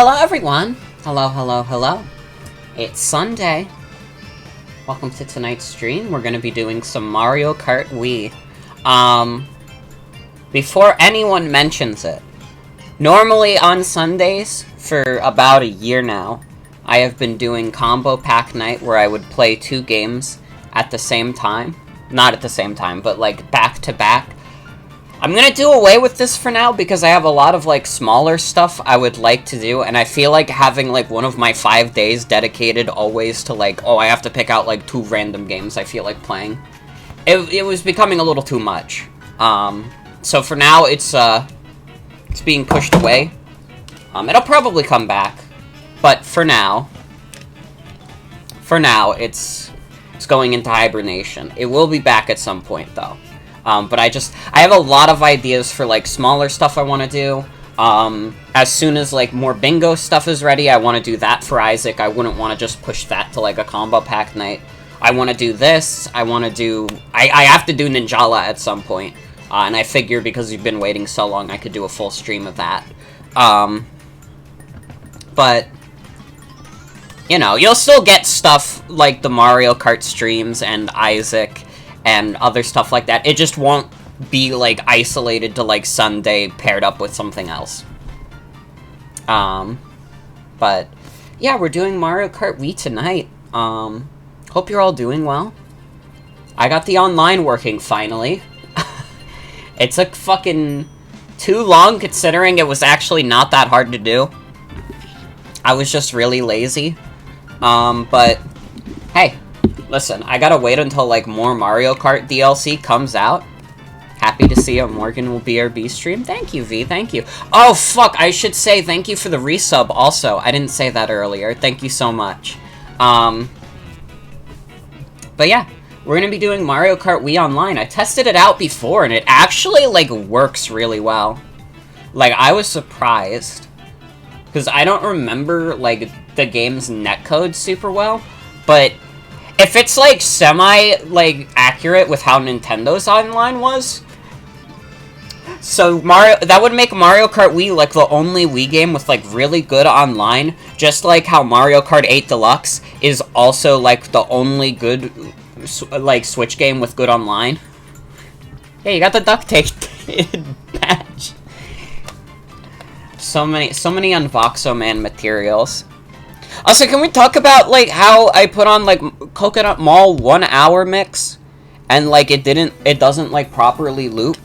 Hello everyone! Hello. It's Sunday. Welcome to tonight's stream. We're gonna be doing some Mario Kart Wii. Before anyone mentions it, normally on Sundays, for about a year now, I have been doing Combo Pack Night where I would play 2 games at the same time. Not at the same time, but like back to back. I'm gonna do away with this for now because I have a lot of, like, smaller stuff I would like to do, and I feel like having, like, one of my 5 days dedicated always to, like, oh, I have to pick out, like, 2 random games I feel like playing. It was becoming a little too much. So for now, it's being pushed away. It'll probably come back, but for now, it's going into hibernation. It will be back at some point, though. But I have a lot of ideas for, like, smaller stuff I want to do. As soon as, like, more bingo stuff is ready, I want to do that for Isaac. I wouldn't want to just push that to, like, a combo pack night. I want to do this. I want to do... I have to do Ninjala at some point. And I figure because you've been waiting so long, I could do a full stream of that. But... you know, you'll still get stuff like the Mario Kart streams and Isaac... and other stuff like that. It just won't be, like, isolated to, like, Sunday paired up with something else. But, yeah, we're doing Mario Kart Wii tonight. Hope you're all doing well. I got the online working, finally. It took fucking too long, considering it was actually not that hard to do. I was just really lazy. But, hey. Listen, I gotta wait until, like, more Mario Kart DLC comes out. Happy to see a Morgan will BRB stream. Thank you, V, thank you. Oh, fuck, I should say thank you for the resub also. I didn't say that earlier. Thank you so much. But yeah, we're gonna be doing Mario Kart Wii Online. I tested it out before, and it actually, like, works really well. Like, I was surprised. Because I don't remember, like, the game's netcode super well, but... if it's, like, accurate with how Nintendo's online was... so, that would make Mario Kart Wii, like, the only Wii game with, like, really good online, just like how Mario Kart 8 Deluxe is also, like, the only good, like, Switch game with good online. Hey, you got the duct tape patch. So many Unboxo Man materials. Also, can we talk about, like, how I put on, like, Coconut Mall 1 hour mix, and, like, it doesn't, like, properly loop?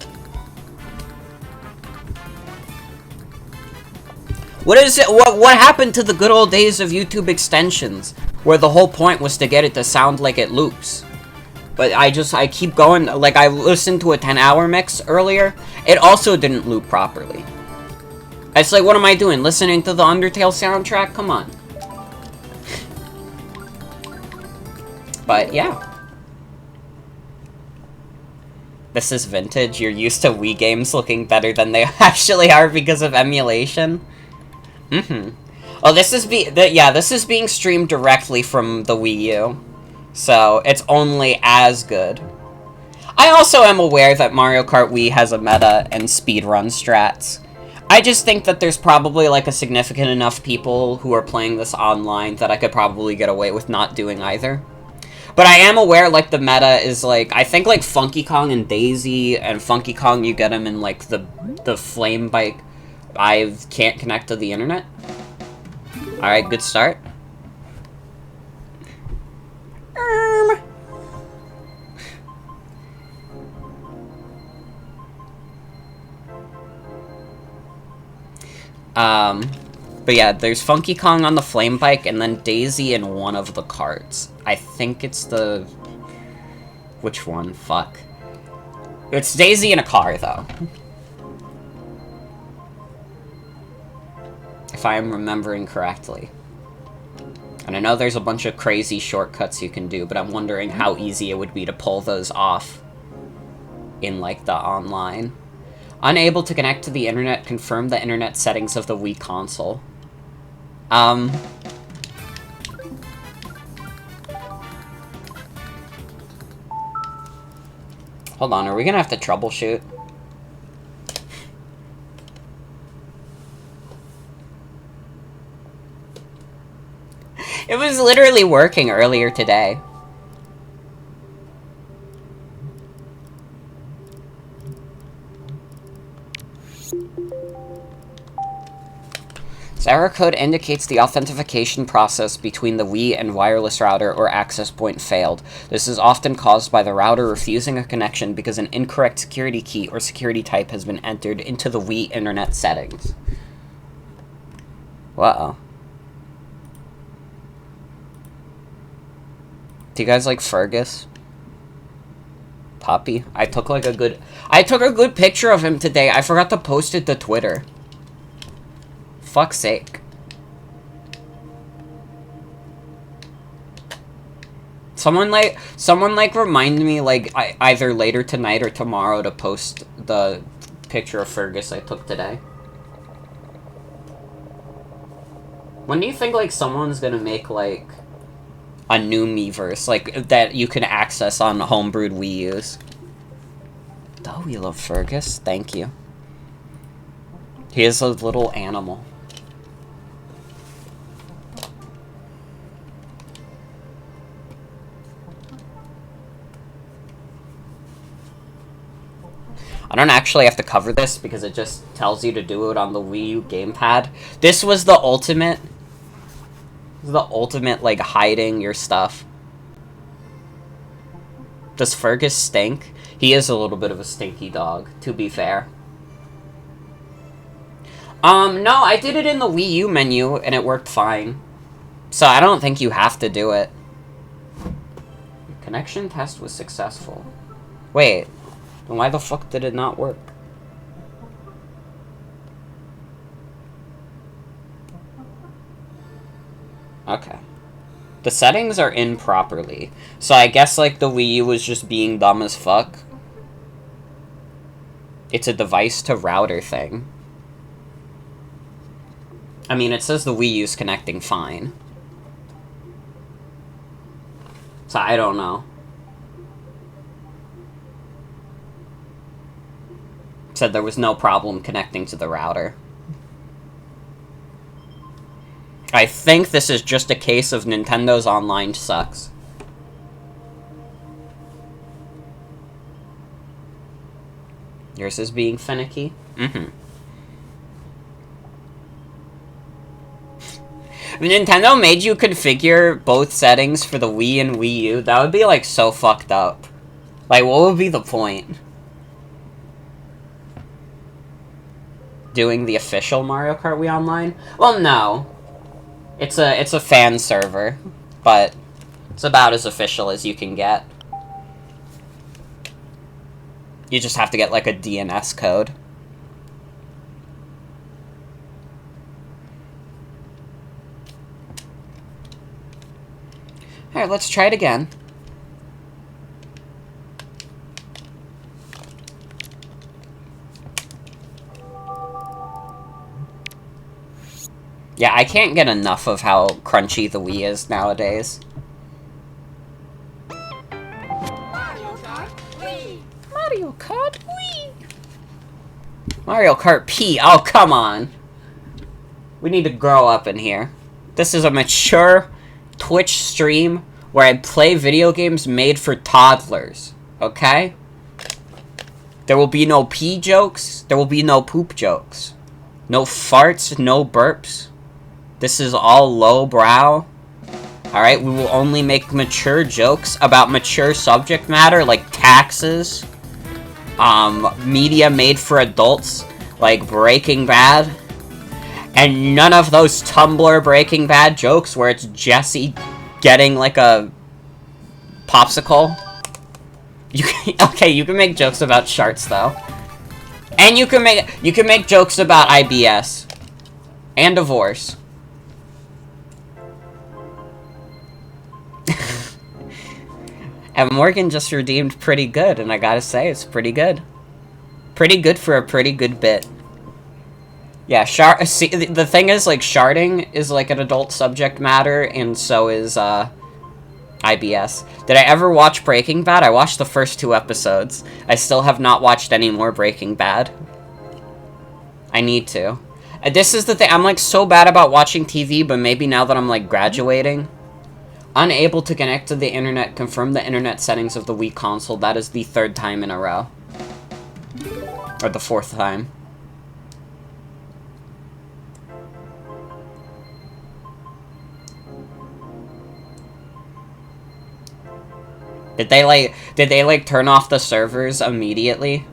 What is it, what happened to the good old days of YouTube extensions, where the whole point was to get it to sound like it loops? But I keep going, like, I listened to a 10-hour mix earlier, it also didn't loop properly. It's like, what am I doing, listening to the Undertale soundtrack? Come on. But, yeah. This is vintage. You're used to Wii games looking better than they actually are because of emulation. Oh, this is being streamed directly from the Wii U. So, it's only as good. I also am aware that Mario Kart Wii has a meta and speedrun strats. I just think that there's probably, like, a significant enough people who are playing this online that I could probably get away with not doing either. But I am aware, like, the meta is, like, I think, like, Funky Kong and Daisy, and Funky Kong, you get them in, like, the flame bike. I can't connect to the internet. Alright, good start. But yeah, there's Funky Kong on the flame bike, and then Daisy in one of the carts. I think it's the... which one? Fuck. It's Daisy in a car, though. If I am remembering correctly. And I know there's a bunch of crazy shortcuts you can do, but I'm wondering how easy it would be to pull those off in, like, the online. Unable to connect to the internet, confirm the internet settings of the Wii console. Hold on, are we gonna have to troubleshoot? It was literally working earlier today. This error code indicates the authentication process between the Wii and wireless router or access point failed. This is often caused by the router refusing a connection because an incorrect security key or security type has been entered into the Wii internet settings. Uh-oh. Do you guys like Fergus? Puppy? I took a good picture of him today. I forgot to post it to Twitter. Fuck's sake. Someone remind me, either later tonight or tomorrow to post the picture of Fergus I took today. When do you think, someone's gonna make, a new Miiverse, that you can access on homebrewed Wii U's? Oh, we love Fergus. Thank you. He is a little animal. I don't actually have to cover this because it just tells you to do it on the Wii U gamepad. This was the ultimate... hiding your stuff. Does Fergus stink? He is a little bit of a stinky dog, to be fair. No, I did it in the Wii U menu, and it worked fine. So I don't think you have to do it. Your connection test was successful. Wait, then why the fuck did it not work? Okay. The settings are in properly. So I guess, the Wii U was just being dumb as fuck. It's a device to router thing. I mean, it says the Wii U's connecting fine. So I don't know. Said there was no problem connecting to the router. I think this is just a case of Nintendo's online sucks. Yours is being finicky? Mm-hmm. If Nintendo made you configure both settings for the Wii and Wii U, that would be, so fucked up. What would be the point? Doing the official Mario Kart Wii Online? Well, no. It's a fan server, but it's about as official as you can get. You just have to get, a DNS code. Alright, let's try it again. Yeah, I can't get enough of how crunchy the Wii is nowadays. Mario Kart Wii! Mario Kart Wii! Mario Kart P, oh come on! We need to grow up in here. This is a mature Twitch stream where I play video games made for toddlers, okay? There will be no pee jokes, there will be no poop jokes. No farts, no burps. This is all lowbrow. Alright, we will only make mature jokes about mature subject matter, like taxes. Media made for adults, like Breaking Bad. And none of those Tumblr Breaking Bad jokes where it's Jesse getting, a popsicle. Okay, you can make jokes about sharks, though. And you can make jokes about IBS. And divorce. And Morgan just redeemed pretty good, and I gotta say, it's pretty good. Pretty good for a pretty good bit. Yeah, see, the thing is, sharding is, an adult subject matter, and so is, IBS. Did I ever watch Breaking Bad? I watched the first 2 episodes. I still have not watched any more Breaking Bad. I need to. This is the thing, I'm, so bad about watching TV, but maybe now that I'm, graduating, Unable to connect to the internet. Confirm the internet settings of the Wii console. That is the 3rd time in a row. Or the 4th time. Did they like turn off the servers immediately?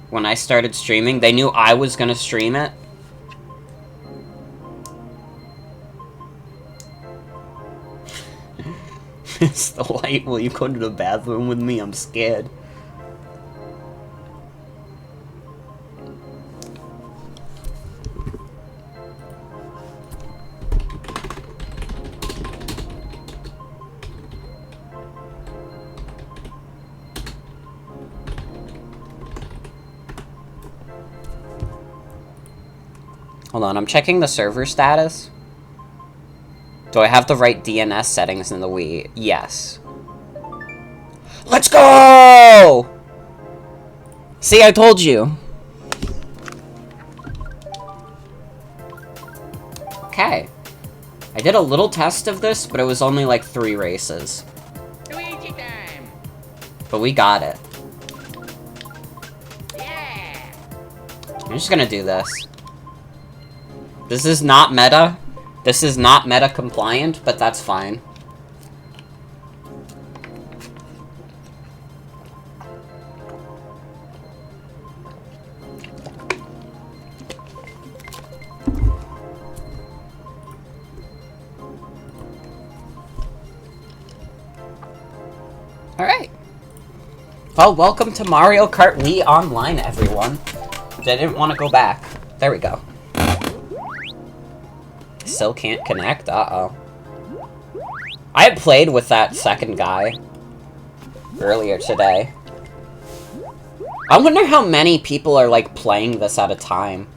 When I started streaming? They knew I was gonna stream it? It's the light. Will you go to the bathroom with me? I'm scared. Hold on, I'm checking the server status. Do I have the right DNS settings in the Wii? Yes. Let's go! See, I told you. Okay. I did a little test of this, but it was only like 3 races. Luigi time. But we got it. Yeah. I'm just gonna do this. This is not meta. This is not meta compliant, but that's fine. Alright. Well, welcome to Mario Kart Wii Online, everyone. I didn't want to go back. There we go. Still can't connect? Uh-oh. I had played with that second guy earlier today. I wonder how many people are, like, playing this at a time.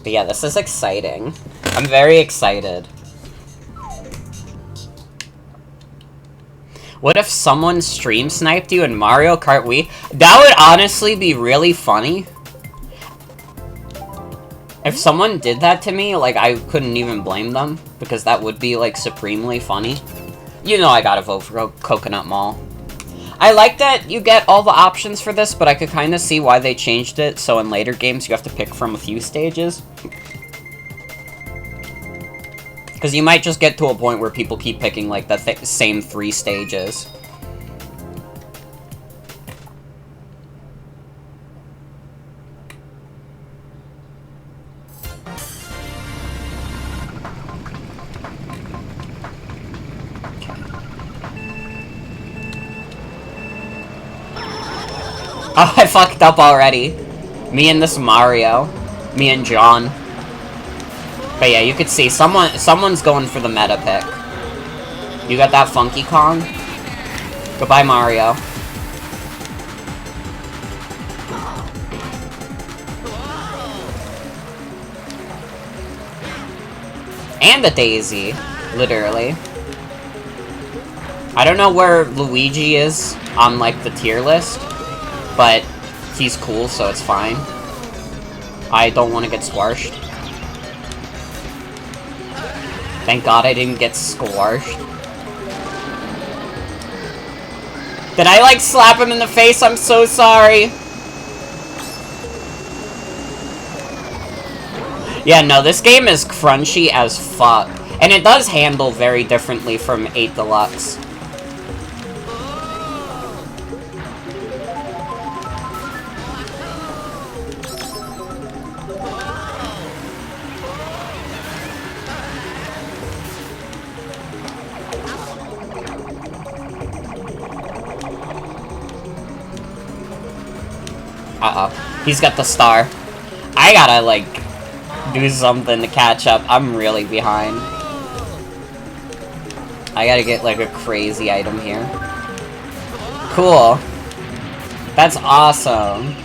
But yeah, this is exciting. I'm very excited. What if someone stream sniped you in Mario Kart Wii? That would honestly be really funny. If someone did that to me, like, I couldn't even blame them, because that would be, like, supremely funny. You know I gotta vote for Coconut Mall. I like that you get all the options for this, but I could kind of see why they changed it, so in later games you have to pick from a few stages. Because you might just get to a point where people keep picking, like, the same 3 stages. Oh, I fucked up already. Me and this Mario. Me and John. But yeah, you could see someone's going for the meta pick. You got that Funky Kong? Goodbye, Mario. And a Daisy, literally. I don't know where Luigi is on, like, the tier list, but he's cool, so it's fine. I don't want to get squashed. Thank God I didn't get squashed. Did I, like, slap him in the face? I'm so sorry. Yeah, no, this game is crunchy as fuck. And it does handle very differently from 8 Deluxe. Uh-oh. He's got the star. I gotta, like, do something to catch up. I'm really behind. I gotta get, like, a crazy item here. Cool. That's awesome.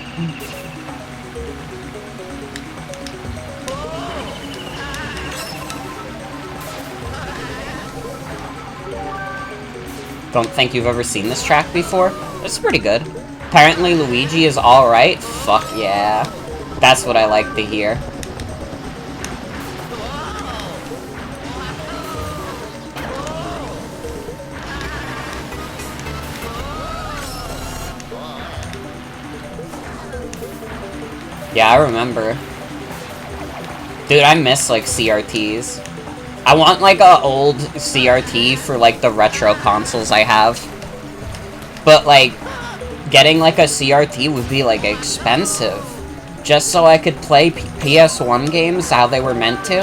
Don't think you've ever seen this track before? It's pretty good. Apparently Luigi is alright? Fuck yeah. That's what I like to hear. Yeah, I remember. Dude, I miss, like, CRTs. I want, like, a old CRT for, like, the retro consoles I have. But, like, getting, like, a CRT would be, like, expensive. Just so I could play PS1 games how they were meant to.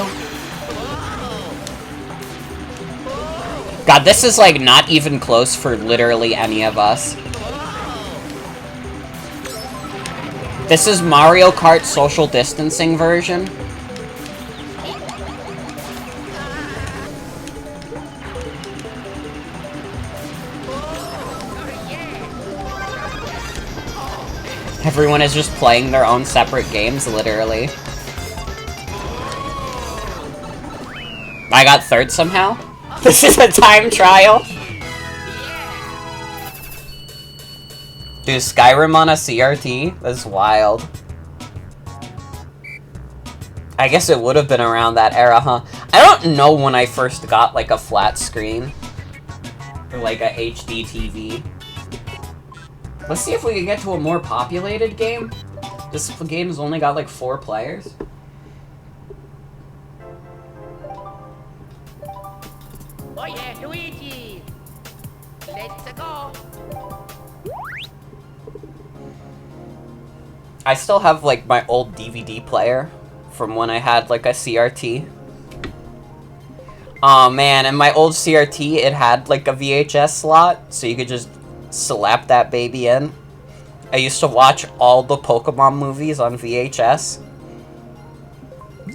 God, this is, like, not even close for literally any of us. This is Mario Kart social distancing version. Everyone is just playing their own separate games, literally. I got third somehow? This is a time trial? Dude, Skyrim on a CRT? That's wild. I guess it would have been around that era, huh? I don't know when I first got, like, a flat screen. Or, like, a HD TV. Let's see if we can get to a more populated game. This game's only got, like, 4 players. Oh yeah, Luigi! Let's go! I still have, like, my old DVD player from when I had, like, a CRT. Aw, man, and my old CRT, it had, like, a VHS slot, so you could just slap that baby in. I used to watch all the Pokemon movies on VHS.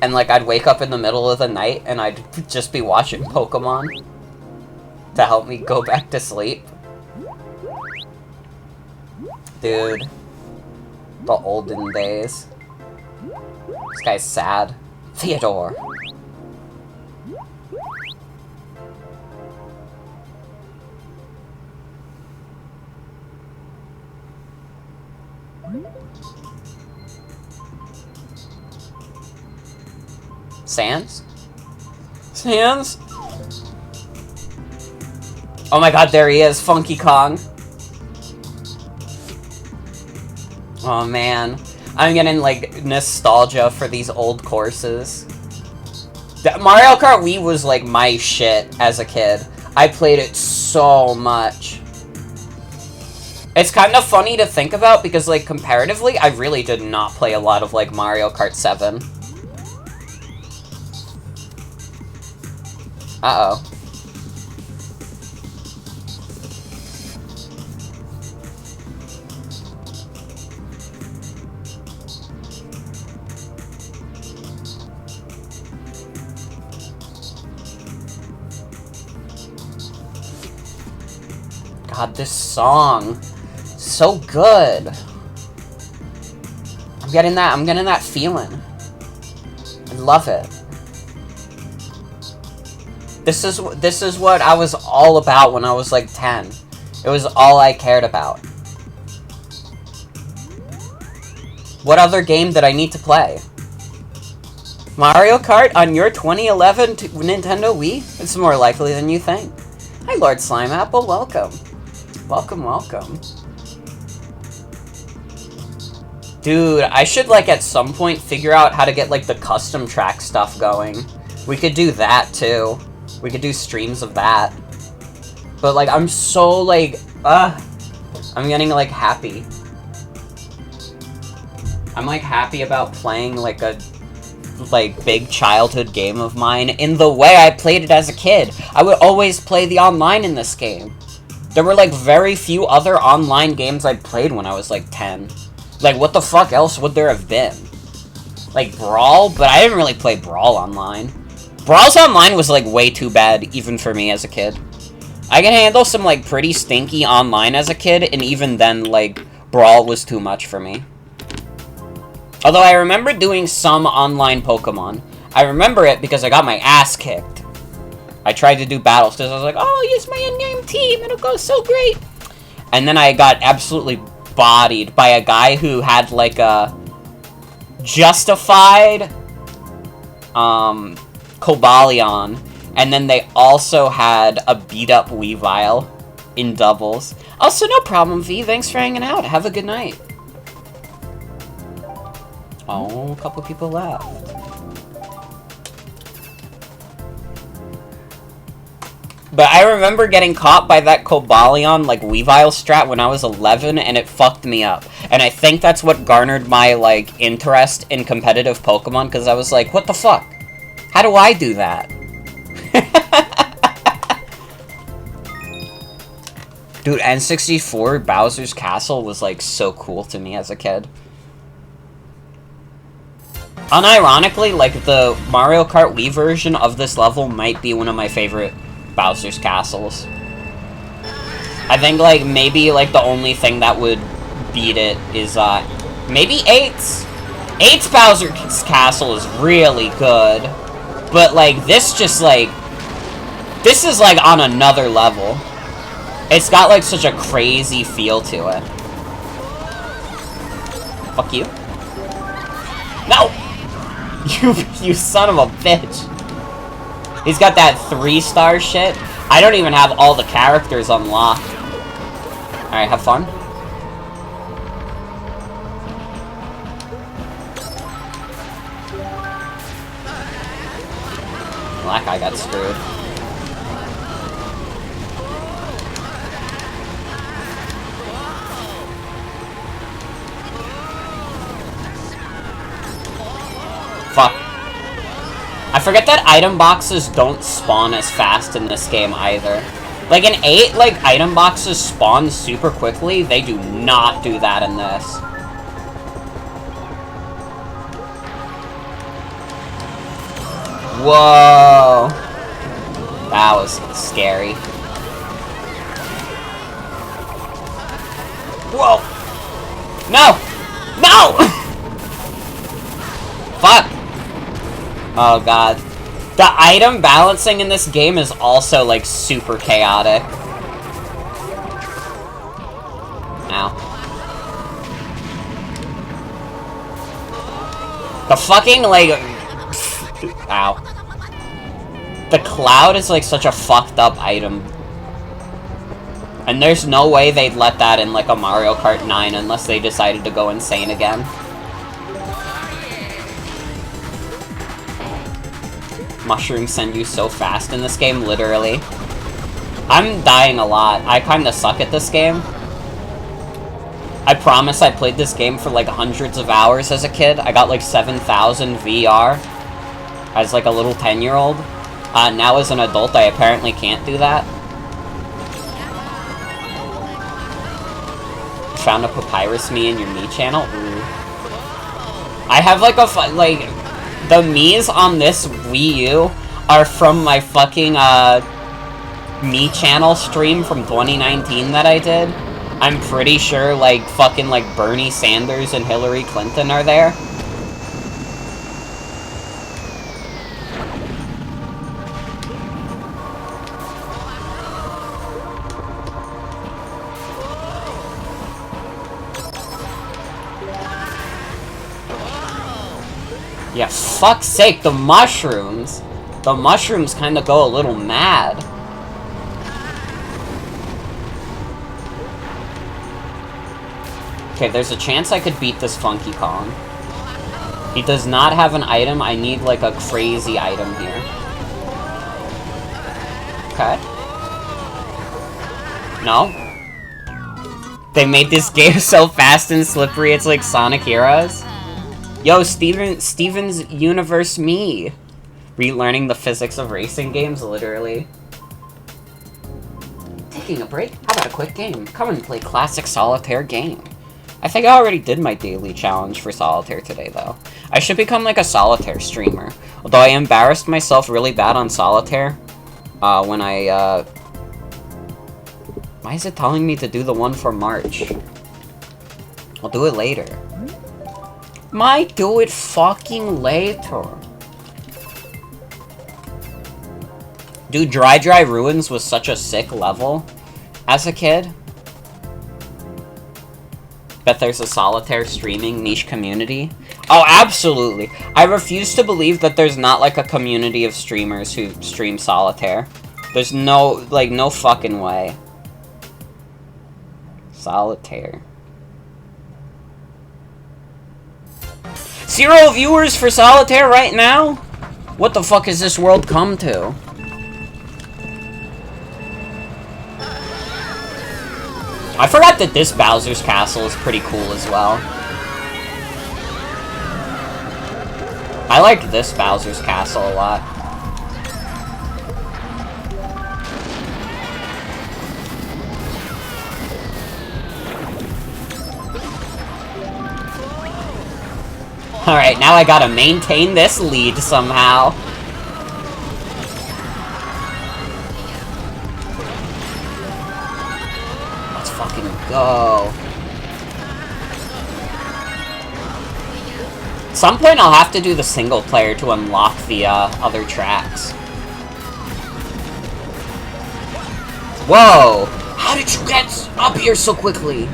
And, like, I'd wake up in the middle of the night, and I'd just be watching Pokemon to help me go back to sleep. Dude. The olden days. This guy's sad. Theodore. Sans? Sans? Oh my god, there he is, Funky Kong. Oh man. I'm getting, like, nostalgia for these old courses. Mario Kart Wii was, like, my shit as a kid. I played it so much. It's kind of funny to think about because, like, comparatively, I really did not play a lot of, like, Mario Kart 7. Uh-oh. God, this song. So good. I'm getting that feeling. I love it. This is what I was all about when I was like 10. It was all I cared about. What other game did I need to play? Mario Kart on your 2011 Nintendo Wii? It's more likely than you think. Hi, Lord Slime Apple. Welcome. Welcome, welcome. Dude, I should, like, at some point figure out how to get, like, the custom track stuff going. We could do that, too. We could do streams of that. But, like, I'm so, like, I'm getting, like, happy. I'm, like, happy about playing, like, a, like, big childhood game of mine in the way I played it as a kid. I would always play the online in this game. There were, like, very few other online games I played when I was, like, 10. Like, what the fuck else would there have been? Like, Brawl? But I didn't really play Brawl online. Brawl's online was, like, way too bad, even for me as a kid. I can handle some, like, pretty stinky online as a kid, and even then, like, Brawl was too much for me. Although I remember doing some online Pokemon. I remember it because I got my ass kicked. I tried to do battles because I was like, oh, I'll use my in-game team, it'll go so great. And then I got absolutely bodied by a guy who had like a justified Cobalion, and then they also had a beat-up Weavile in doubles. Also, no problem, V. Thanks for hanging out. Have a good night. Oh, a couple people left. But I remember getting caught by that Cobalion, like, Weavile strat when I was 11, and it fucked me up. And I think that's what garnered my, like, interest in competitive Pokemon, because I was like, what the fuck? How do I do that? Dude, N64 Bowser's Castle was, like, so cool to me as a kid. Unironically, like, the Mario Kart Wii version of this level might be one of my favorite Bowser's Castles. I think, like, maybe, like, the only thing that would beat it is, maybe 8's. 8's Bowser's Castle is really good. But, like, this just, like... This is, like, on another level. It's got, like, such a crazy feel to it. Fuck you. No! You son of a bitch. He's got that 3-star shit. I don't even have all the characters unlocked. Alright, have fun. Well, that guy got screwed. Fuck. I forget that item boxes don't spawn as fast in this game either. Like in 8, like, item boxes spawn super quickly. They do not do that in this. Whoa. That was scary. Whoa. No! No! Fuck. Oh god. The item balancing in this game is also, like, super chaotic. Ow. The fucking, like... Ow. The cloud is, like, such a fucked up item. And there's no way they'd let that in, like, a Mario Kart 9 unless they decided to go insane again. Mushrooms send you so fast in this game, literally. I'm dying a lot. I kinda suck at this game. I promise I played this game for like hundreds of hours as a kid. I got like 7,000 VR as like a little 10-year-old. Now as an adult, I apparently can't do that. Found a Papyrus Me in your Me channel? Ooh. I have like a like... The Miis on this Wii U are from my fucking, Me channel stream from 2019 that I did. I'm pretty sure, like, fucking, like, Bernie Sanders and Hillary Clinton are there. Yeah, fuck's sake, the mushrooms! The mushrooms kinda go a little mad. Okay, there's a chance I could beat this Funky Kong. He does not have an item. I need, like, a crazy item here. Okay. No? They made this game so fast and slippery, it's like Sonic Heroes. Yo, Steven's Universe Me. Relearning the physics of racing games, literally. Taking a break? How about a quick game? Come and play classic solitaire game. I think I already did my daily challenge for solitaire today, though. I should become like a solitaire streamer. Although I embarrassed myself really bad on solitaire. When I, Why is it telling me to do the one for March? I'll do it later. Might do it fucking later. Dude, Dry Ruins was such a sick level as a kid. Bet there's a Solitaire streaming niche community. Oh, absolutely. I refuse to believe that there's not, like, a community of streamers who stream Solitaire. There's no, like, no fucking way. Solitaire. 0 viewers for Solitaire right now? What the fuck has this world come to? I forgot that this Bowser's Castle is pretty cool as well. I like this Bowser's Castle a lot. Alright, now I gotta maintain this lead somehow. Let's fucking go. At some point I'll have to do the single player to unlock the other tracks. Whoa! How did you get up here so quickly?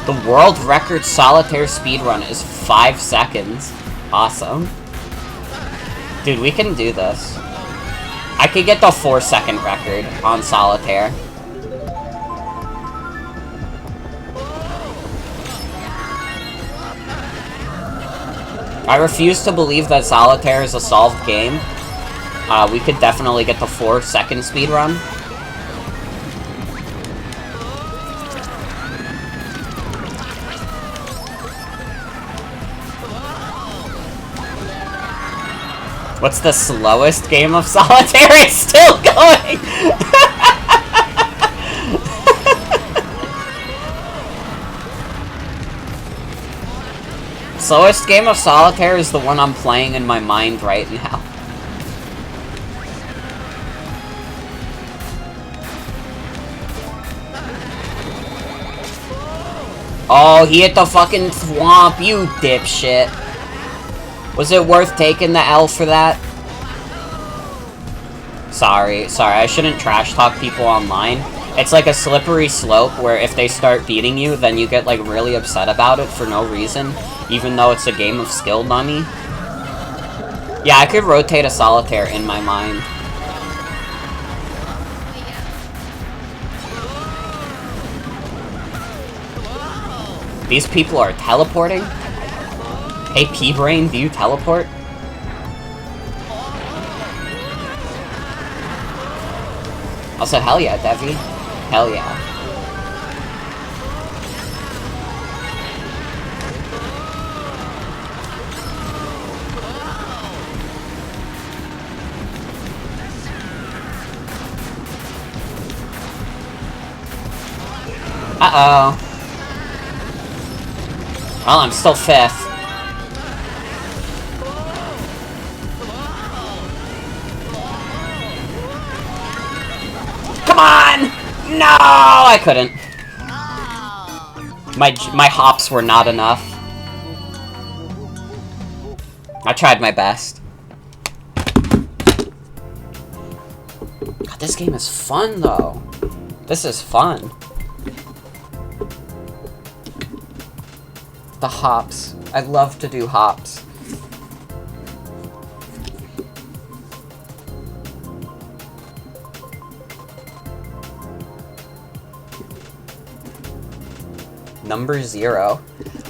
The world record Solitaire speedrun is 5 seconds. Awesome. Dude, we can do this. I could get the 4-second record on Solitaire. I refuse to believe that Solitaire is a solved game. We could definitely get the 4-second speedrun. What's the slowest game of Solitaire? It's still going! Slowest game of Solitaire is the one I'm playing in my mind right now. Oh, he hit the fucking swamp, you dipshit. Was it worth taking the L for that? Sorry, I shouldn't trash talk people online. It's like a slippery slope where if they start beating you, then you get, like, really upset about it for no reason, even though it's a game of skill dummy. Yeah, I could rotate a Solitaire in my mind. These people are teleporting? Hey, P-Brain, do you teleport? Also, hell yeah, Devi. Hell yeah. Uh-oh. Well, I'm still 5th. Come on! No, I couldn't. My hops were not enough. I tried my best. God, this game is fun, though. This is fun. The hops. I love to do hops. Number 0.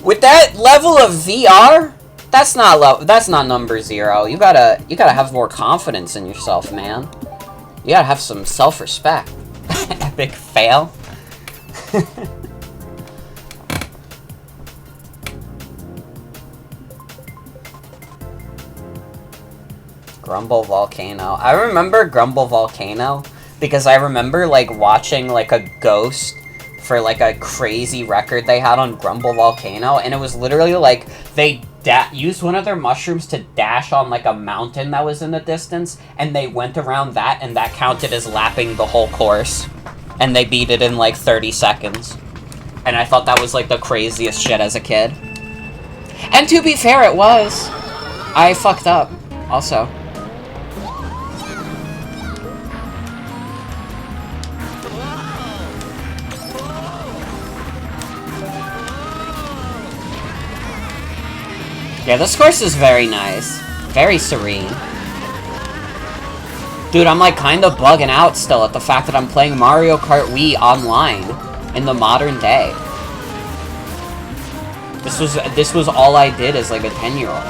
With that level of VR, that's not number 0. You gotta have more confidence in yourself, man. You gotta have some self-respect. Epic fail. Grumble Volcano. I remember Grumble Volcano because I remember, like, watching, like, a ghost for, like, a crazy record they had on Grumble Volcano, and it was literally, like, they used one of their mushrooms to dash on, like, a mountain that was in the distance, and they went around that, and that counted as lapping the whole course. And they beat it in, like, 30 seconds. And I thought that was, like, the craziest shit as a kid. And to be fair, it was. I fucked up, also. Yeah, this course is very nice. Very serene. Dude, I'm like kind of bugging out still at the fact that I'm playing Mario Kart Wii online in the modern day. This was all I did as like a 10-year-old.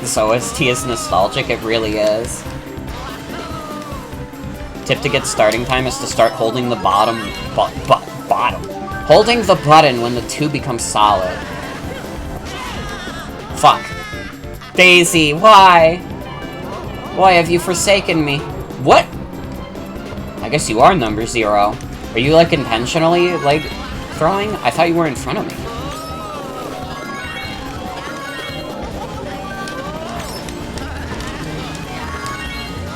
This OST is nostalgic, it really is. Tip to get starting time is to start holding the bottom. Holding the button when the tube becomes solid. Fuck. Daisy, why? Why have you forsaken me? What? I guess you are number 0. Are you, like, intentionally, like, throwing? I thought you were in front of me.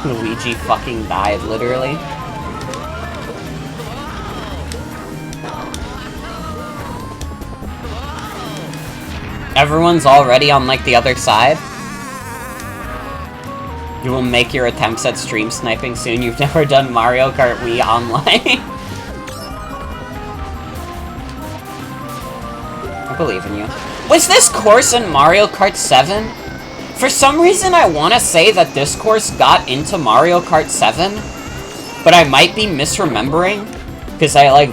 Luigi fucking died, literally. Everyone's already on, like, the other side. You will make your attempts at stream sniping soon. You've never done Mario Kart Wii online. I believe in you. Was this course in Mario Kart 7? For some reason, I want to say that this course got into Mario Kart 7, but I might be misremembering, because I, like,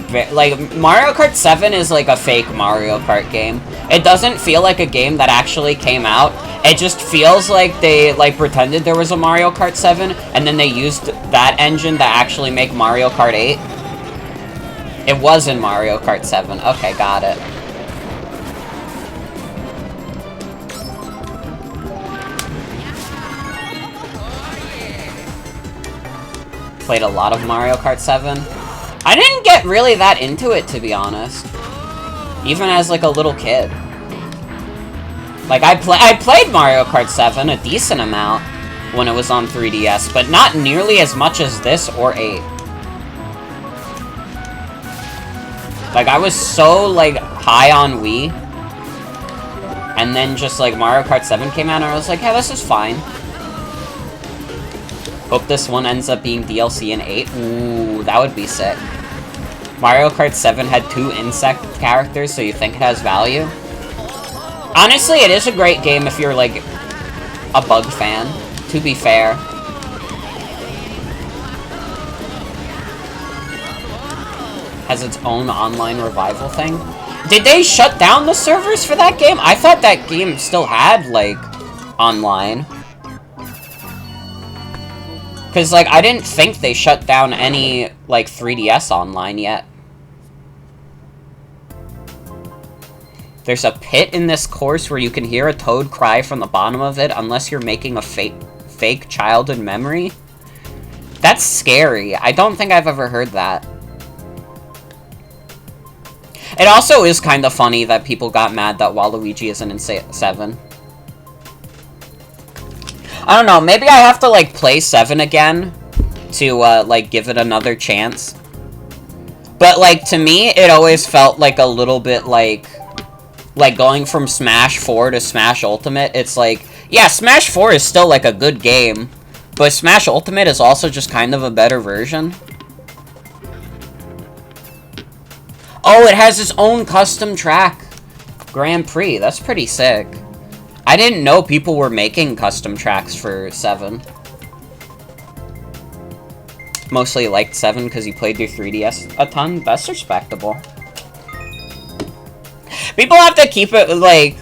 Mario Kart 7 is, like, a fake Mario Kart game. It doesn't feel like a game that actually came out. It just feels like they, like, pretended there was a Mario Kart 7, and then they used that engine to actually make Mario Kart 8. It was in Mario Kart 7. Okay, got it. Played a lot of Mario Kart 7. I didn't get really that into it, to be honest. Even as, like, a little kid. Like, I played Mario Kart 7 a decent amount when it was on 3DS, but not nearly as much as this or 8. Like, I was so, like, high on Wii. And then just, like, Mario Kart 7 came out, and I was like, yeah, this is fine. Hope this one ends up being DLC in 8. Ooh, that would be sick. Mario Kart 7 had 2 insect characters, so you think it has value? Honestly, it is a great game if you're, like, a bug fan, to be fair. Has its own online revival thing. Did they shut down the servers for that game? I thought that game still had, like, online. Because, like, I didn't think they shut down any, like, 3DS online yet. There's a pit in this course where you can hear a toad cry from the bottom of it unless you're making a fake childhood memory. That's scary. I don't think I've ever heard that. It also is kind of funny that people got mad that Waluigi isn't in 7. I don't know, maybe I have to, like, play 7 again to, like, give it another chance. But, like, to me, it always felt like a little bit, like going from Smash 4 to Smash Ultimate. It's like, yeah, Smash 4 is still, like, a good game, but Smash Ultimate is also just kind of a better version. Oh, it has its own custom track. Grand Prix, that's pretty sick. I didn't know people were making custom tracks for 7. Mostly liked 7 because you played your 3DS a ton. That's respectable. People have to keep it, like...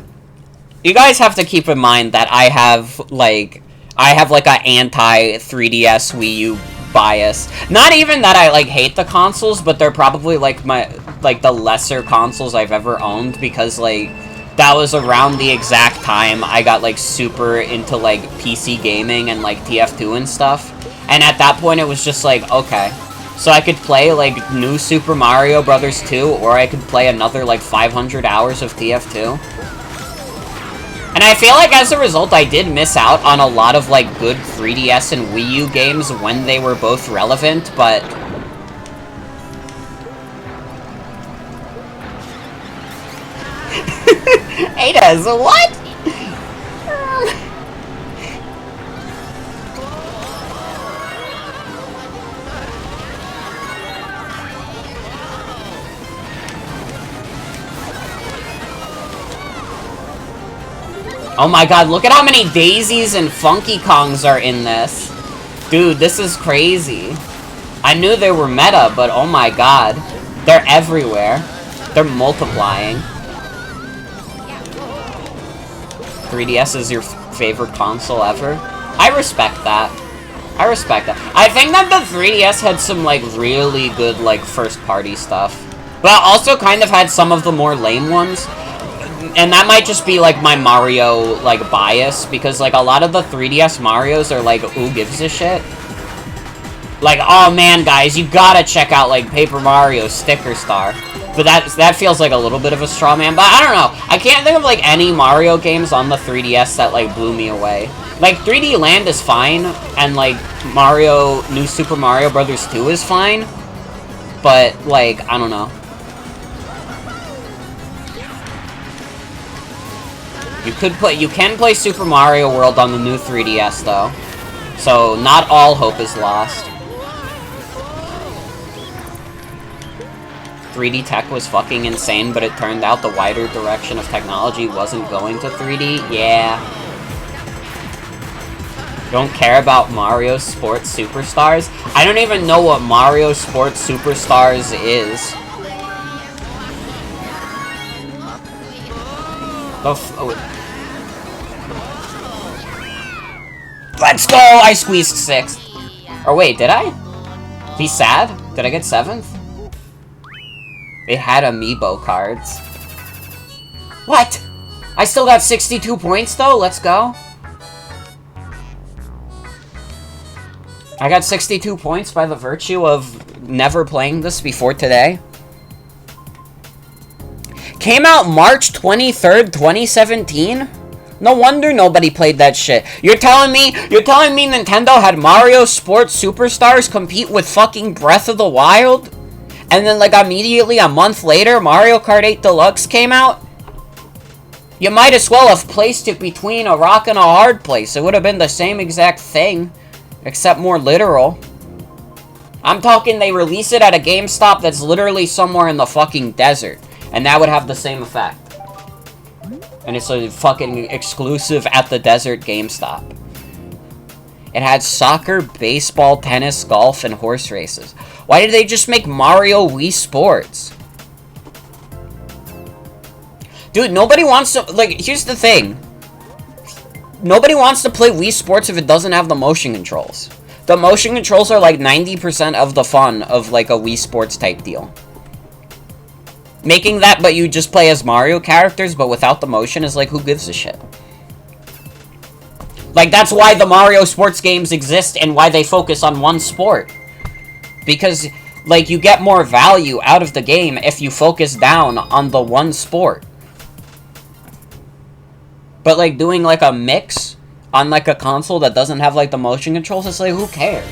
You guys have to keep in mind that I have, like a anti-3DS Wii U bias. Not even that I, like, hate the consoles, but they're probably, like, the lesser consoles I've ever owned, because, like, that was around the exact time I got, like, super into, like, PC gaming and, like, TF2 and stuff. And at that point, it was just like, okay. So I could play, like, new Super Mario Bros. 2, or I could play another, like, 500 hours of TF2. And I feel like, as a result, I did miss out on a lot of, like, good 3DS and Wii U games when they were both relevant, but... Ada's, what? Oh my god, look at how many Daisies and Funky Kongs are in this. Dude, this is crazy. I knew they were meta, but oh my god. They're everywhere. They're multiplying. 3DS is your favorite console ever? I respect that. I respect that. I think that the 3DS had some, like, really good, like, first-party stuff. But also kind of had some of the more lame ones. And that might just be, like, my Mario, like, bias. Because, like, a lot of the 3DS Marios are, like, who gives a shit? Like, oh man, guys, you gotta check out, like, Paper Mario Sticker Star. But that feels like a little bit of a straw man. But I don't know. I can't think of, like, any Mario games on the 3DS that, like, blew me away. Like, 3D Land is fine, and, like, New Super Mario Bros. 2 is fine. But, like, I don't know. You can play Super Mario World on the new 3DS, though. So, not all hope is lost. 3D tech was fucking insane, but it turned out the wider direction of technology wasn't going to 3D? Yeah. Don't care about Mario Sports Superstars? I don't even know what Mario Sports Superstars is. Let's go! I squeezed 6th. Or wait, did I? He's sad? Did I get 7th? They had amiibo cards. What? I still got 62 points though? Let's go. I got 62 points by the virtue of never playing this before today. Came out March 23rd, 2017? No wonder nobody played that shit. You're telling me Nintendo had Mario Sports Superstars compete with fucking Breath of the Wild? And then, like, immediately a month later, Mario Kart 8 Deluxe came out? You might as well have placed it between a rock and a hard place. It would have been the same exact thing, except more literal. I'm talking they release it at a GameStop that's literally somewhere in the fucking desert. And that would have the same effect. And it's a fucking exclusive at the desert GameStop. It had soccer, baseball, tennis, golf, and horse races. Why did they just make Mario Wii Sports? Dude, nobody wants to... Like, here's the thing. Nobody wants to play Wii Sports if it doesn't have the motion controls. The motion controls are like 90% of the fun of, like, a Wii Sports type deal. Making that, but you just play as Mario characters, but without the motion is like, who gives a shit? Like, that's why the Mario Sports games exist and why they focus on one sport. Because, like, you get more value out of the game if you focus down on the one sport. But, like, doing, like, a mix on, like, a console that doesn't have, like, the motion controls, it's like, who cares?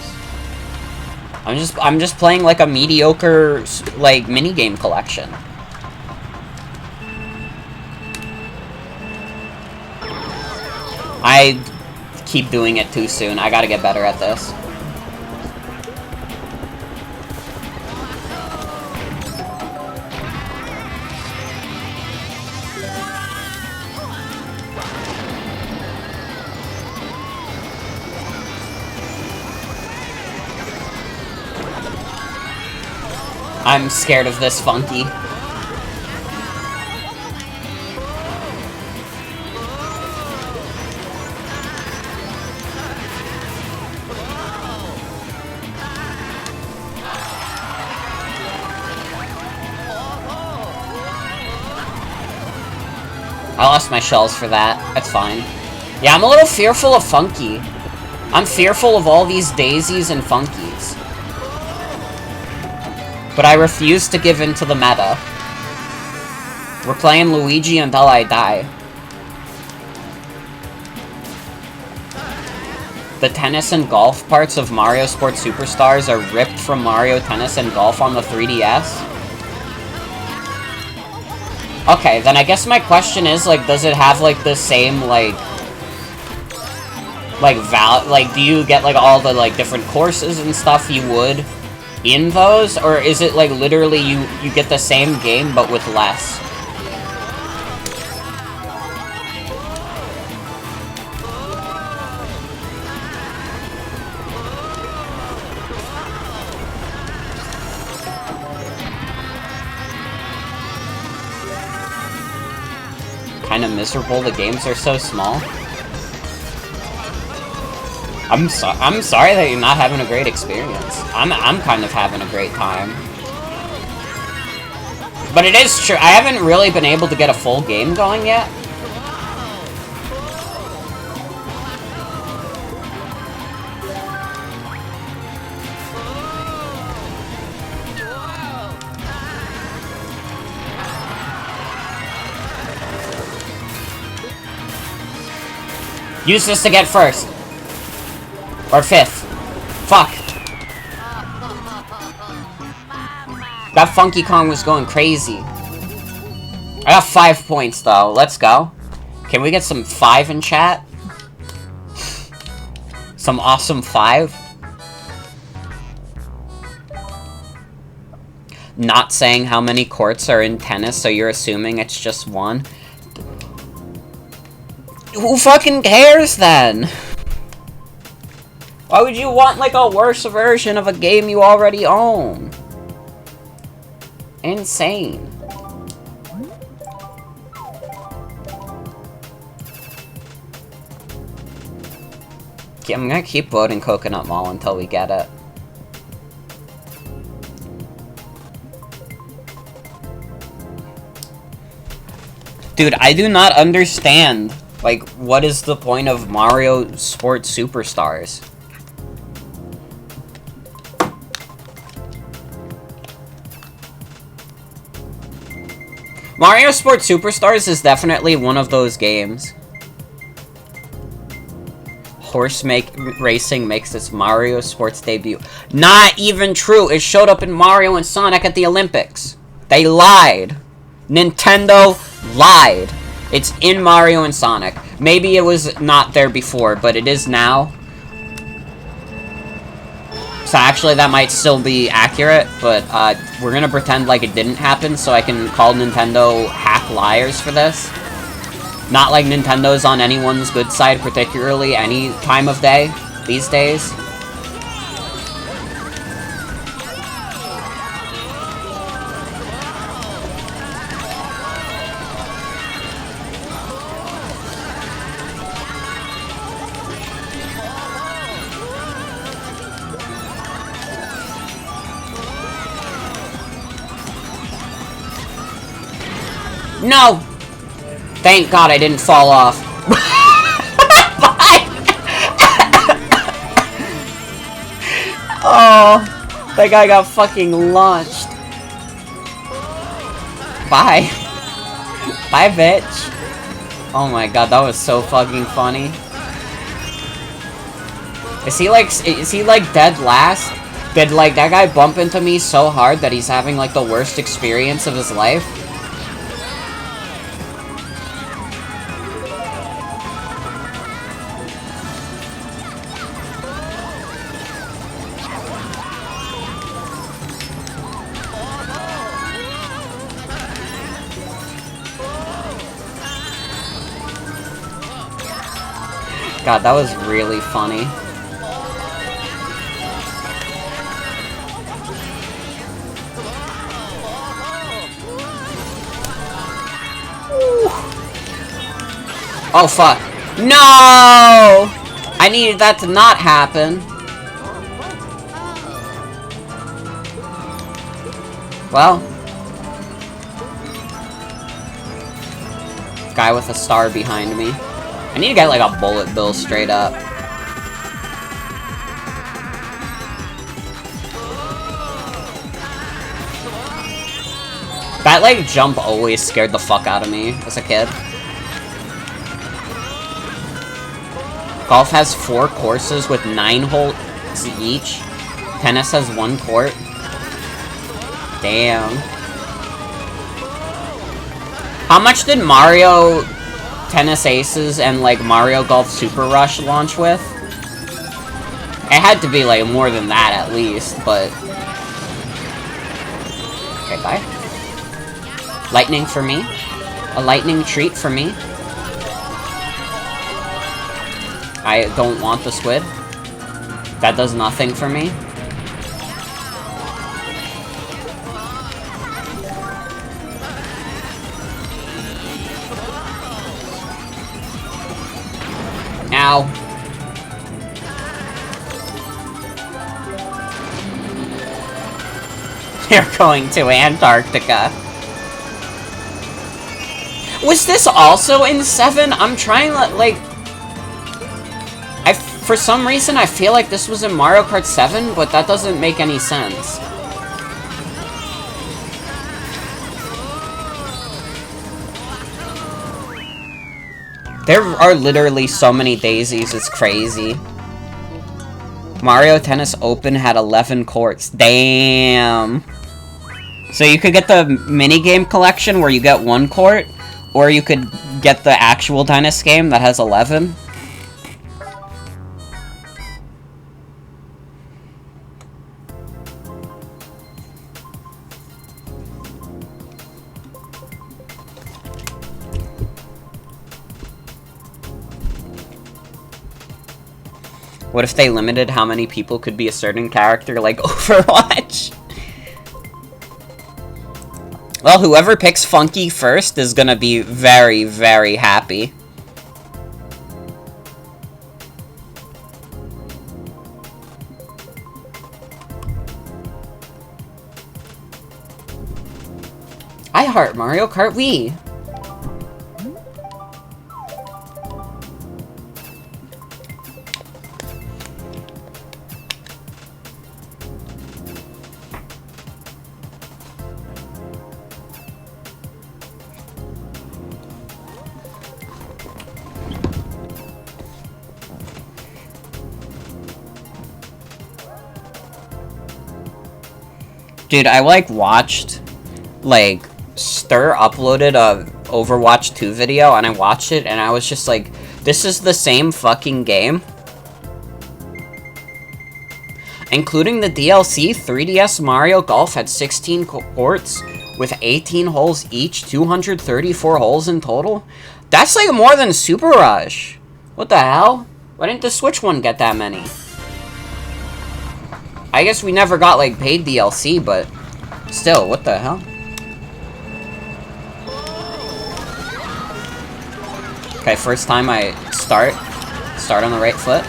I'm just playing, like, a mediocre, like, minigame collection. I keep doing it too soon. I gotta get better at this. I'm scared of this Funky. I lost my shells for that. That's fine. Yeah, I'm a little fearful of Funky. I'm fearful of all these Daisies and Funkies. But I refuse to give in to the meta. We're playing Luigi until I die. The tennis and golf parts of Mario Sports Superstars are ripped from Mario Tennis and Golf on the 3DS? Okay, then I guess my question is, like, does it have, like, the same, like, do you get, like, all the, like, different courses and stuff you would in those? Or is it, like, literally you get the same game, but with less? kind of miserable. The games are so small. I'm sorry that you're not having a great experience. I'm kind of having a great time. But it is true, I haven't really been able to get a full game going yet. Use this to get first. Or fifth. Fuck. That Funky Kong was going crazy. I got 5 points, though. Let's go. Can we get some 5 in chat? Some awesome 5? Not saying how many courts are in tennis, so you're assuming it's just one? Who fucking cares, then? Why would you want, like, a worse version of a game you already own? Insane. I'm gonna keep voting Coconut Mall until we get it. Dude, I do not understand. Like, what is the point of Mario Sports Superstars? Mario Sports Superstars is definitely one of those games. Racing makes its Mario Sports debut. Not even true! It showed up in Mario and Sonic at the Olympics. They lied. Nintendo lied. It's in Mario and Sonic. Maybe it was not there before, but it is now. So actually, that might still be accurate, but we're gonna pretend like it didn't happen so I can call Nintendo hack liars for this. Not like Nintendo's on anyone's good side, particularly any time of day these days. No! Thank God I didn't fall off. Oh, that guy got fucking launched. Bye. Bye, bitch. Oh my God, that was so fucking funny. Is he like dead last? Did like that guy bump into me so hard that he's having like the worst experience of his life? God, that was really funny. Oh, fuck. No! I needed that to not happen. Well. Guy with a star behind me. I need to get, like, a bullet bill straight up. That, like, jump always scared the fuck out of me as a kid. Golf has 4 courses with 9 holes each. Tennis has 1 court. Damn. How much did Mario Tennis Aces and, like, Mario Golf Super Rush launch with? It had to be, like, more than that at least, but... Okay, bye. Lightning for me. A lightning treat for me. I don't want the squid. That does nothing for me. Ow. You're going to Antarctica. Was this also in 7? I'm trying to, like... For some reason, I feel like this was in Mario Kart 7, but that doesn't make any sense. There are literally so many daisies, it's crazy. Mario Tennis Open had 11 courts. Damn. So you could get the minigame collection where you get 1 court, or you could get the actual tennis game that has 11. What if they limited how many people could be a certain character, like Overwatch? Well, whoever picks Funky first is gonna be very, very happy. I heart Mario Kart Wii. Dude, I, like, watched, like, Stir uploaded a Overwatch 2 video, and I watched it, and I was just like, this is the same fucking game? Including the DLC, 3DS Mario Golf had 16 courts, with 18 holes each, 234 holes in total? That's, like, more than Super Rush. What the hell? Why didn't the Switch one get that many? I guess we never got, like, paid DLC, but still, what the hell? Okay, first time I start on the right foot.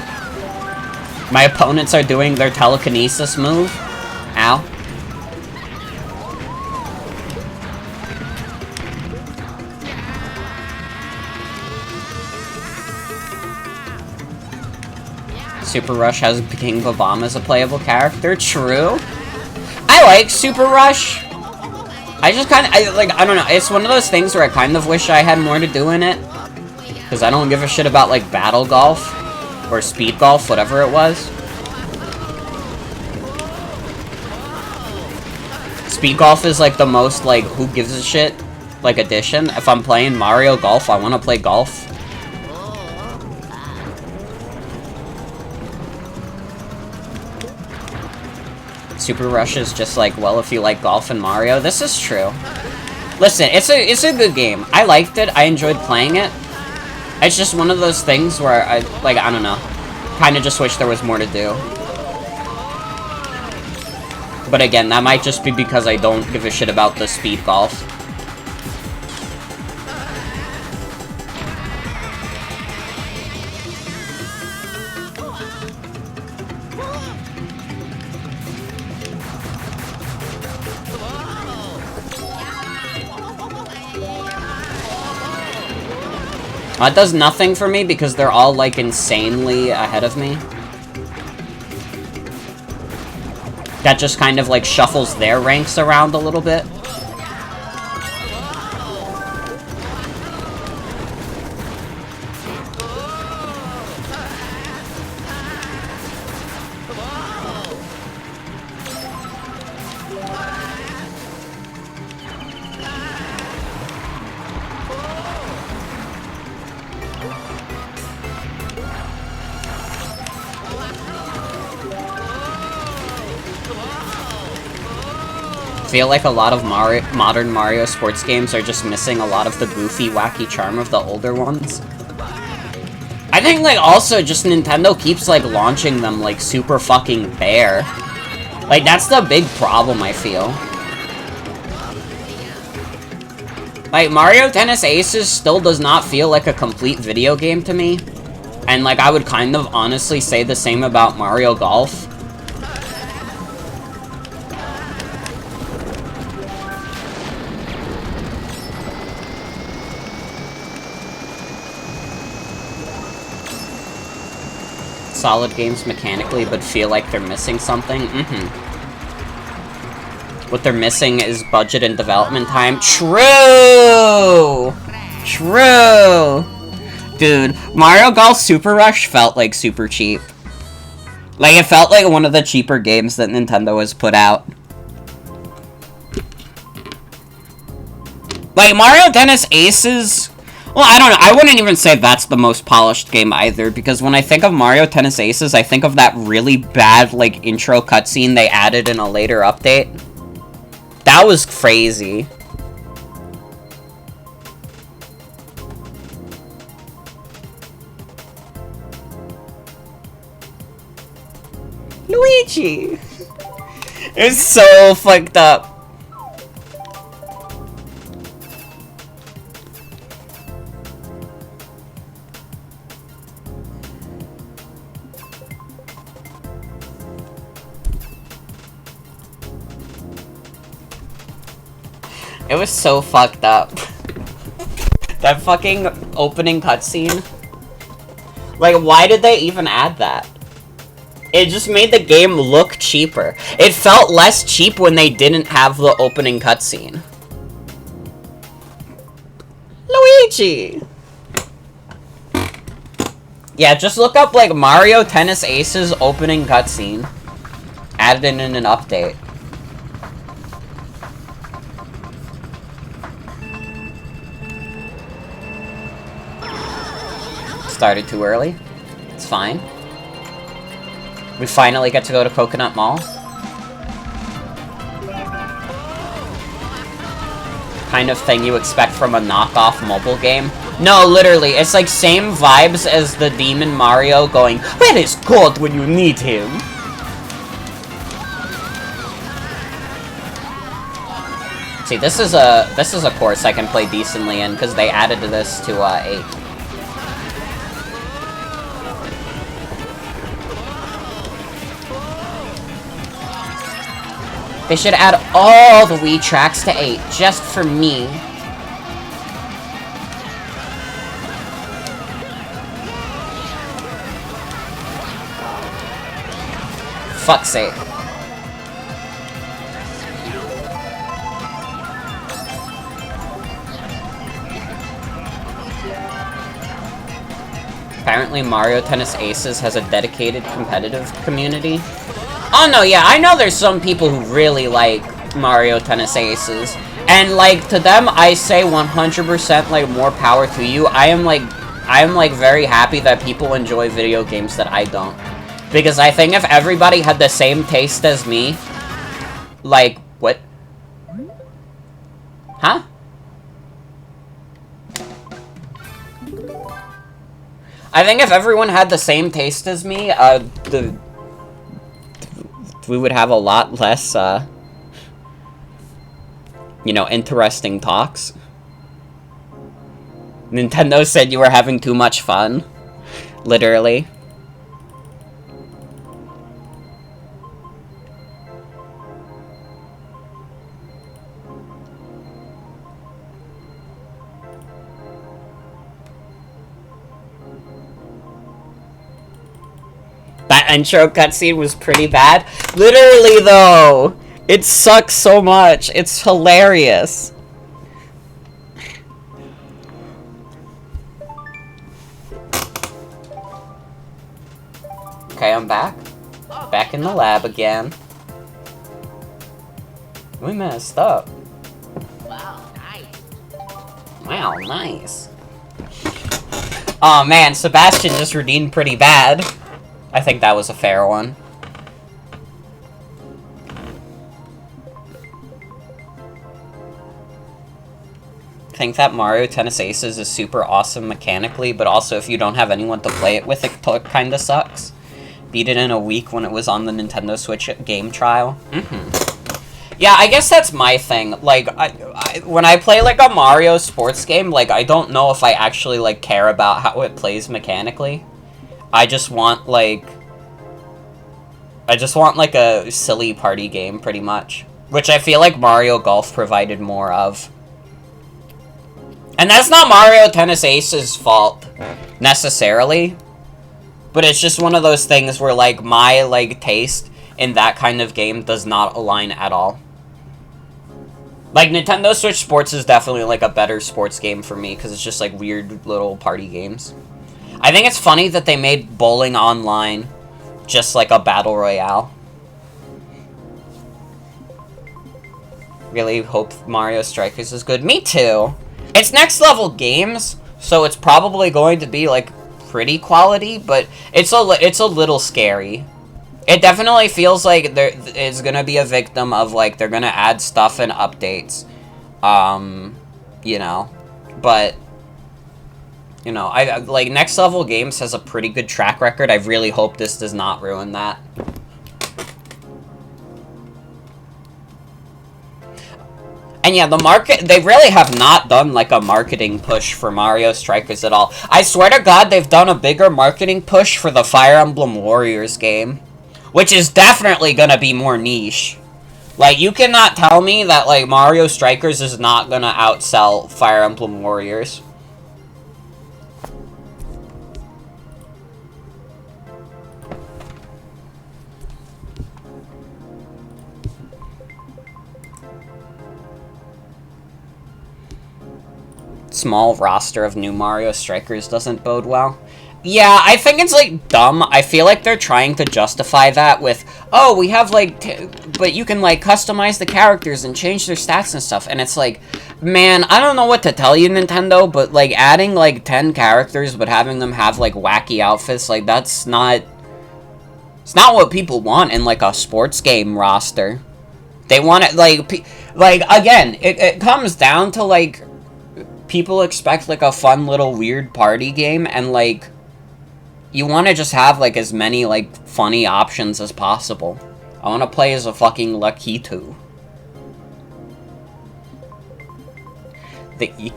My opponents are doing their telekinesis move. Ow. Super Rush has King Bob-omb as a playable character. True. I like Super Rush. I just kind of, I don't know. It's one of those things where I kind of wish I had more to do in it. Because I don't give a shit about, like, Battle Golf. Or Speed Golf, whatever it was. Speed Golf is, like, the most, like, who gives a shit, like, addition. If I'm playing Mario Golf, I want to play golf. Super Rush is just like, well, if you like golf and Mario, this is true. Listen, it's a good game. I liked it. I enjoyed playing it. It's just one of those things where I don't know. Kind of just wish there was more to do. But again, that might just be because I don't give a shit about the speed golf. It does nothing for me because they're all, like, insanely ahead of me. That just kind of, like, shuffles their ranks around a little bit. I feel like a lot of modern Mario sports games are just missing a lot of the goofy, wacky charm of the older ones. I think, like, also just Nintendo keeps, like, launching them, like, super fucking bare. Like, that's the big problem, I feel. Like, Mario Tennis Aces still does not feel like a complete video game to me. And, like, I would kind of honestly say the same about Mario Golf. Solid games mechanically, but feel like they're missing something. What they're missing is budget and development time. True! True! Dude, Mario Golf Super Rush felt like super cheap. Like, it felt like one of the cheaper games that Nintendo has put out. Like, Mario Tennis Aces... Well, I don't know. I wouldn't even say that's the most polished game either, because when I think of Mario Tennis Aces, I think of that really bad, like, intro cutscene they added in a later update. That was crazy. Luigi! It's so fucked up. It was so fucked up. That fucking opening cutscene. Like, why did they even add that? It just made the game look cheaper. It felt less cheap when they didn't have the opening cutscene. Luigi! Yeah, just look up, like, Mario Tennis Aces opening cutscene. Added in an update. Started too early. It's fine. We finally get to go to Coconut Mall. Kind of thing you expect from a knockoff mobile game. No, literally, it's like same vibes as the Demon Mario going, "Where is God when you need him?" See, this is a course I can play decently in because they added this to 8. They should add all the Wii tracks to 8, just for me. Fuck's sake. Apparently Mario Tennis Aces has a dedicated competitive community. Oh no, yeah, I know there's some people who really like Mario Tennis Aces. And, like, to them, I say 100%, like, more power to you. I am, like, very happy that people enjoy video games that I don't. Because I think if everybody had the same taste as me... Like, what? Huh? I think if everyone had the same taste as me, we would have a lot less, you know, interesting talks. Nintendo said you were having too much fun. Literally. That intro cutscene was pretty bad. Literally, though! It sucks so much. It's hilarious. Okay, I'm back. Back in the lab again. We messed up. Wow, nice. Wow, nice. Oh man, Sebastian just redeemed pretty bad. I think that was a fair one. I think that Mario Tennis Aces is super awesome mechanically, but also if you don't have anyone to play it with, it kinda sucks. Beat it in a week when it was on the Nintendo Switch game trial. Yeah, I guess that's my thing. Like, when I play, like, a Mario sports game, like, I don't know if I actually, like, care about how it plays mechanically. I just want, like... I just want, like, a silly party game, pretty much. Which I feel like Mario Golf provided more of. And that's not Mario Tennis Ace's fault, necessarily. But it's just one of those things where, like, my, like, taste in that kind of game does not align at all. Like, Nintendo Switch Sports is definitely, like, a better sports game for me, because it's just, like, weird little party games. I think it's funny that they made Bowling Online just, like, a battle royale. Really hope Mario Strikers is good. Me too! It's next level games, so it's probably going to be, like, pretty quality, but it's a little scary. It definitely feels like there is gonna be a victim of, like, they're gonna add stuff and updates. You know. But, you know, like, Next Level Games has a pretty good track record. I really hope this does not ruin that. And yeah, the market, they really have not done, like, a marketing push for Mario Strikers at all. I swear to God, they've done a bigger marketing push for the Fire Emblem Warriors game. Which is definitely gonna be more niche. Like, you cannot tell me that, like, Mario Strikers is not gonna outsell Fire Emblem Warriors. Small roster of new Mario Strikers doesn't bode well. Yeah, I think it's, like, dumb. I feel like they're trying to justify that with, oh, we have, like, but you can, like, customize the characters and change their stats and stuff. And it's like, man, I don't know what to tell you, Nintendo, but, like, adding, like, 10 characters but having them have, like, wacky outfits, like, that's not... It's not what people want in, like, a sports game roster. They want it, like, again, it comes down to, like, people expect, like, a fun little weird party game, and, like... You want to just have, like, as many, like, funny options as possible. I want to play as a fucking Lakitu.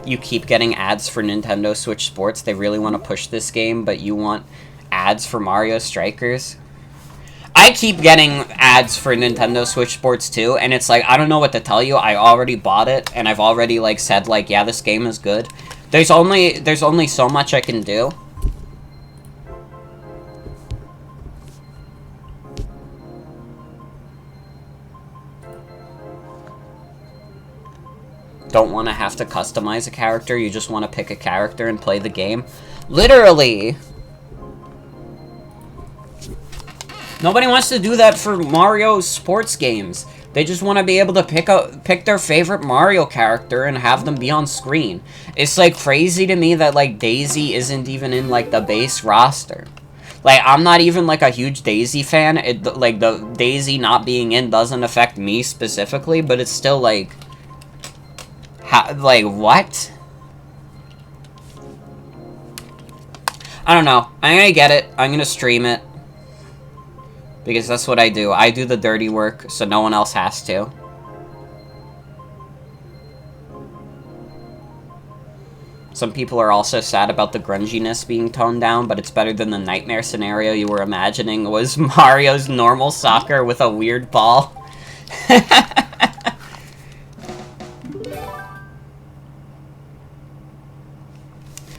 You keep getting ads for Nintendo Switch Sports. They really want to push this game, but you want ads for Mario Strikers? I keep getting ads for Nintendo Switch Sports too, and it's like, I don't know what to tell you. I already bought it, and I've already, like, said, like, yeah, this game is good. There's only so much I can do. Don't want to have to customize a character, you just want to pick a character and play the game. Literally! Nobody wants to do that for Mario sports games. They just want to be able to pick their favorite Mario character and have them be on screen. It's, like, crazy to me that, like, Daisy isn't even in, like, the base roster. Like, I'm not even, like, a huge Daisy fan. Like, the Daisy not being in doesn't affect me specifically, but it's still, like... like, what? I don't know. I'm gonna get it. I'm gonna stream it. Because that's what I do. I do the dirty work, so no one else has to. Some people are also sad about the grunginess being toned down, but it's better than the nightmare scenario you were imagining was Mario's normal soccer with a weird ball.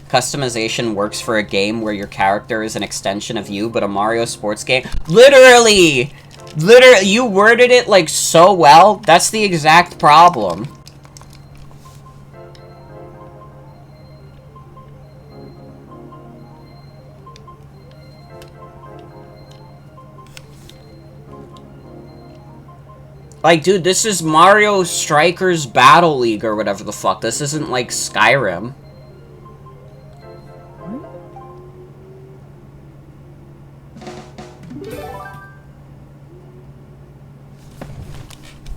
Customization works for a game where your character is an extension of you, but a Mario sports game... Literally! Literally, you worded it, like, so well. That's the exact problem. Like, dude, this is Mario Strikers Battle League or whatever the fuck. This isn't, like, Skyrim.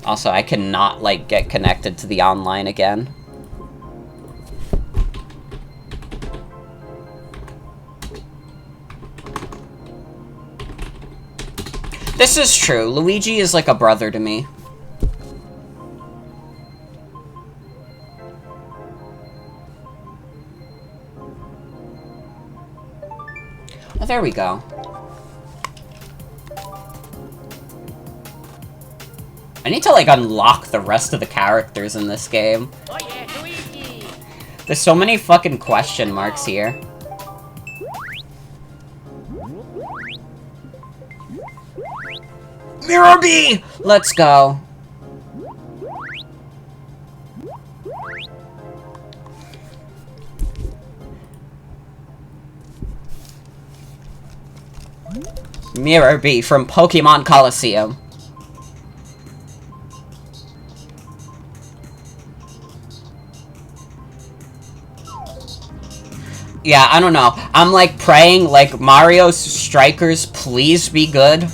Also, I cannot, like, get connected to the online again. This is true. Luigi is like a brother to me. Oh, there we go. I need to, like, unlock the rest of the characters in this game. Oh yeah, Luigi. There's so many fucking question marks here. Mirror B! Let's go. Mirror B from Pokemon Coliseum. Yeah, I don't know. I'm like praying like Mario Strikers, please be good.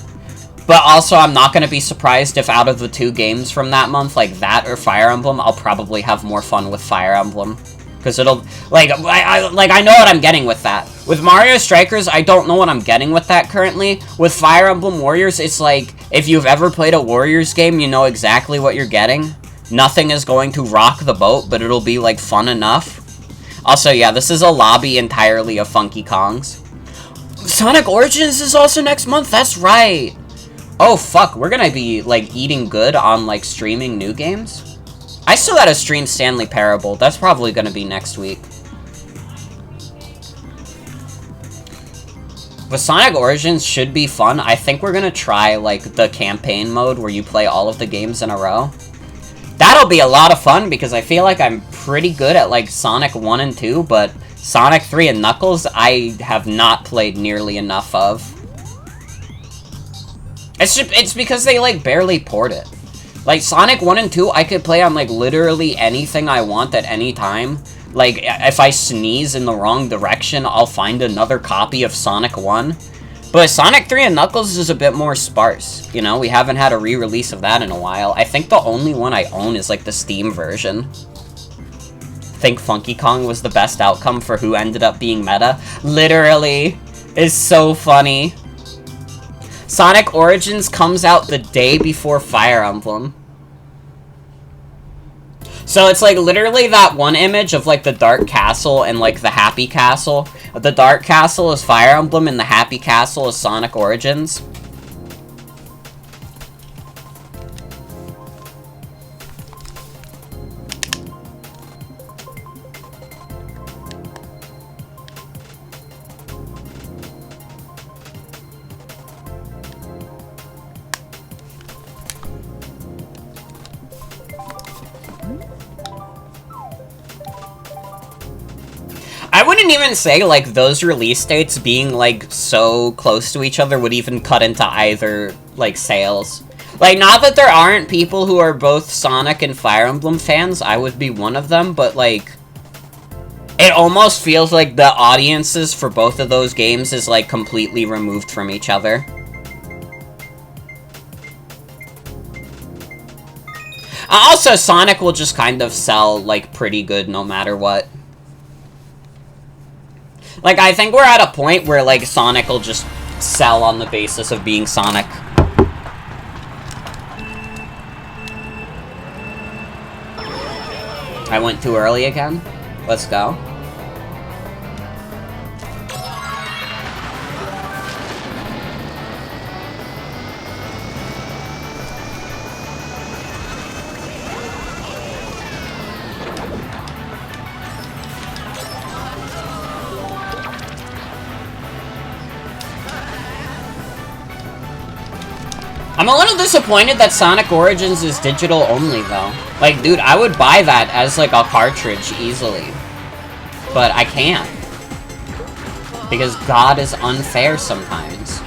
But also, I'm not going to be surprised if out of the 2 games from that month, like that or Fire Emblem, I'll probably have more fun with Fire Emblem. Because it'll, like, I know what I'm getting with that. With Mario Strikers, I don't know what I'm getting with that currently. With Fire Emblem Warriors, it's like, if you've ever played a Warriors game, you know exactly what you're getting. Nothing is going to rock the boat, but it'll be, like, fun enough. Also, yeah, this is a lobby entirely of Funky Kongs. Sonic Origins is also next month, that's right! Oh, fuck, we're gonna be, like, eating good on, like, streaming new games? I still gotta stream Stanley Parable. That's probably gonna be next week. But Sonic Origins should be fun. I think we're gonna try, like, the campaign mode where you play all of the games in a row. That'll be a lot of fun because I feel like I'm pretty good at, like, Sonic 1 and 2, but Sonic 3 and Knuckles, I have not played nearly enough of. It's because they, like, barely port it. Like, Sonic 1 and 2, I could play on, like, literally anything I want at any time. Like, if I sneeze in the wrong direction, I'll find another copy of Sonic 1. But Sonic 3 and Knuckles is a bit more sparse, you know? We haven't had a re-release of that in a while. I think the only one I own is, like, the Steam version. Think Funky Kong was the best outcome for who ended up being meta? Literally. It's so funny. Sonic Origins comes out the day before Fire Emblem. So it's like literally that one image of like the Dark Castle and like the Happy Castle. The Dark Castle is Fire Emblem and the Happy Castle is Sonic Origins. I wouldn't even say, like, those release dates being, like, so close to each other would even cut into either, like, sales. Like, not that there aren't people who are both Sonic and Fire Emblem fans, I would be one of them, but, like, it almost feels like the audiences for both of those games is, like, completely removed from each other. Also, Sonic will just kind of sell, like, pretty good no matter what. Like, I think we're at a point where, like, Sonic will just sell on the basis of being Sonic. I went too early again? Let's go. I'm a little disappointed that Sonic Origins is digital only, though. Like, dude, I would buy that as, like, a cartridge easily. But I can't. Because God is unfair sometimes.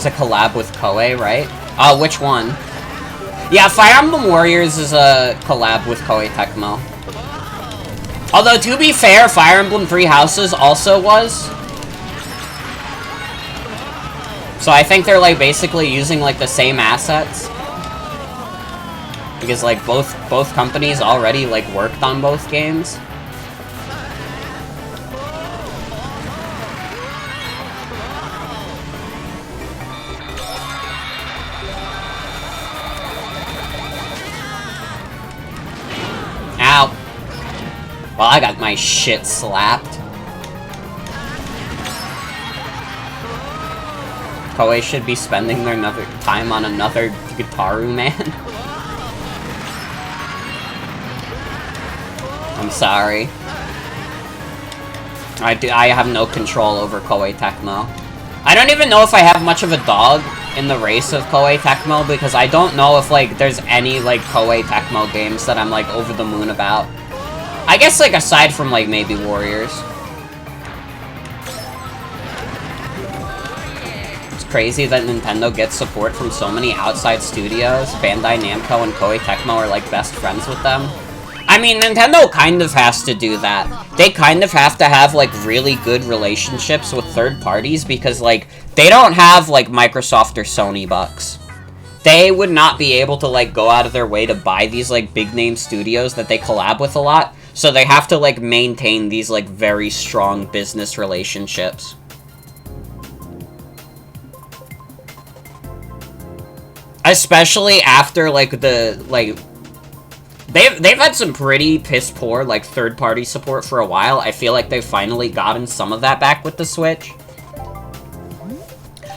A collab with Koei, right? Which one? Yeah, Fire Emblem Warriors is a collab with Koei Tecmo. Although, to be fair, Fire Emblem Three Houses also was. So I think they're, like, basically using, like, the same assets. Because, like, both companies already, like, worked on both games. Ow. Well, I got my shit slapped. Koei should be spending their time on another Gitaru Man. I'm sorry. I have no control over Koei Tecmo. I don't even know if I have much of a dog in the race of Koei Tecmo, because I don't know if, like, there's any, like, Koei Tecmo games that I'm, like, over the moon about. I guess, like, aside from, like, maybe Warriors. It's crazy that Nintendo gets support from so many outside studios. Bandai Namco and Koei Tecmo are, like, best friends with them. I mean, Nintendo kind of has to do that. They kind of have to have, like, really good relationships with third parties because, like, they don't have, like, Microsoft or Sony bucks. They would not be able to, like, go out of their way to buy these, like, big-name studios that they collab with a lot, so they have to, like, maintain these, like, very strong business relationships. Especially after, like, They've had some pretty piss-poor, like, third-party support for a while. I feel like they've finally gotten some of that back with the Switch.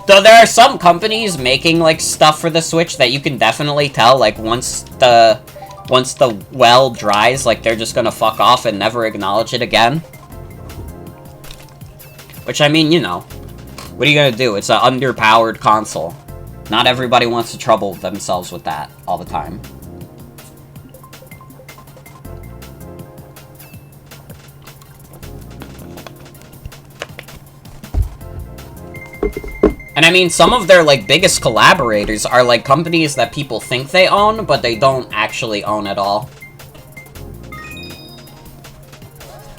Though there are some companies making, like, stuff for the Switch that you can definitely tell, like, once the well dries, like, they're just gonna fuck off and never acknowledge it again. Which, I mean, you know, what are you gonna do? It's an underpowered console. Not everybody wants to trouble themselves with that all the time. And I mean, some of their, like, biggest collaborators are, like, companies that people think they own, but they don't actually own at all.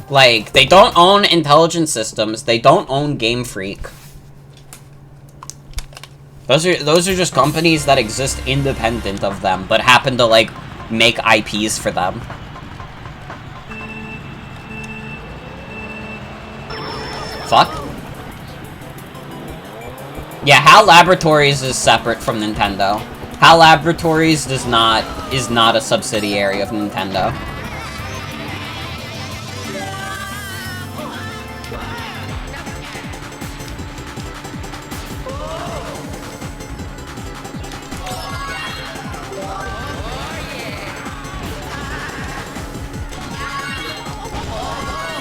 Like, they don't own Intelligent Systems, they don't own Game Freak. Those are just companies that exist independent of them, but happen to, like, make IPs for them. Fuck. Yeah, HAL Laboratories is separate from Nintendo. HAL Laboratories is not a subsidiary of Nintendo.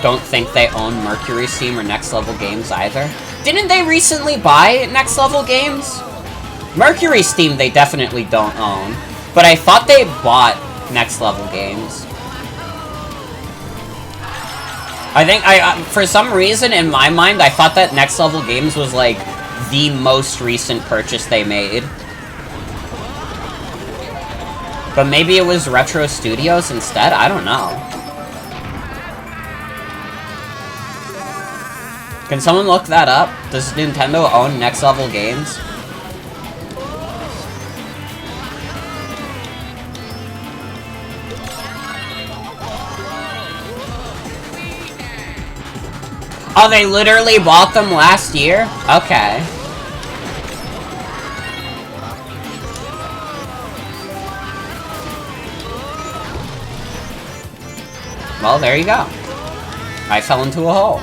Don't think they own Mercury Steam or Next Level Games either. Didn't they recently buy Next Level Games? Mercury Steam they definitely don't own, but I thought they bought Next Level Games. I think for some reason in my mind, I thought that Next Level Games was, like, the most recent purchase they made. But maybe it was Retro Studios instead? I don't know. Can someone look that up? Does Nintendo own Next Level Games? Oh, they literally bought them last year? Okay. Well, there you go. I fell into a hole.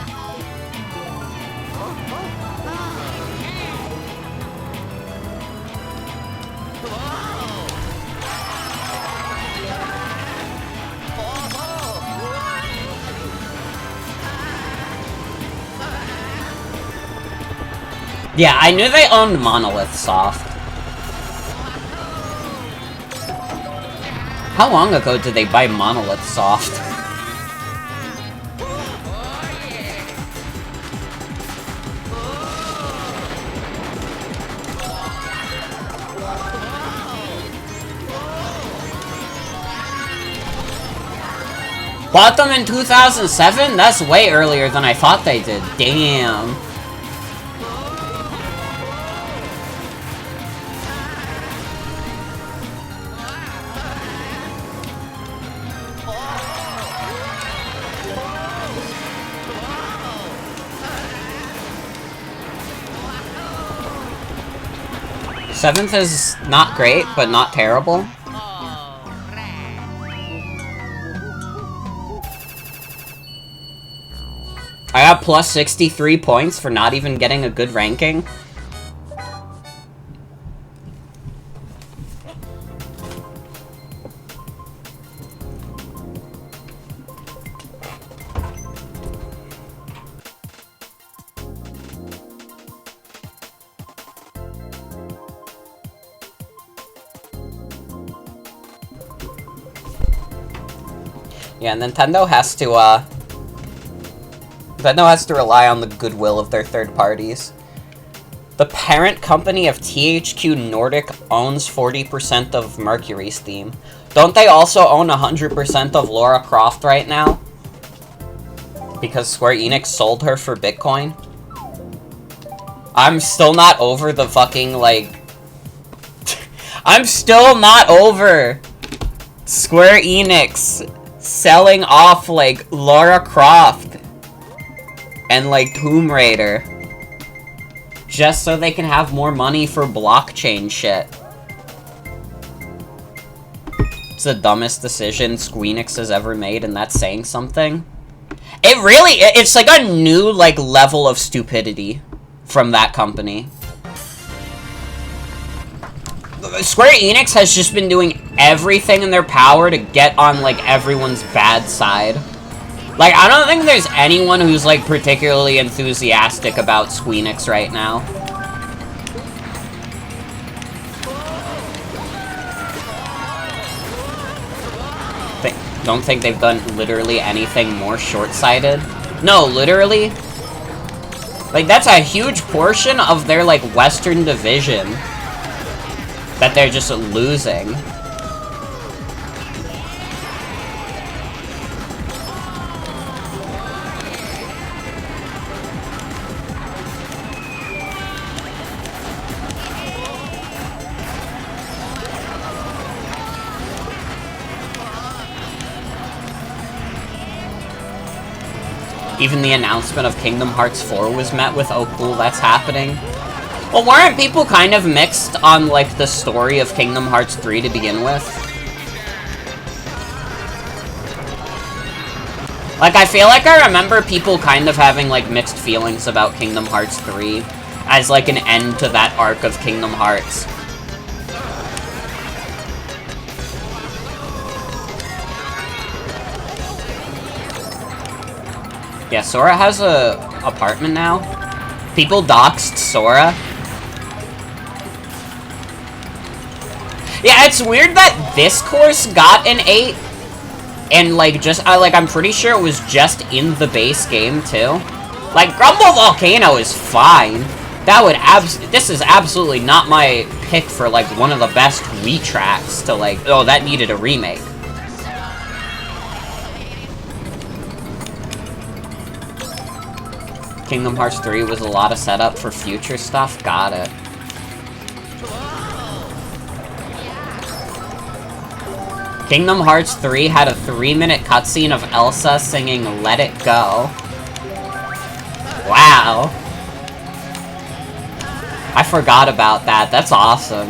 Yeah, I knew they owned Monolith Soft. How long ago did they buy Monolith Soft? Bought them in 2007? That's way earlier than I thought they did. Damn. 7th is not great, but not terrible. I got plus 63 points for not even getting a good ranking. Yeah, Nintendo has to rely on the goodwill of their third parties. The parent company of THQ Nordic owns 40% of Mercury's theme. Don't they also own 100% of Lara Croft right now? Because Square Enix sold her for Bitcoin? I'm still not over the fucking, like... I'm still not over Square Enix selling off, like, Lara Croft and, like, Tomb Raider just so they can have more money for blockchain shit. It's the dumbest decision Squeenix has ever made, and that's saying something. It's like a new, like, level of stupidity from that company. Square Enix has just been doing everything in their power to get on, like, everyone's bad side. Like, I don't think there's anyone who's, like, particularly enthusiastic about Squeenix right now. Don't think they've done literally anything more short-sighted. No, literally. Like, that's a huge portion of their, like, Western division that they're just losing. Even the announcement of Kingdom Hearts 4 was met with, oh cool, that's happening. Well, weren't people kind of mixed on, like, the story of Kingdom Hearts 3 to begin with? Like, I feel like I remember people kind of having, like, mixed feelings about Kingdom Hearts 3 as, like, an end to that arc of Kingdom Hearts. Yeah, Sora has a apartment now. People doxed Sora. Yeah, it's weird that this course got an 8. And, like, I'm pretty sure it was just in the base game, too. Like, Grumble Volcano is fine. This is absolutely not my pick for, like, one of the best Wii tracks to, like, oh, that needed a remake. Kingdom Hearts 3 was a lot of setup for future stuff. Got it. Kingdom Hearts 3 had a 3-minute cutscene of Elsa singing Let It Go. Wow. I forgot about that. That's awesome.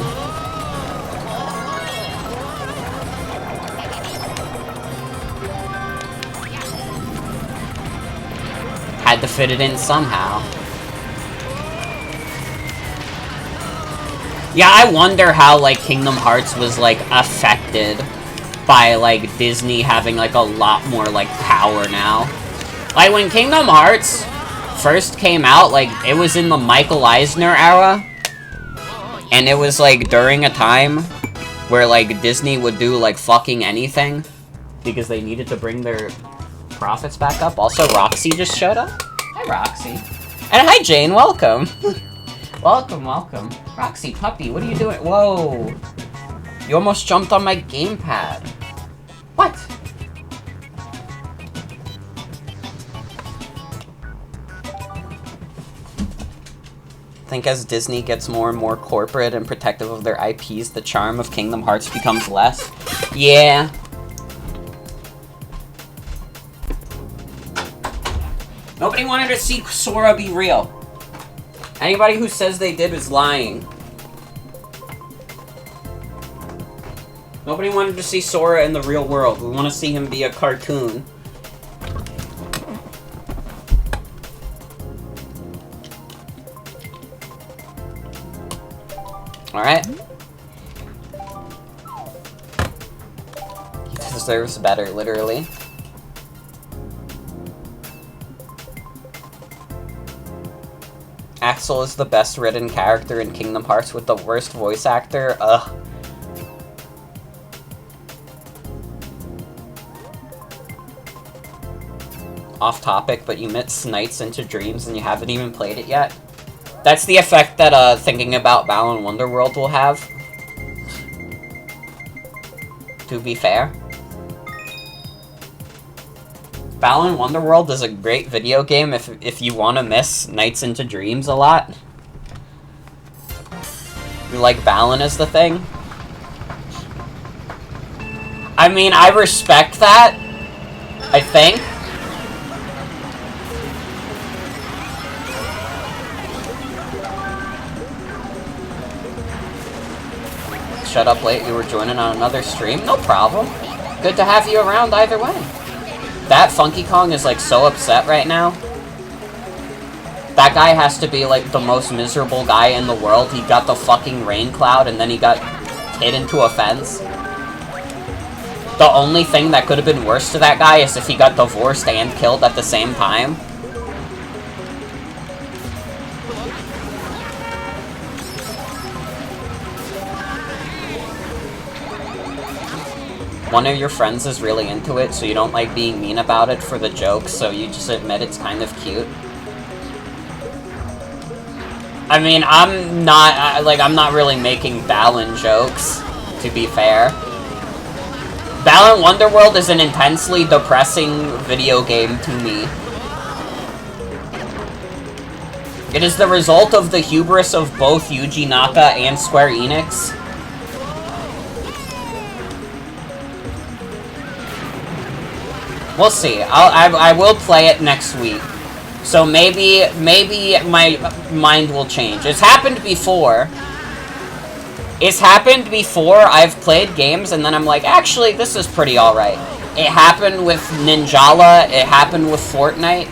Had to fit it in somehow. Yeah, I wonder how, like, Kingdom Hearts was, like, affected by, like, Disney having, like, a lot more, like, power now. Like, when Kingdom Hearts first came out, like, it was in the Michael Eisner era. And it was, like, during a time where, like, Disney would do, like, fucking anything because they needed to bring their profits back up. Also, Roxy just showed up. Hi, Roxy. And hi, Jane. Welcome. Welcome, welcome. Roxy, puppy, what are you doing? Whoa. You almost jumped on my gamepad. What? I think as Disney gets more and more corporate and protective of their IPs, the charm of Kingdom Hearts becomes less. Yeah. Nobody wanted to see Sora be real. Anybody who says they did is lying. Nobody wanted to see Sora in the real world. We want to see him be a cartoon. Alright. He deserves better, literally. Axel is the best written character in Kingdom Hearts with the worst voice actor. Ugh. Off topic, but you mix Nights into Dreams and you haven't even played it yet. That's the effect that thinking about Balan Wonderworld will have. To be fair. Balan Wonderworld is a great video game if you want to miss Nights into Dreams a lot. You like Balan as the thing? I mean, I respect that. I think. Shut up late, you were joining on another stream? No problem. Good to have you around either way. That Funky Kong is like so upset right now. That guy has to be like the most miserable guy in the world. He got the fucking rain cloud and then he got hit into a fence. The only thing that could have been worse to that guy is if he got divorced and killed at the same time. One of your friends is really into it, so you don't like being mean about it for the jokes, so you just admit it's kind of cute. I mean, I'm not really making Balan jokes, to be fair. Balan Wonderworld is an intensely depressing video game to me. It is the result of the hubris of both Yuji Naka and Square Enix. We'll see. I will play it next week. So maybe my mind will change. It's happened before. It's happened before. I've played games and then I'm like, actually, this is pretty alright. It happened with Ninjala. It happened with Fortnite.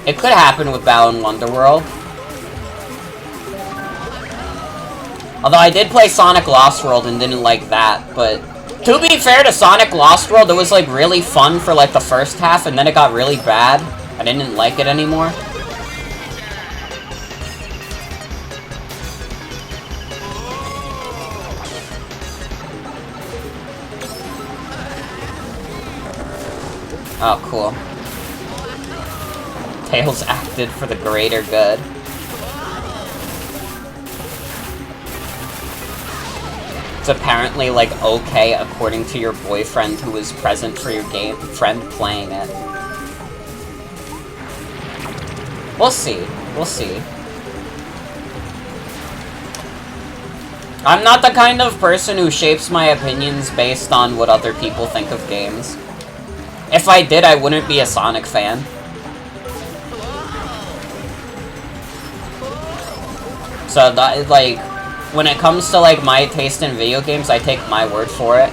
It could happen with Balan Wonderworld. Although I did play Sonic Lost World and didn't like that, but... To be fair to Sonic Lost World, it was, like, really fun for, like, the first half, and then it got really bad. I didn't like it anymore. Oh, cool. Tails acted for the greater good. It's apparently, like, okay according to your boyfriend who was present for your friend playing it. We'll see. We'll see. I'm not the kind of person who shapes my opinions based on what other people think of games. If I did, I wouldn't be a Sonic fan. So, that, like... When it comes to, like, my taste in video games, I take my word for it.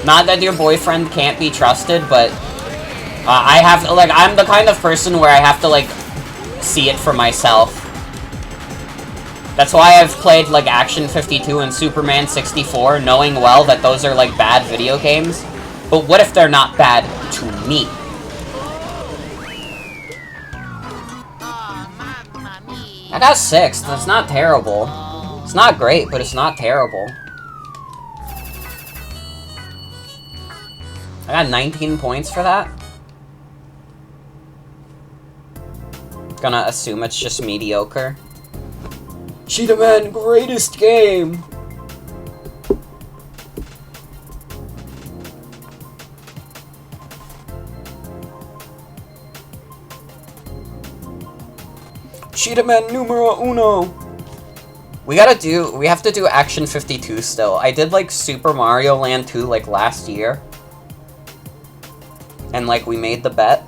Not that your boyfriend can't be trusted, but... I have, like, I'm the kind of person where I have to, like, see it for myself. That's why I've played, like, Action 52 and Superman 64, knowing well that those are, like, bad video games. But what if they're not bad to me? I got 6th. That's not terrible. It's not great, but it's not terrible. I got 19 points for that. Gonna assume it's just mediocre. Cheetah Man, greatest game! Cheetah Man numero uno! We have to do Action 52 still. I did, like, Super Mario Land 2, like, last year. And, like, we made the bet.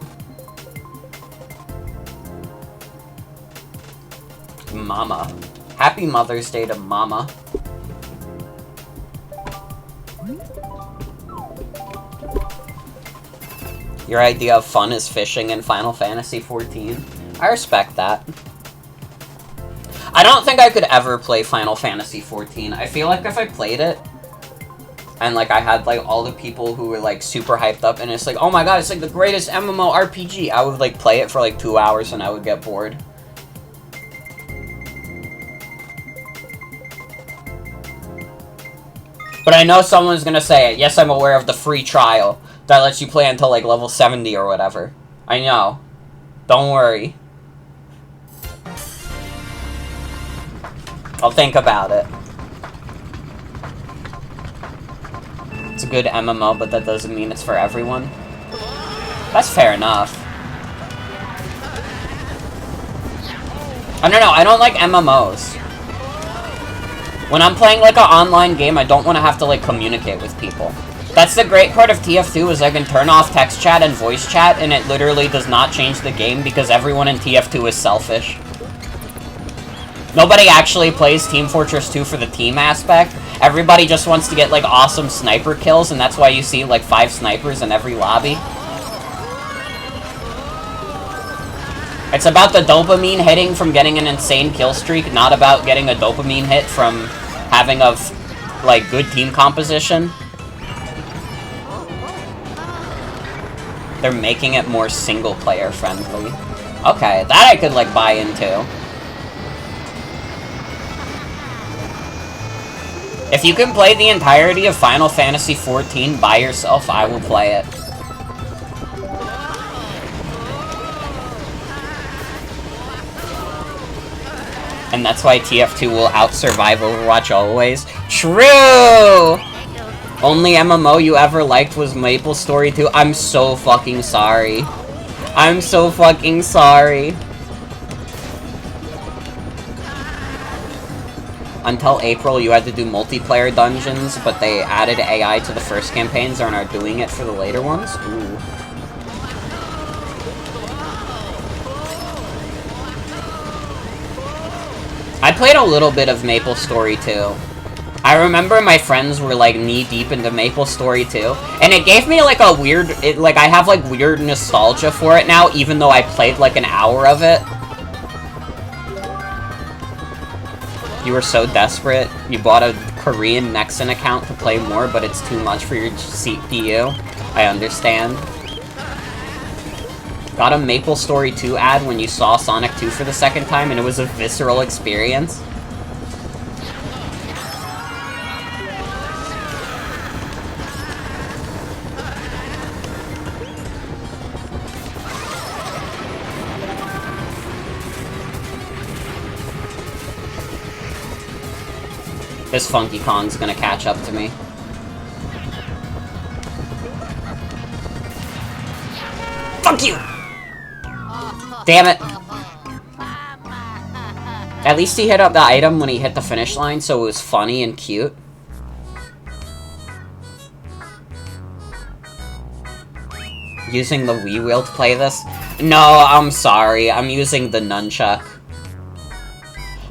Mama. Happy Mother's Day to Mama. Your idea of fun is fishing in Final Fantasy XIV. I respect that. I don't think I could ever play Final Fantasy XIV. I feel like if I played it, and, like, I had, like, all the people who were, like, super hyped up, and it's like, oh my god, it's, like, the greatest MMORPG, I would, like, play it for, like, 2 hours, and I would get bored. But I know someone's gonna say, yes, I'm aware of the free trial that lets you play until, like, level 70 or whatever. I know. Don't worry. I'll think about it. It's a good MMO, but that doesn't mean it's for everyone. That's fair enough. I don't know, I don't like MMOs. When I'm playing, like, an online game, I don't want to have to, like, communicate with people. That's the great part of TF2, is I can turn off text chat and voice chat, and it literally does not change the game, because everyone in TF2 is selfish. Nobody actually plays Team Fortress 2 for the team aspect. Everybody just wants to get, like, awesome sniper kills, and that's why you see, like, 5 snipers in every lobby. It's about the dopamine hitting from getting an insane kill streak, not about getting a dopamine hit from having a, like, good team composition. They're making it more single-player friendly. Okay, that I could, like, buy into. If you can play the entirety of Final Fantasy XIV by yourself, I will play it. And that's why TF2 will out-survive Overwatch always. True! Only MMO you ever liked was MapleStory 2. I'm so fucking sorry. I'm so fucking sorry. Until April, you had to do multiplayer dungeons, but they added AI to the first campaigns and are doing it for the later ones? Ooh. I played a little bit of MapleStory 2. I remember my friends were, like, knee-deep into MapleStory 2, and it gave me, like, a weird... I have, like, weird nostalgia for it now, even though I played, like, an hour of it. You were so desperate, you bought a Korean Nexon account to play more, but it's too much for your CPU. I understand. Got a MapleStory 2 ad when you saw Sonic 2 for the second time, and it was a visceral experience. This Funky Kong's gonna catch up to me. Fuck you! Damn it. At least he hit up the item when he hit the finish line, so it was funny and cute. Using the Wii wheel to play this? No, I'm sorry. I'm using the nunchuck.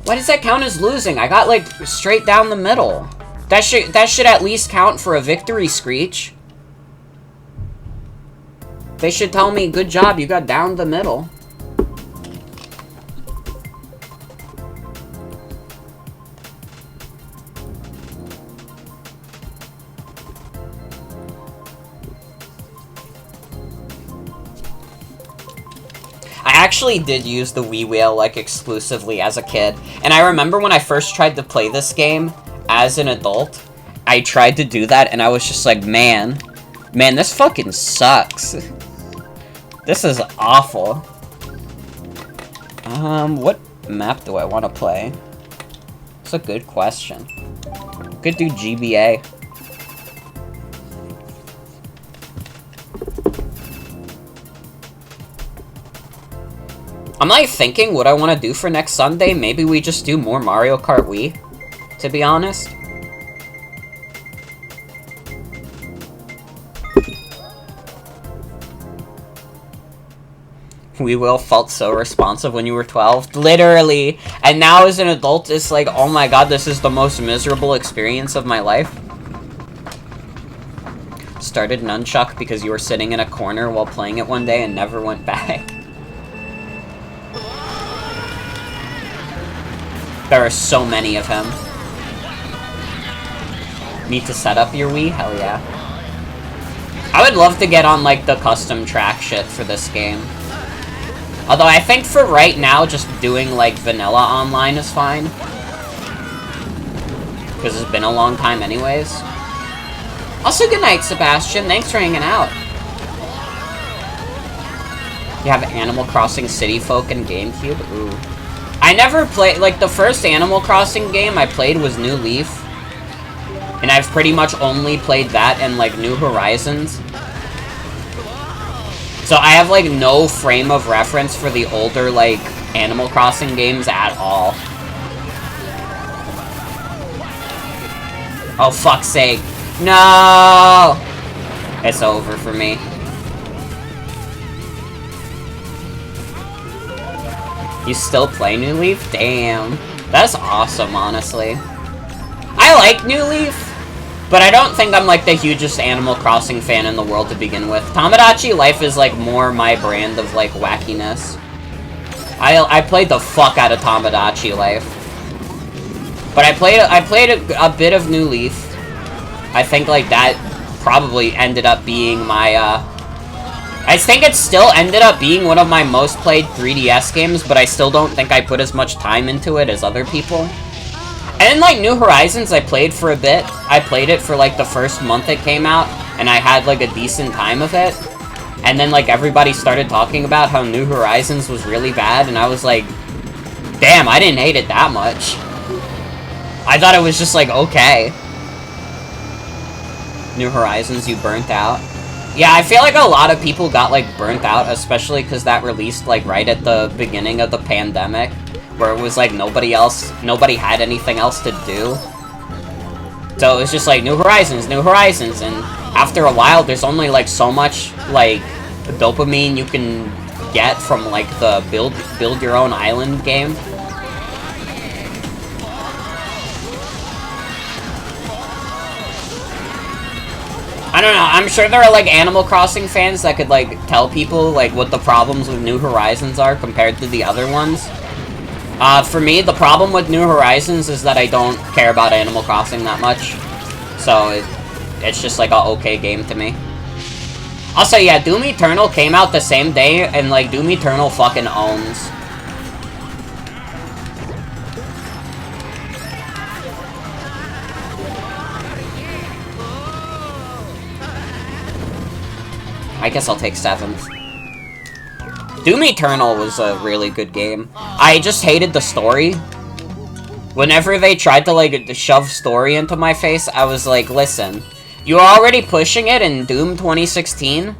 Why does that count as losing? I got, like, straight down the middle. That should at least count for a victory screech. They should tell me, good job, you got down the middle. I actually did use the Wii wheel, like, exclusively as a kid. And I remember when I first tried to play this game as an adult, I tried to do that, and I was just like, man, this fucking sucks. This is awful. What map do I want to play? That's a good question. Could do GBA. I'm like thinking what I want to do for next Sunday. Maybe we just do more Mario Kart Wii, to be honest. We will felt so responsive when you were 12. Literally. And now as an adult, it's like, oh my god, this is the most miserable experience of my life. Started Nunchuck because you were sitting in a corner while playing it one day and never went back. There are so many of him. Need to set up your Wii? Hell yeah. I would love to get on, like, the custom track shit for this game. Although I think for right now, just doing, like, vanilla online is fine. Because it's been a long time anyways. Also, good night, Sebastian. Thanks for hanging out. You have Animal Crossing City Folk and GameCube? Ooh. I never played, like, the first Animal Crossing game I played was New Leaf. And I've pretty much only played that and, like, New Horizons. So I have, like, no frame of reference for the older, like, Animal Crossing games at all. Oh, fuck's sake. No! It's over for me. You still play New Leaf? Damn. That's awesome, honestly. I like New Leaf, but I don't think I'm, like, the hugest Animal Crossing fan in the world to begin with. Tomodachi Life is, like, more my brand of, like, wackiness. I played the fuck out of Tomodachi Life. But I played a bit of New Leaf. I think, like, that probably ended up being my, I think it still ended up being one of my most played 3DS games, but I still don't think I put as much time into it as other people. And, like, New Horizons, I played for a bit. I played it for, like, the first month it came out, and I had, like, a decent time of it. And then, like, everybody started talking about how New Horizons was really bad, and I was like, damn, I didn't hate it that much. I thought it was just, like, okay. New Horizons, you burnt out. Yeah, I feel like a lot of people got, like, burnt out, especially because that released, like, right at the beginning of the pandemic, where it was, like, nobody had anything else to do. So it was just, like, New Horizons, and after a while, there's only, like, so much, like, dopamine you can get from, like, the build your own island game. I don't know, I'm sure there are, like, Animal Crossing fans that could, like, tell people, like, what the problems with New Horizons are compared to the other ones. For me, the problem with New Horizons is that I don't care about Animal Crossing that much. So, it's just, like, a okay game to me. Also, yeah, Doom Eternal came out the same day, and, like, Doom Eternal fucking owns. I guess I'll take 7th. Doom Eternal was a really good game. I just hated the story. Whenever they tried to, like, shove story into my face, I was like, listen, you were already pushing it in Doom 2016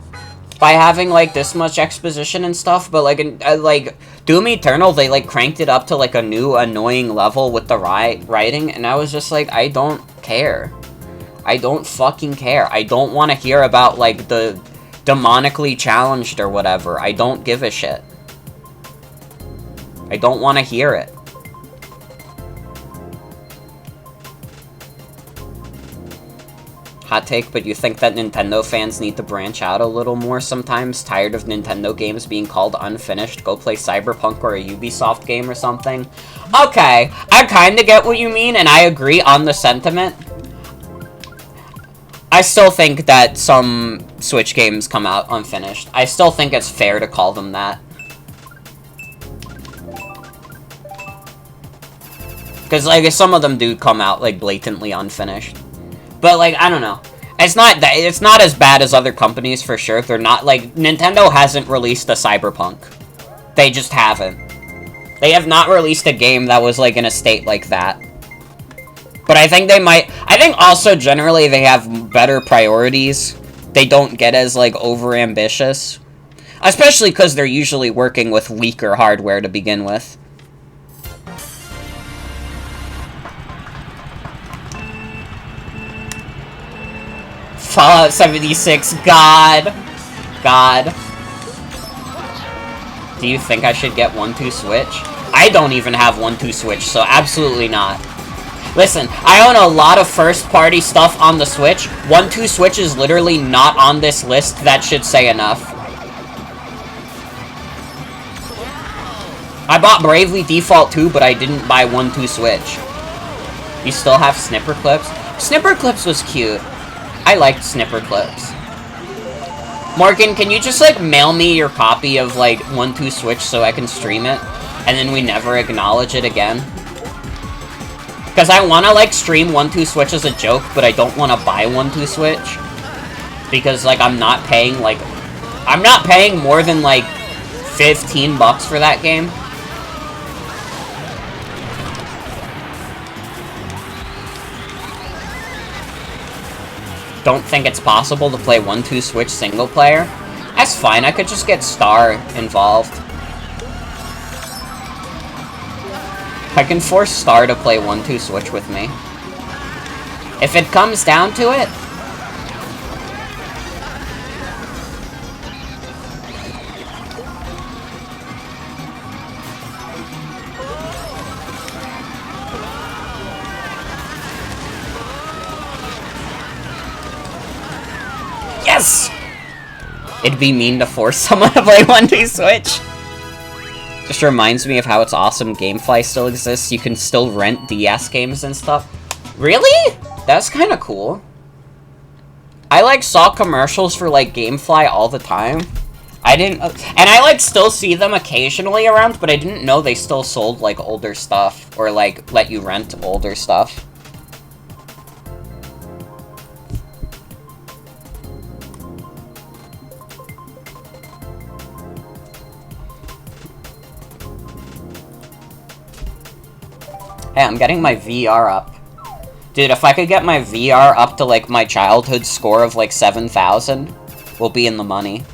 by having, like, this much exposition and stuff, but, like, Doom Eternal, they, like, cranked it up to, like, a new annoying level with the writing, and I was just like, I don't care. I don't fucking care. I don't want to hear about, like, the demonically challenged or whatever. I don't give a shit. I don't want to hear it. Hot take, but you think that Nintendo fans need to branch out a little more sometimes? Tired of Nintendo games being called unfinished? Go play Cyberpunk or a Ubisoft game or something? Okay, I kinda get what you mean, and I agree on the sentiment. I still think that some Switch games come out unfinished. I still think it's fair to call them that. Because, like, some of them do come out, like, blatantly unfinished. But, like, I don't know. It's not as bad as other companies, for sure. They're not, like, Nintendo hasn't released a Cyberpunk. They just haven't. They have not released a game that was, like, in a state like that. But I think they might... I think also, generally, they have better priorities. They don't get as, like, over-ambitious. Especially because they're usually working with weaker hardware to begin with. Fallout 76, God. God. Do you think I should get 1-2 Switch? I don't even have 1-2 Switch, so absolutely not. Listen, I own a lot of first-party stuff on the Switch. 1-2 Switch is literally not on this list. That should say enough. I bought Bravely Default 2, but I didn't buy 1-2 Switch. You still have Snipper Clips? Snipper Clips was cute. I liked Snipper Clips. Morgan, can you just, like, mail me your copy of, like, 1-2 Switch so I can stream it? And then we never acknowledge it again? Because I want to, like, stream 1-2 Switch as a joke, but I don't want to buy 1-2 Switch. Because, like, I'm not paying, like... I'm not paying more than, like, 15 bucks for that game. Don't think it's possible to play 1-2 Switch single player? That's fine, I could just get Star involved. I can force Star to play 1-2 Switch with me. If it comes down to it. Yes! It'd be mean to force someone to play 1-2 Switch. Just reminds me of how it's awesome GameFly still exists. You can still rent DS games and stuff. Really? That's kind of cool. I, like, saw commercials for, like, GameFly all the time. I didn't... and I, like, still see them occasionally around, but I didn't know they still sold, like, older stuff. Or, like, let you rent older stuff. Hey, I'm getting my VR up. Dude, if I could get my VR up to, like, my childhood score of, like, 7,000, we'll be in the money.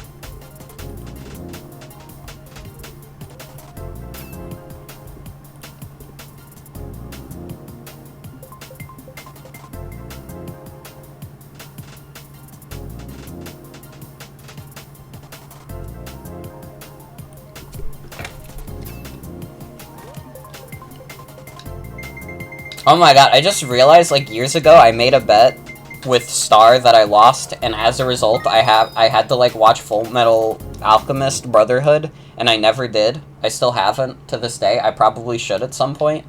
Oh my god, I just realized, like, years ago, I made a bet with Star that I lost, and as a result, I had to, like, watch Full Metal Alchemist Brotherhood, and I never did. I still haven't, to this day. I probably should at some point.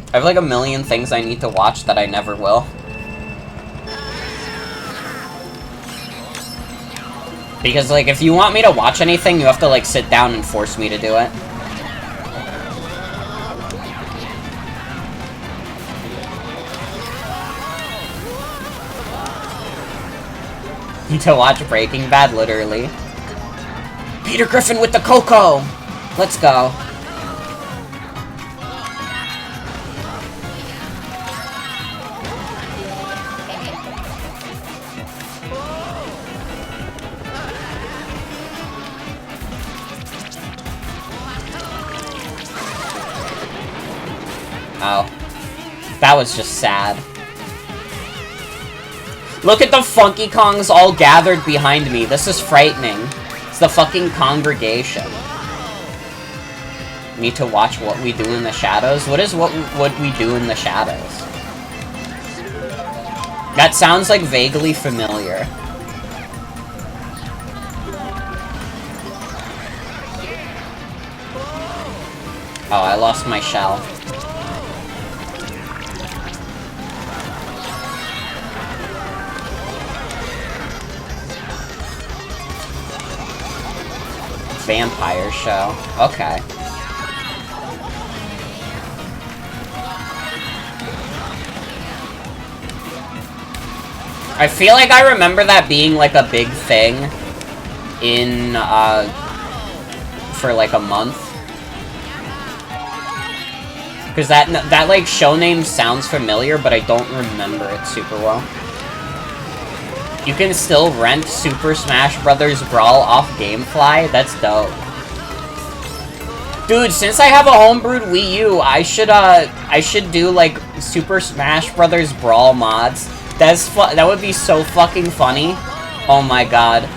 I have, like, a million things I need to watch that I never will. Because, like, if you want me to watch anything, you have to, like, sit down and force me to do it. To watch Breaking Bad, literally. Peter Griffin with the cocoa! Let's go. Oh. That was just sad. Look at the Funky Kongs all gathered behind me. This is frightening. It's the fucking congregation. Need to watch What We Do in the Shadows? What is What We Do in the Shadows? That sounds, like, vaguely familiar. Oh, I lost my shell. Vampire show. Okay. I feel like I remember that being, like, a big thing in, for, like, a month. Because that, like, show name sounds familiar, but I don't remember it super well. You can still rent Super Smash Bros. Brawl off Gamefly? That's dope. Dude, since I have a homebrewed Wii U, I should do, like, Super Smash Bros. Brawl mods. That would be so fucking funny. Oh my god.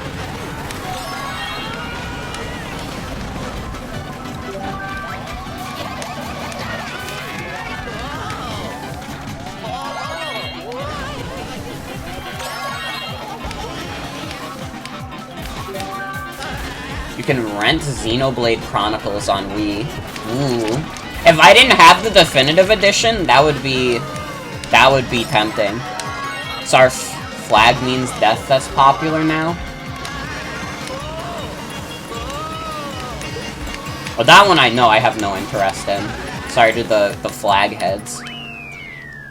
You can rent Xenoblade Chronicles on Wii. Ooh. If I didn't have the definitive edition, that would be tempting. So our flag means death that's popular now. Well, that one I know I have no interest in. Sorry to the flag heads.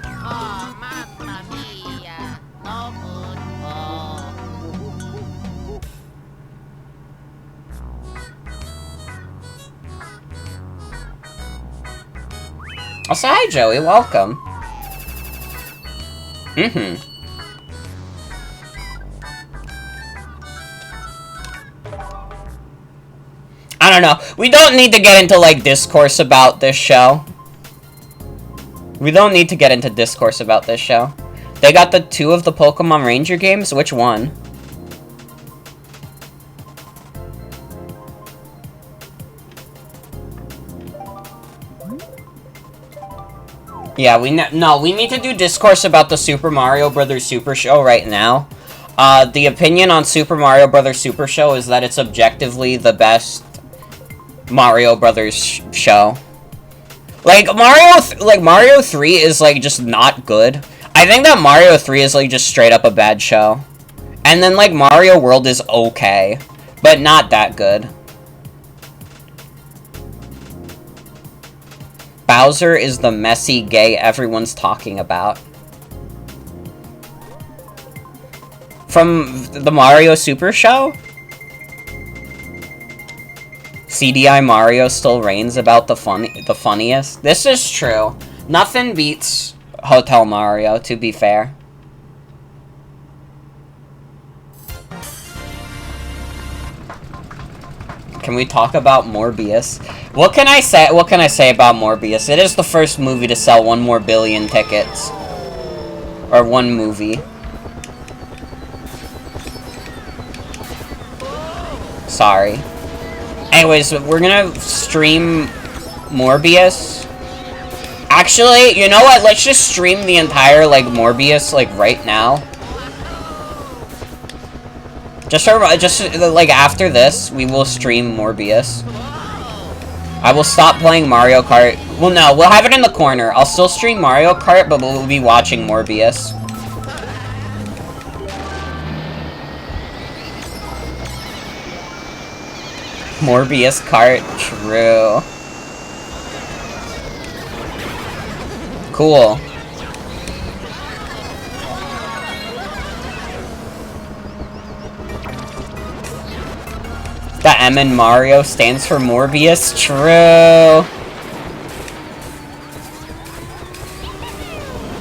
Oh, mamma mia. No good. Oh, so hi, Joey. Welcome. I don't know. We don't need to get into, like, discourse about this show. We don't need to get into discourse about this show. They got the 2 of the Pokemon Ranger games? Which one? Yeah, we need to do discourse about the Super Mario Bros. Super Show right now. The opinion on Super Mario Bros. Super Show is that it's objectively the best Mario Brothers show. Like, Mario 3 is, like, just not good. I think that Mario 3 is, like, just straight up a bad show. And then, like, Mario World is okay, but not that good. Bowser is the messy gay everyone's talking about. From the Mario Super Show? CDI Mario still reigns about the funniest. This is true. Nothing beats Hotel Mario, to be fair. Can we talk about Morbius? What can I say about Morbius? It is the first movie to sell 1 more billion tickets. Or 1 movie. Sorry. Anyways, we're gonna stream Morbius. Actually, you know what? Let's just stream the entire, like, Morbius, like, right now. Just like, after this, we will stream Morbius. I will stop playing Mario Kart. Well, no, we'll have it in the corner. I'll still stream Mario Kart, but we'll be watching Morbius. Morbius Kart, true. Cool. That M in Mario stands for Morbius, true.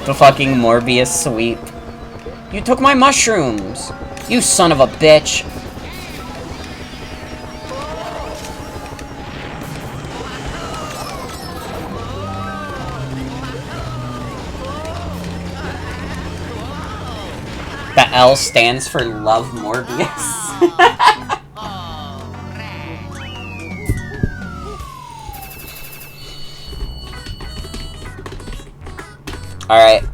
The fucking Morbius sweep. You took my mushrooms! You son of a bitch! The L stands for Love Morbius. Alright.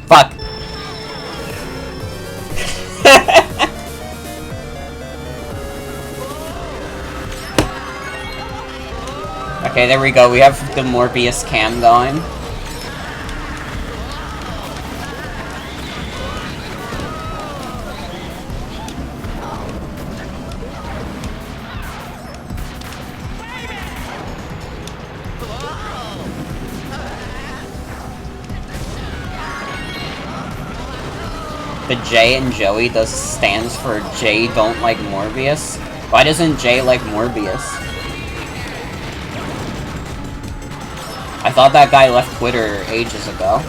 Fuck. Okay, there we go. We have the Morbius cam going. The J in Joey stands for J don't like Morbius. Why doesn't J like Morbius? I thought that guy left Twitter ages ago.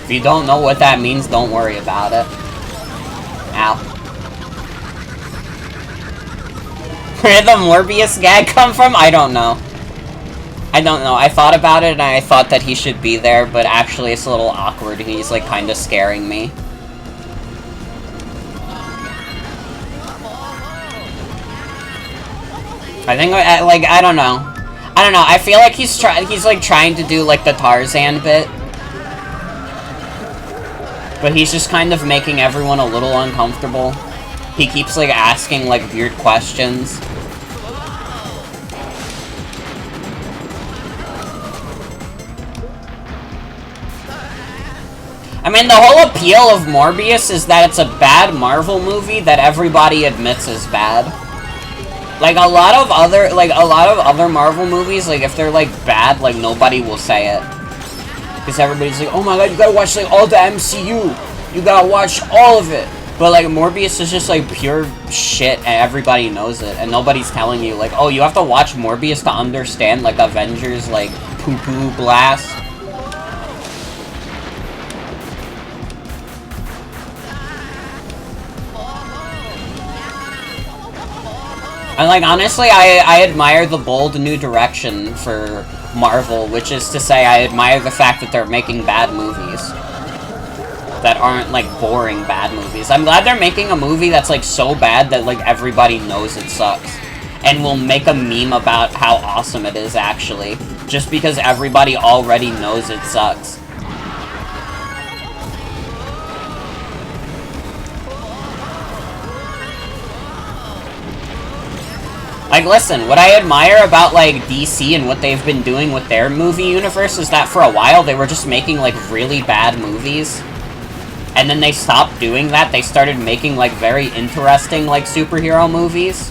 If you don't know what that means, don't worry about it. Ow. Where did the Morbius gag come from? I don't know. I don't know. I thought about it and I thought that he should be there, but actually it's a little awkward. He's like kind of scaring me. I think like I don't know. I don't know. I feel like he's like trying to do like the Tarzan bit. But he's just kind of making everyone a little uncomfortable. He keeps like asking like weird questions. I mean, the whole appeal of Morbius is that it's a bad Marvel movie that everybody admits is bad. Like a lot of other Marvel movies, like if they're like bad, like nobody will say it. Because everybody's like, oh my god, you gotta watch like all the MCU. You gotta watch all of it. But like Morbius is just like pure shit and everybody knows it. And nobody's telling you like, oh, you have to watch Morbius to understand like Avengers like poo-poo blast. And like honestly, I admire the bold new direction for Marvel, which is to say I admire the fact that they're making bad movies. That aren't like boring bad movies. I'm glad they're making a movie that's like so bad that like everybody knows it sucks. And will make a meme about how awesome it is actually. Just because everybody already knows it sucks. Like, listen, what I admire about, like, DC and what they've been doing with their movie universe is that for a while they were just making, like, really bad movies. And then they stopped doing that. They started making, like, very interesting, like, superhero movies.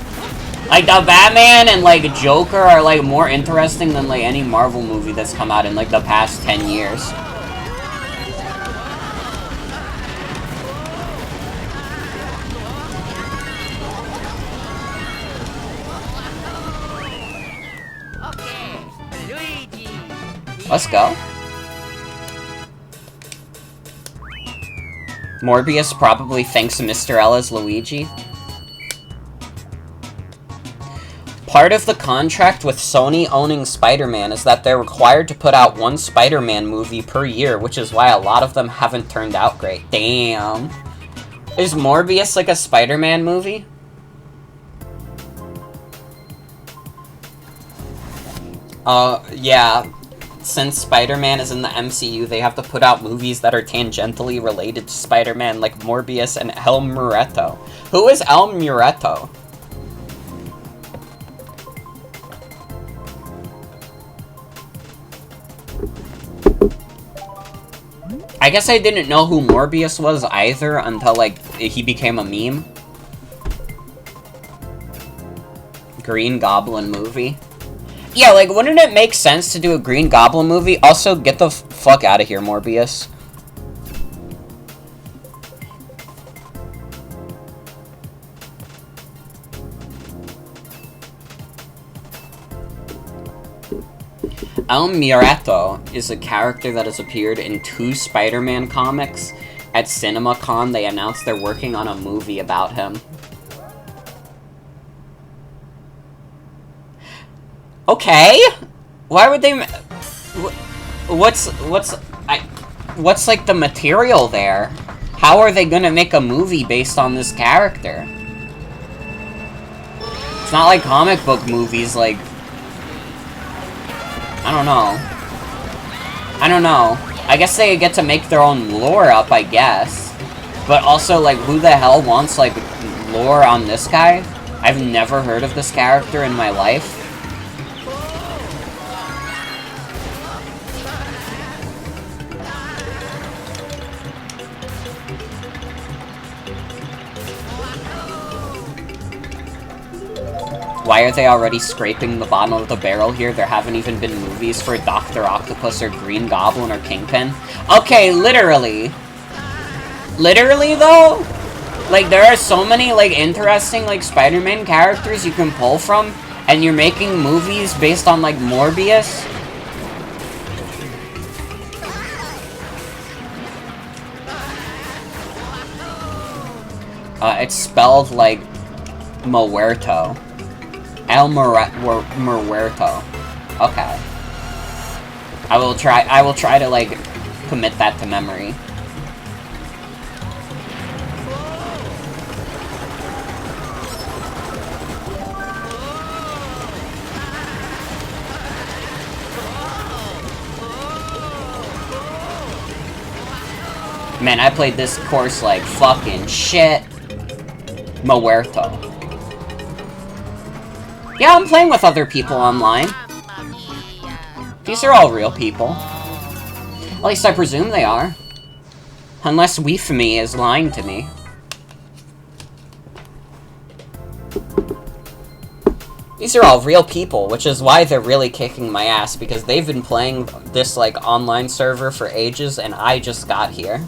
Like, the Batman and, like, Joker are, like, more interesting than, like, any Marvel movie that's come out in, like, the past 10 years. Let's go. Morbius probably thinks Mr. L is Luigi. Part of the contract with Sony owning Spider-Man is that they're required to put out one Spider-Man movie per year, which is why a lot of them haven't turned out great. Damn. Is Morbius like a Spider-Man movie? Yeah. Since Spider-Man is in the MCU, they have to put out movies that are tangentially related to Spider-Man, like Morbius and El Muerto. Who is El Muerto? I guess I didn't know who Morbius was either until, like, he became a meme. Green Goblin movie. Yeah, like, wouldn't it make sense to do a Green Goblin movie? Also, get the fuck out of here, Morbius. El Muerto is a character that has appeared in 2 Spider-Man comics. At CinemaCon, they announced they're working on a movie about him. Okay, why would they? What's like the material there? How are they gonna make a movie based on this character? It's not like comic book movies. Like, I don't know. I guess they get to make their own lore up, I guess. But also, like, who the hell wants like lore on this guy. I've never heard of this character in my life. Why are they already scraping the bottom of the barrel here? There haven't even been movies for Dr. Octopus or Green Goblin or Kingpin. Okay, literally. Literally, though? Like, there are so many, like, interesting, like, Spider-Man characters you can pull from, and you're making movies based on, like, Morbius? It's spelled, like, Muerto. El Muerto. Okay. I will try to, like, commit that to memory. Man, I played this course like fucking shit. Muerto. Yeah, I'm playing with other people online. These are all real people. At least I presume they are. Unless Weefme is lying to me. These are all real people, which is why they're really kicking my ass, because they've been playing this, like, online server for ages, and I just got here.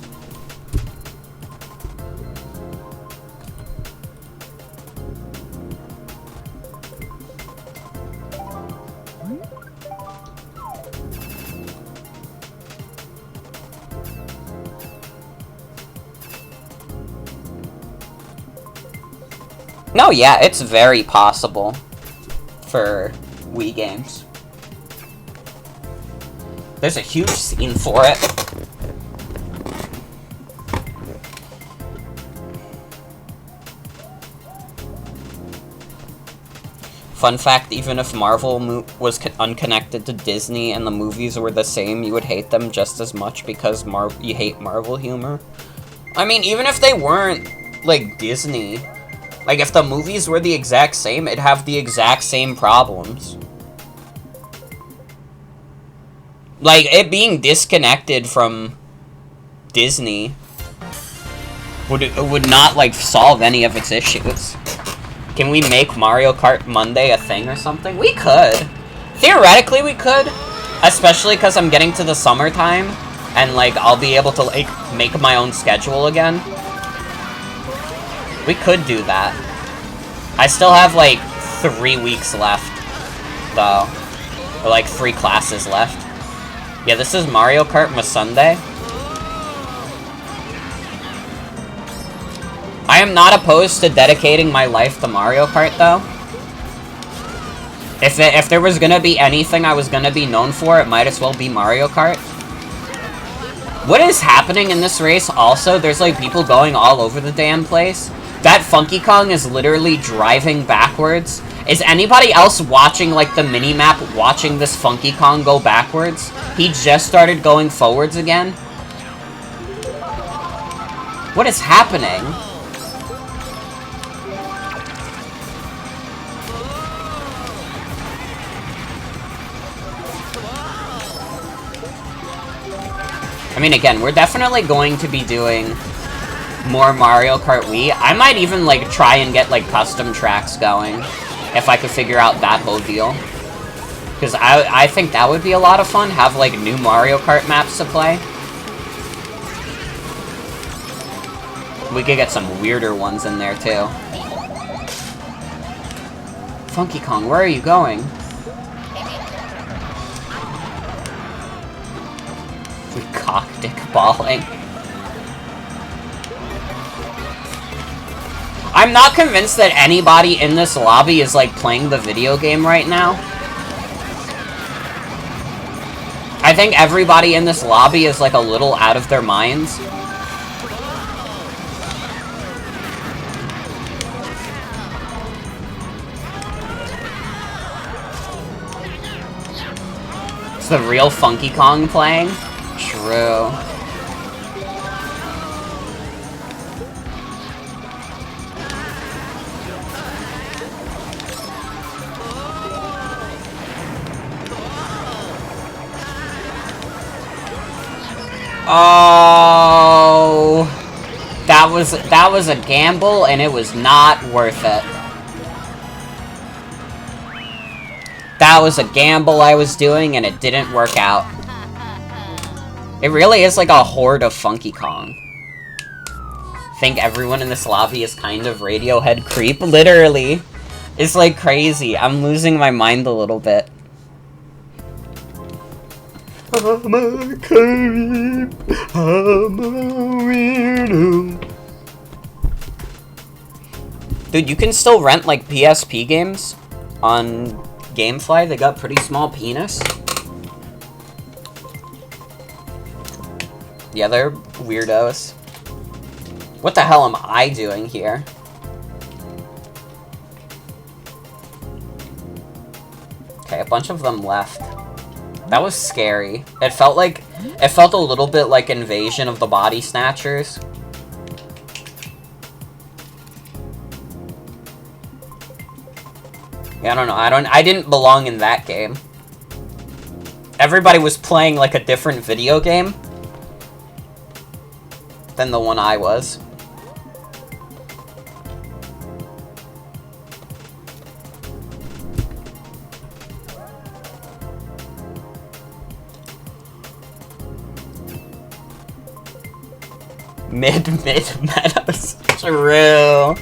No, yeah, it's very possible for Wii games. There's a huge scene for it. Fun fact, even if Marvel was unconnected to Disney and the movies were the same, you would hate them just as much because you hate Marvel humor. I mean, even if they weren't, like, Disney... Like, if the movies were the exact same, it'd have the exact same problems. Like, it being disconnected from Disney would not, like, solve any of its issues. Can we make Mario Kart Monday a thing or something? We could. Theoretically, we could. Especially because I'm getting to the summertime, and, like, I'll be able to, like, make my own schedule again. We could do that. I still have, like, 3 weeks left, though. Or, like, 3 classes left. Yeah, this is Mario Kart Sunday. I am not opposed to dedicating my life to Mario Kart, though. If there was gonna be anything I was gonna be known for, it might as well be Mario Kart. What is happening in this race, also? There's, like, people going all over the damn place. That Funky Kong is literally driving backwards. Is anybody else watching, like, the mini-map, watching this Funky Kong go backwards? He just started going forwards again. What is happening? I mean, again, we're definitely going to be doing more Mario Kart Wii. I might even, like, try and get, like, custom tracks going, if I could figure out that whole deal. Because I think that would be a lot of fun, have, like, new Mario Kart maps to play. We could get some weirder ones in there, too. Funky Kong, where are you going? Cock dick balling. I'm not convinced that anybody in this lobby is, like, playing the video game right now. I think everybody in this lobby is, like, a little out of their minds. It's the real Funky Kong playing? True. Oh, that was a gamble, and it was not worth it. That was a gamble I was doing, and it didn't work out. It really is like a horde of Funky Kong. Think everyone in this lobby is kind of Radiohead creep? Literally. It's like crazy. I'm losing my mind a little bit. I'm a creep. I'm a weirdo. Dude, you can still rent like PSP games on Gamefly. They got pretty small penis. Yeah, they're weirdos. What the hell am I doing here? Okay, a bunch of them left. That was scary. It felt a little bit like Invasion of the Body Snatchers. Yeah, I don't know. I didn't belong in that game. Everybody was playing like a different video game than the one I was. Mid meadows. True.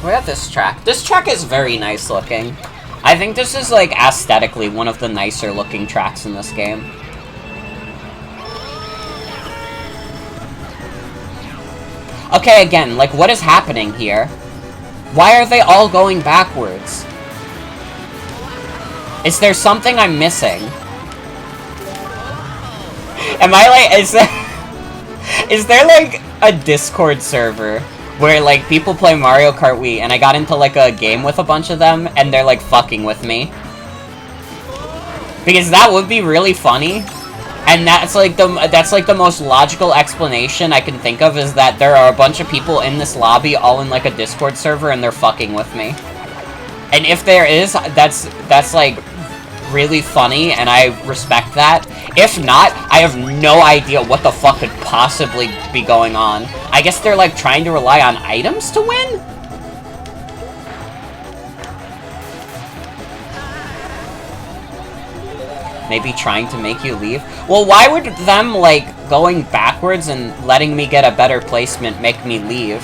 We have this track. This track is very nice looking. I think this is like aesthetically one of the nicer looking tracks in this game. Okay, again, like, what is happening here? Why are they all going backwards? Is there something I'm missing? Am I, like, is there, like, a Discord server where, like, people play Mario Kart Wii, and I got into, like, a game with a bunch of them, and they're, like, fucking with me? Because that would be really funny. And that's like the most logical explanation I can think of, is that there are a bunch of people in this lobby all in like a Discord server and they're fucking with me. And if there is, that's like really funny and I respect that. If not, I have no idea what the fuck could possibly be going on. I guess they're like trying to rely on items to win? Maybe trying to make you leave? Well, why would them, like, going backwards and letting me get a better placement make me leave?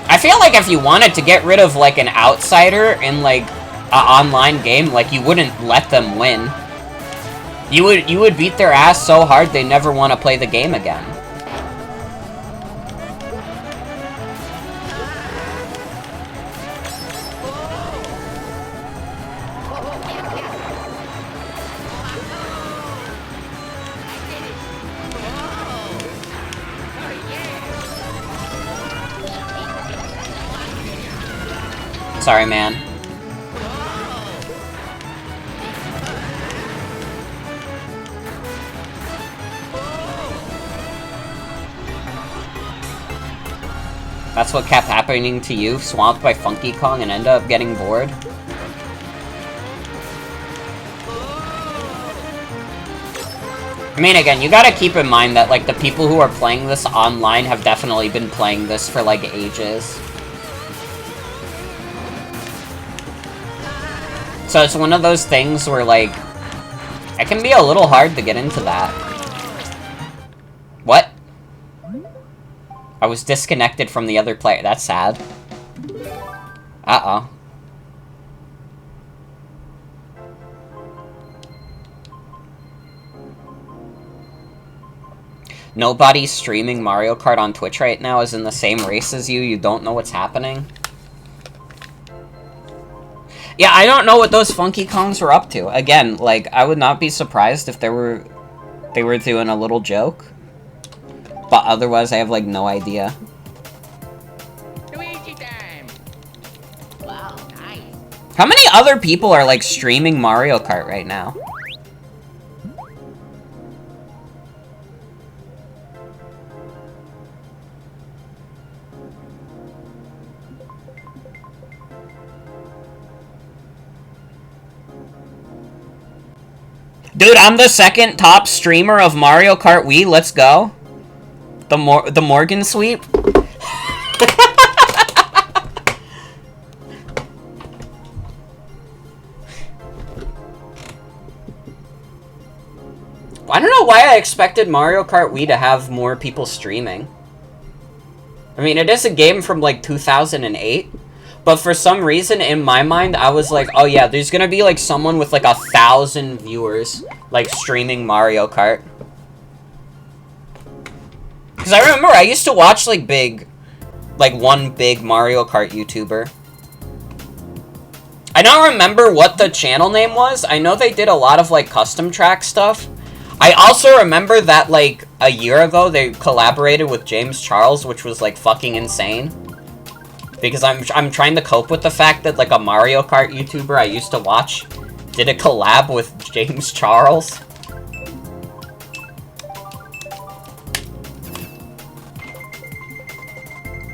I feel like if you wanted to get rid of, like, an outsider in, like, an online game, like, you wouldn't let them win. You would beat their ass so hard they never want to play the game again. Sorry, man. That's what kept happening to you, swamped by Funky Kong and end up getting bored? I mean, again, you gotta keep in mind that, like, the people who are playing this online have definitely been playing this for, like, ages. So it's one of those things where, like, it can be a little hard to get into that. What? I was disconnected from the other player. That's sad. Uh-oh. Nobody streaming Mario Kart on Twitch right now is in the same race as you. You don't know what's happening. Yeah, I don't know what those Funky Kongs were up to. Again, like, I would not be surprised if they were doing a little joke. But otherwise, I have, like, no idea. Luigi time! Wow, nice. How many other people are, like, streaming Mario Kart right now? Dude, I'm the second top streamer of Mario Kart Wii. Let's go. The Morgan sweep. I don't know why I expected Mario Kart Wii to have more people streaming. I mean, it is a game from, like, 2008. But for some reason, in my mind, I was like, oh yeah, there's gonna be, like, someone with, like, 1,000 viewers, like, streaming Mario Kart. Because I remember I used to watch, like, one big Mario Kart YouTuber. I don't remember what the channel name was. I know they did a lot of, like, custom track stuff. I also remember that, like, a year ago, they collaborated with James Charles, which was, like, fucking insane. Because I'm trying to cope with the fact that, like, a Mario Kart YouTuber I used to watch did a collab with James Charles.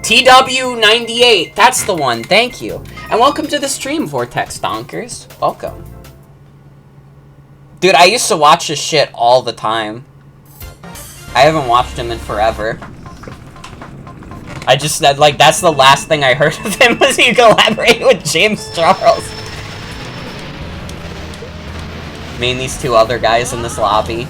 TW98, that's the one, thank you. And welcome to the stream, Vortex Donkers. Welcome. Dude, I used to watch this shit all the time. I haven't watched him in forever. I just, like, that's the last thing I heard of him was he collaborated with James Charles. Me and these two other guys in this lobby.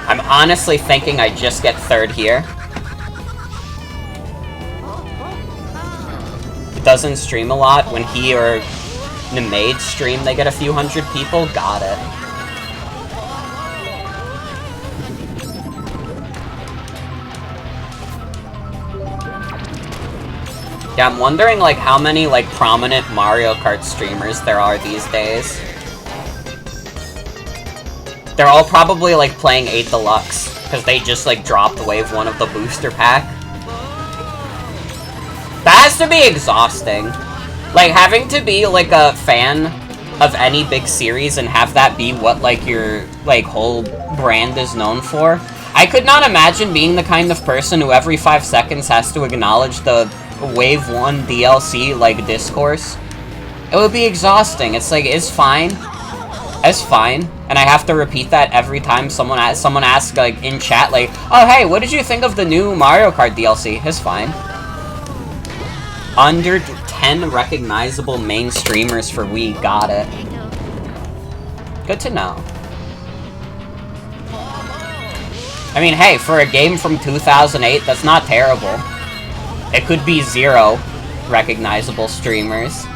I'm honestly thinking I just get third here. Doesn't stream a lot. When he or Nemade stream, they get a few hundred people. Got it. Yeah, I'm wondering, like, how many, like, prominent Mario Kart streamers there are these days. They're all probably, like, playing 8 Deluxe, because they just, like, dropped Wave 1 of the booster pack. That has to be exhausting. Like, having to be, like, a fan of any big series and have that be what, like, your, like, whole brand is known for. I could not imagine being the kind of person who every 5 seconds has to acknowledge the Wave 1 DLC, like, discourse. It would be exhausting. It's like, it's fine. It's fine. And I have to repeat that every time someone asks, like, in chat, like, oh, hey, what did you think of the new Mario Kart DLC? It's fine. Under 10 recognizable main streamers for Wii. Got it. Good to know. I mean, hey, for a game from 2008, that's not terrible. It could be 0 recognizable streamers.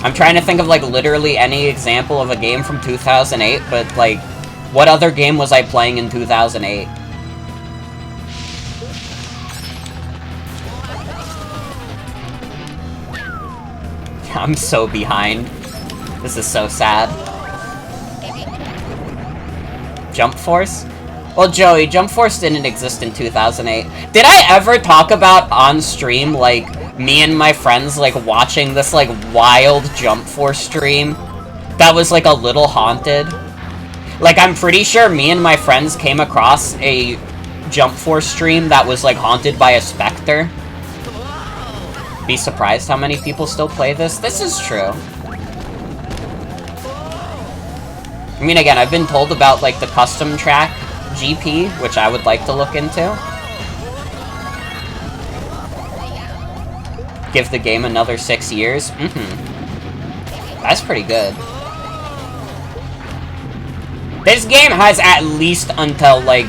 I'm trying to think of, like, literally any example of a game from 2008, but, like, what other game was I playing in 2008? I'm so behind. This is so sad. Jump Force? Well, Joey, Jump Force didn't exist in 2008. Did I ever talk about on stream, like, me and my friends, like, watching this, like, wild Jump Force stream that was, like, a little haunted? Like, I'm pretty sure me and my friends came across a Jump Force stream that was, like, haunted by a specter. Be surprised how many people still play this. This is true. I mean, again, I've been told about, like, the custom track GP, which I would like to look into. Give the game another 6 years. That's pretty good. This game has at least until, like,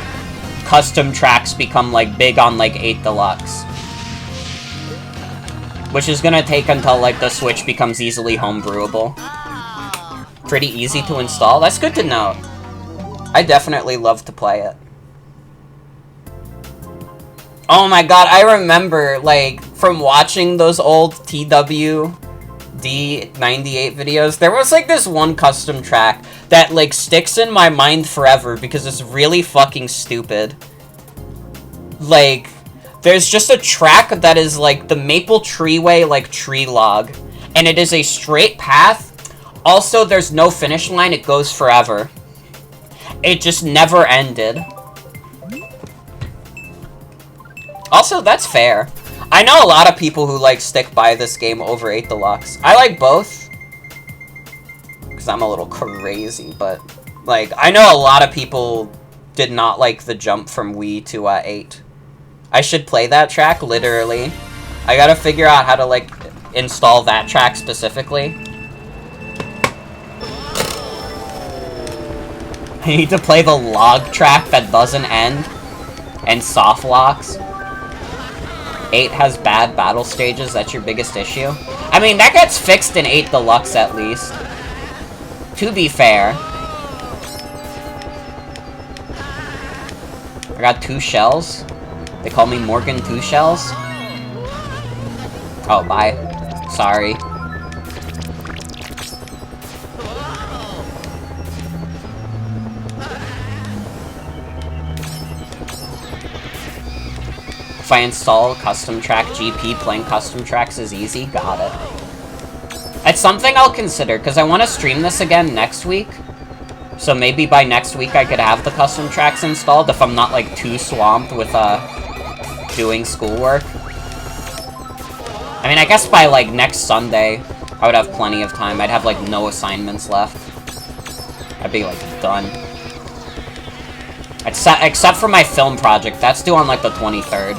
custom tracks become, like, big on, like, 8 Deluxe. Which is gonna take until, like, the Switch becomes easily homebrewable. Pretty easy to install. That's good to know. I definitely love to play it. Oh my god, I remember, like, from watching those old TWD98 videos, there was, like, this one custom track that, like, sticks in my mind forever because it's really fucking stupid. Like, there's just a track that is, like, the Maple Treeway, like, tree log. And it is a straight path. Also, there's no finish line. It goes forever. It just never ended. Also, that's fair. I know a lot of people who, like, stick by this game over 8 Deluxe. I like both. Because I'm a little crazy, but... Like, I know a lot of people did not like the jump from Wii to 8. I should play that track, literally. I gotta figure out how to, like, install that track specifically. I need to play the log track that doesn't end. And soft locks. 8 has bad battle stages, that's your biggest issue? I mean, that gets fixed in 8 Deluxe at least. To be fair. I got 2 shells. They call me Morgan 2 Shells. Oh, bye. Sorry. If I install custom track GP, playing custom tracks is easy. Got it. It's something I'll consider, because I want to stream this again next week. So maybe by next week I could have the custom tracks installed if I'm not, like, too swamped with, doing schoolwork. I mean, I guess by, like, next Sunday, I would have plenty of time. I'd have, like, no assignments left. I'd be, like, done. Except for my film project. That's due on, like, the 23rd.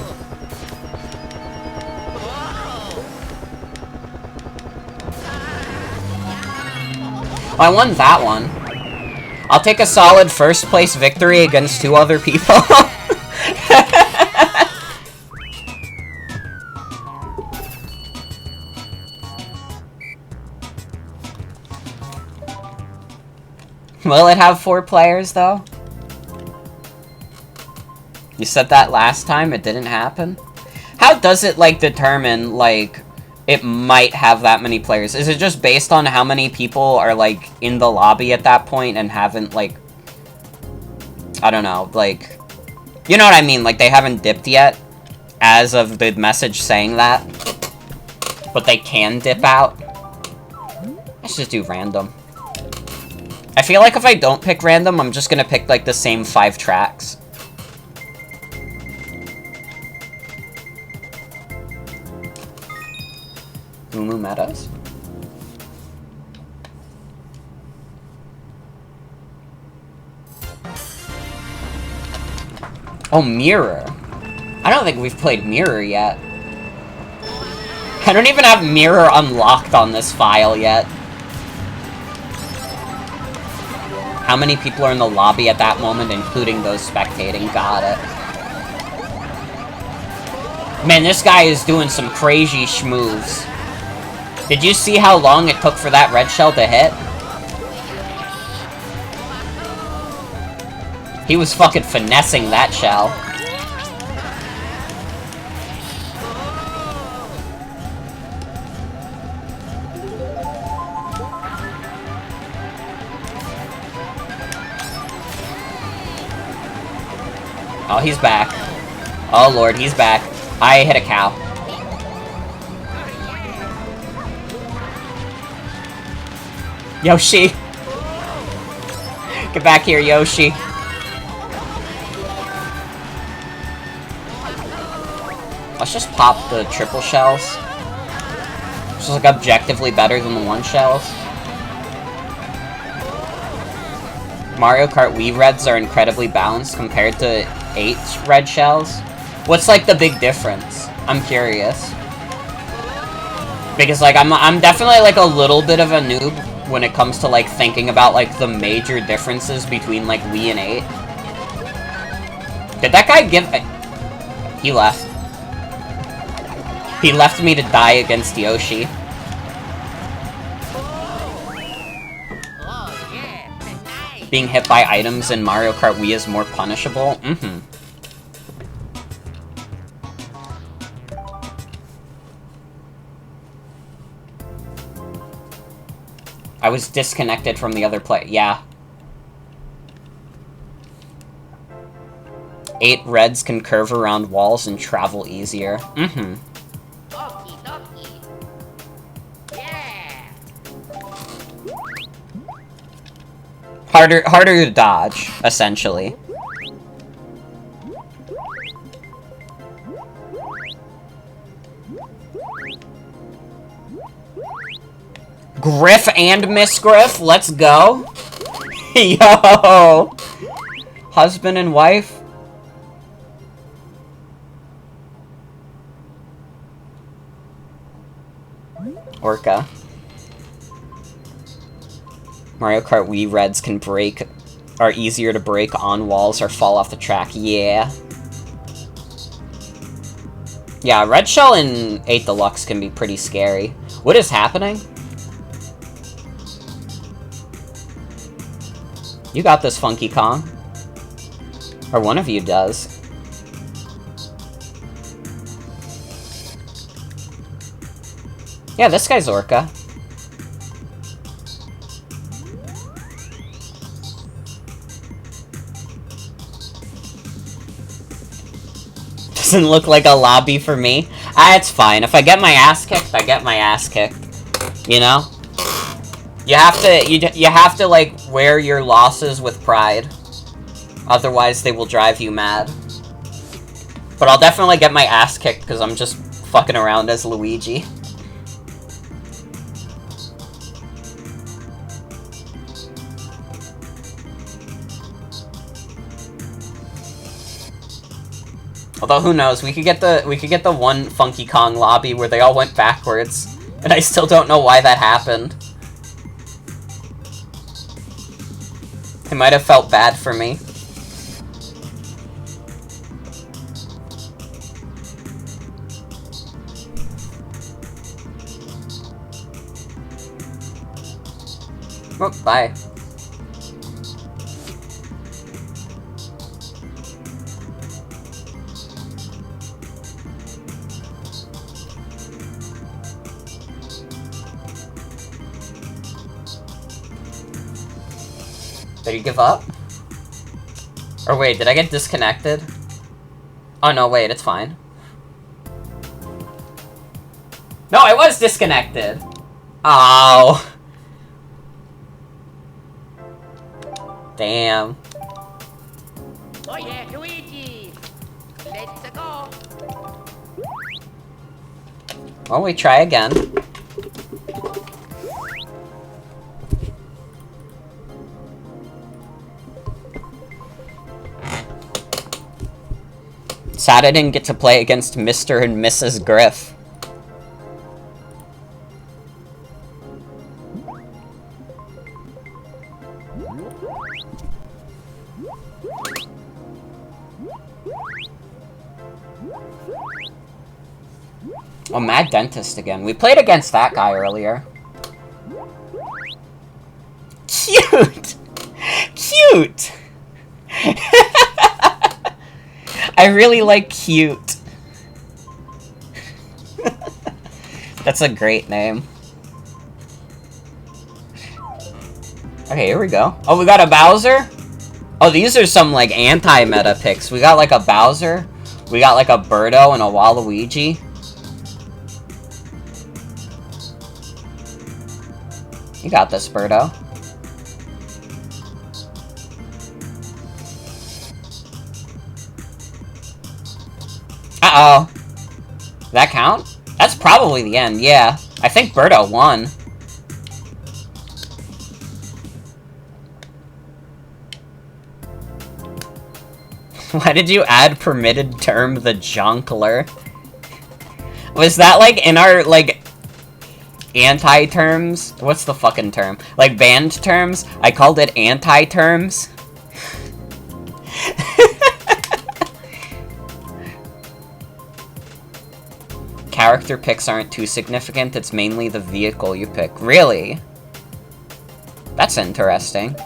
Well, I won that one. I'll take a solid first place victory against 2 other people. Will it have 4 players, though? You said that last time, it didn't happen? How does it, like, determine, like, it might have that many players? Is it just based on how many people are, like, in the lobby at that point and haven't, like... I don't know, like... You know what I mean? Like, they haven't dipped yet, as of the message saying that. But they can dip out. Let's just do random. I feel like if I don't pick random, I'm just gonna pick, like, the same 5 tracks. Mumu Meadows? Oh, Mirror. I don't think we've played Mirror yet. I don't even have Mirror unlocked on this file yet. How many people are in the lobby at that moment, including those spectating? Got it. Man, this guy is doing some crazy schmoves. Did you see how long it took for that red shell to hit? He was fucking finessing that shell. Oh, he's back. Oh, Lord, he's back. I hit a cow. Yoshi! Get back here, Yoshi. Let's just pop the triple shells. Which is, like, objectively better than the 1 shells. Mario Kart Wii reds are incredibly balanced compared to 8 red shells. What's, like, the big difference? I'm curious. Because, like, I'm definitely, like, a little bit of a noob when it comes to, like, thinking about, like, the major differences between, like, Wii and 8. Did that guy give... He left. He left me to die against Yoshi. Being hit by items in Mario Kart Wii is more punishable? Mm-hmm. I was disconnected from the other play. Yeah. 8 reds can curve around walls and travel easier. Mm-hmm. Okie dokie. Yeah. Harder to dodge, essentially. Griff and Miss Griff, let's go. Yo! Husband and wife. Orca. Mario Kart Wii Reds can break, are easier to break on walls or fall off the track. Yeah. Yeah, Red Shell in 8 Deluxe can be pretty scary. What is happening? You got this, Funky Kong. Or one of you does. Yeah, this guy's Orca. Doesn't look like a lobby for me. Ah, it's fine. If I get my ass kicked, I get my ass kicked. You know? You have to, like, wear your losses with pride. Otherwise, they will drive you mad. But I'll definitely get my ass kicked because I'm just fucking around as Luigi. Although who knows, we could get the one Funky Kong lobby where they all went backwards, and I still don't know why that happened. They might have felt bad for me. Oh, bye. Did you give up? Or wait, did I get disconnected? Oh no, wait, it's fine. No, I was disconnected! Oh. Damn. Oh yeah, Luigi! Let's go! Well, we try again. Sad I didn't get to play against Mr. and Mrs. Griff. Oh, Mad Dentist again. We played against that guy earlier. Cute! Cute! I really like cute. That's a great name. Okay, here we go. Oh, we got a Bowser? Oh, these are some, like, anti-meta picks. We got, like, a Bowser. We got, like, a Birdo and a Waluigi. You got this, Birdo. Uh-oh. That count? That's probably the end, yeah. I think Birdo won. Why did you add permitted term the Jonkler? Was that, like, in our, like, anti-terms? What's the fucking term? Like, banned terms? I called it anti-terms. Character picks aren't too significant, it's mainly the vehicle you pick. Really? That's interesting.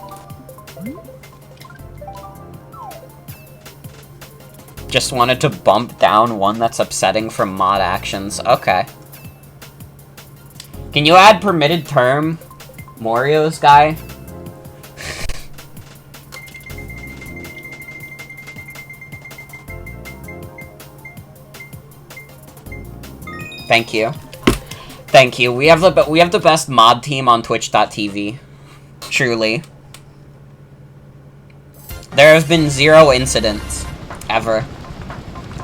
Just wanted to bump down one that's upsetting from mod actions. Okay. Can you add permitted term, Mario's guy? Thank you. Thank you. We have the best mod team on Twitch.tv. Truly. There have been 0 incidents. Ever.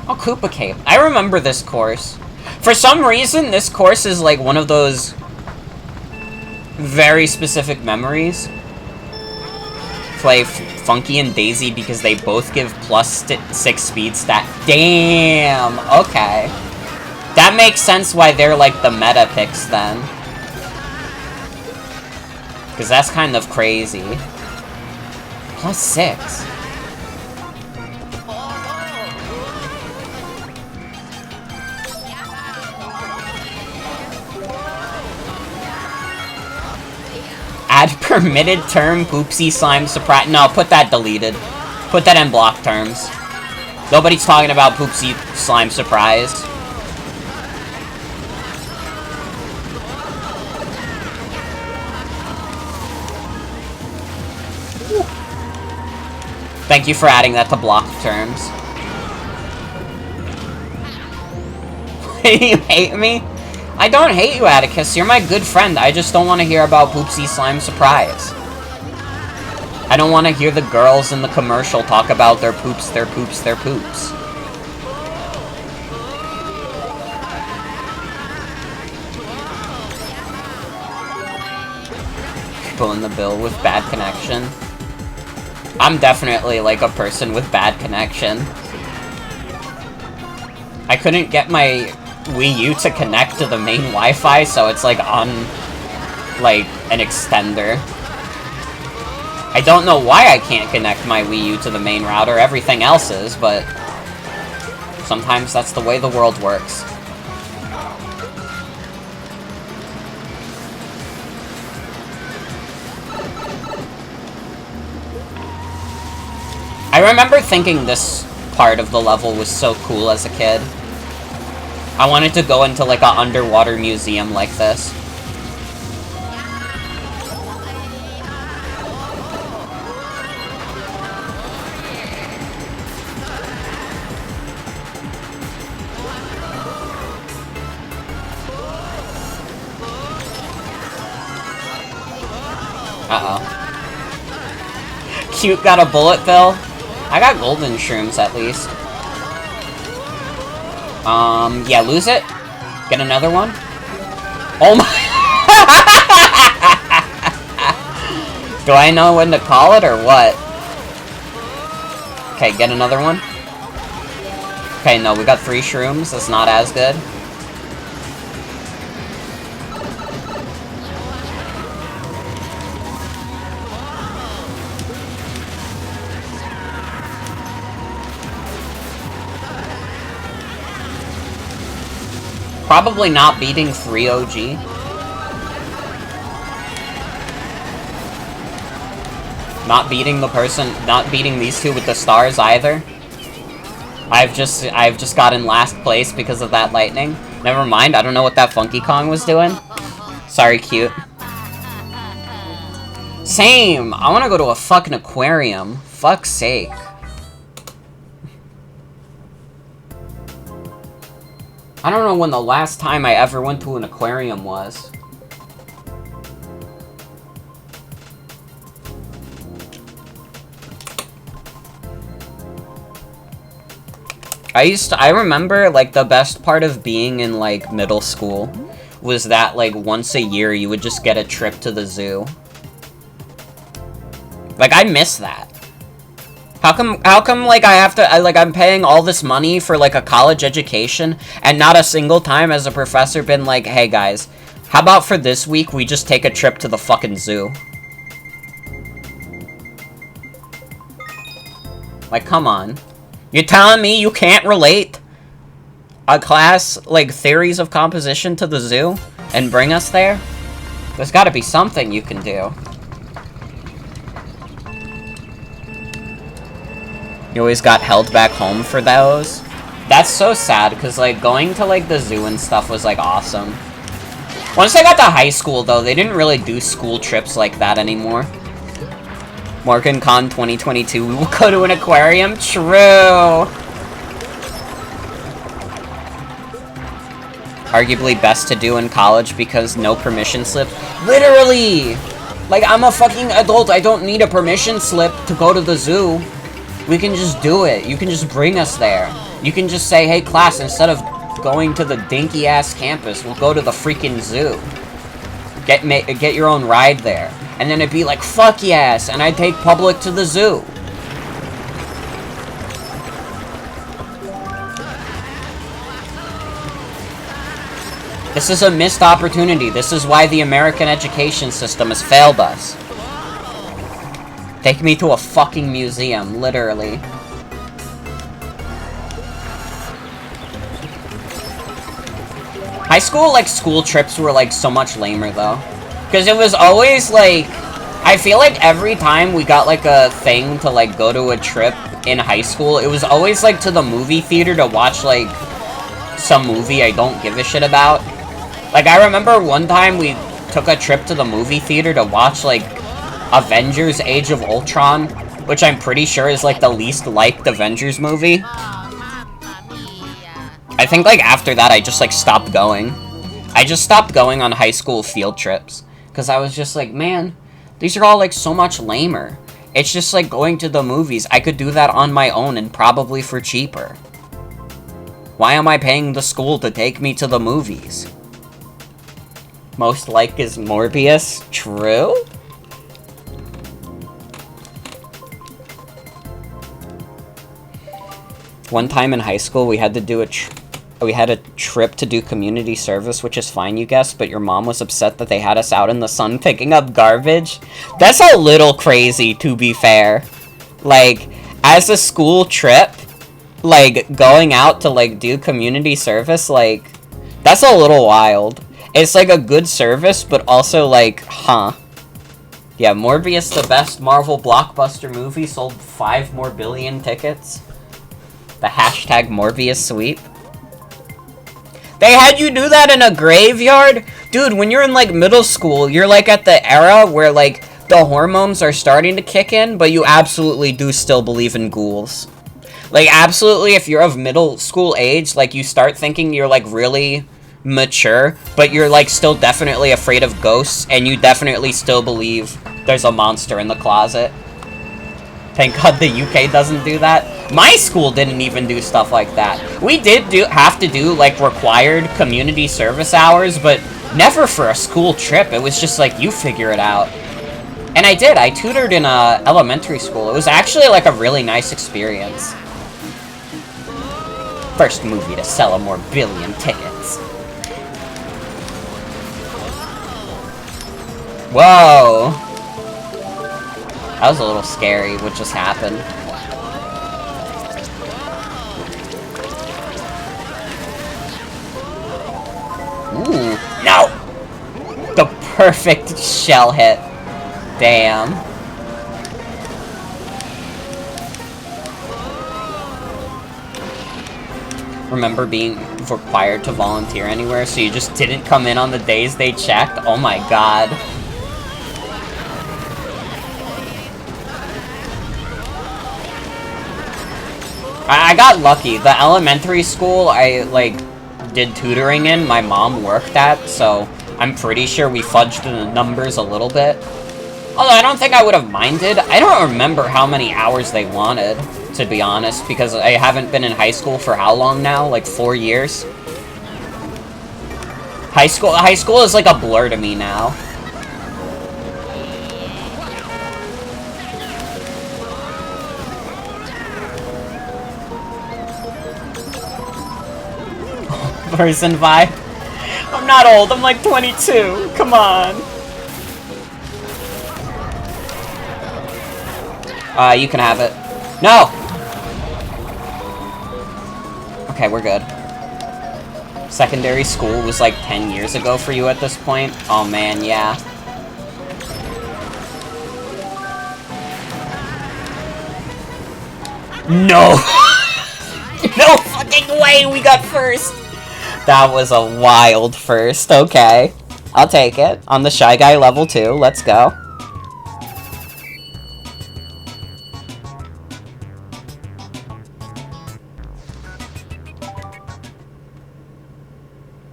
Oh, Koopa Cape. I remember this course. For some reason, this course is like one of those very specific memories. Play Funky and Daisy because they both give +6 speed stat. Damn! Okay. That makes sense why they're like the meta picks then. Because that's kind of crazy. +6. Add permitted term poopsie slime surprise. No, put that deleted. Put that in block terms. Nobody's talking about poopsie slime surprise. Thank you for adding that to block terms. You hate me? I don't hate you, Atticus. You're my good friend. I just don't want to hear about Poopsie Slime Surprise. I don't want to hear the girls in the commercial talk about their poops, their poops, their poops. People in the bill with bad connection. I'm definitely like a person with bad connection. I couldn't get my Wii U to connect to the main Wi-Fi, so it's like on like an extender. I don't know why I can't connect my Wii U to the main router. Everything else is, but sometimes that's the way the world works. I remember thinking this part of the level was so cool as a kid. I wanted to go into like an underwater museum like this. Uh-oh. Cute got a bullet bill. I got golden shrooms at least. Yeah, lose it. Get another one. Oh my... Do I know when to call it or what? Okay, get another one. Okay, no, we got 3 shrooms. That's not as good. Probably not beating 3 OG. Not beating the person, not beating these two with the stars either. I've just gotten last place because of that lightning. Never mind, I don't know what that Funky Kong was doing. Sorry, cute. Same! I wanna go to a fucking aquarium. Fuck's sake. I don't know when the last time I ever went to an aquarium was. I remember, like, the best part of being in, like, middle school was that, like, once a year you would just get a trip to the zoo. Like, I miss that. How come, like, I'm paying all this money for, like, a college education, and not a single time has a professor been like, hey, guys, how about for this week we just take a trip to the fucking zoo? Like, come on. You're telling me you can't relate a class, like, theories of composition to the zoo and bring us there? There's gotta be something you can do. You always got held back home for those. That's so sad, because, like, going to, like, the zoo and stuff was, like, awesome. Once I got to high school, though, they didn't really do school trips like that anymore. MorganCon 2022, we will go to an aquarium? True! Arguably best to do in college because no permission slip. Literally! Like, I'm a fucking adult, I don't need a permission slip to go to the zoo. We can just do it. You can just bring us there. You can just say, hey, class, instead of going to the dinky-ass campus, we'll go to the freaking zoo. Get your own ride there. And then it'd be like, fuck yes, and I'd take public to the zoo. This is a missed opportunity. This is why the American education system has failed us. Take me to a fucking museum, literally. High school, like, school trips were, like, so much lamer, though. Because it was always, like... I feel like every time we got, like, a thing to, like, go to a trip in high school, it was always, like, to the movie theater to watch, like, some movie I don't give a shit about. Like, I remember one time we took a trip to the movie theater to watch, like, Avengers Age of Ultron, which I'm pretty sure is, like, the least liked Avengers movie. I think, like, after that, I just, like, stopped going. I just stopped going on high school field trips. Because I was just like, man, these are all, like, so much lamer. It's just like going to the movies. I could do that on my own and probably for cheaper. Why am I paying the school to take me to the movies? Most like is Morbius. True? One time in high school, we had to do we had a trip to do community service, which is fine, you guess, but your mom was upset that they had us out in the sun picking up garbage. That's a little crazy, to be fair. Like, as a school trip, like, going out to, like, do community service, like, that's a little wild. It's, like, a good service, but also, like, huh. Yeah, Morbius, the best Marvel blockbuster movie, sold 5 more billion tickets. The hashtag Morbius sweep. They had you do that in a graveyard? Dude, when you're in, like, middle school, you're, like, at the era where, like, the hormones are starting to kick in, but you absolutely do still believe in ghouls. Like, absolutely, if you're of middle school age, like, you start thinking you're, like, really mature, but you're, like, still definitely afraid of ghosts, and you definitely still believe there's a monster in the closet. Thank God the UK doesn't do that. My school didn't even do stuff like that. We did have to do, like, required community service hours, but never for a school trip. It was just like, you figure it out. And I did. I tutored in elementary school. It was actually, like, a really nice experience. First movie to sell more billion tickets. Whoa! That was a little scary, what just happened. Ooh, no! The perfect shell hit. Damn. Remember being required to volunteer anywhere, so you just didn't come in on the days they checked? Oh my god. I got lucky. The elementary school I, like, did tutoring in, my mom worked at, so I'm pretty sure we fudged the numbers a little bit. Although I don't think I would have minded. I don't remember how many hours they wanted, to be honest, because I haven't been in high school for how long now? Like 4 years? High school is like a blur to me now. Person vibe. I'm not old, I'm like 22. Come on. You can have it. No! Okay, we're good. Secondary school was like 10 years ago for you at this point? Oh man, yeah. No! No fucking way we got first! That was a wild first. Okay. I'll take it. On the Shy Guy level 2. Let's go.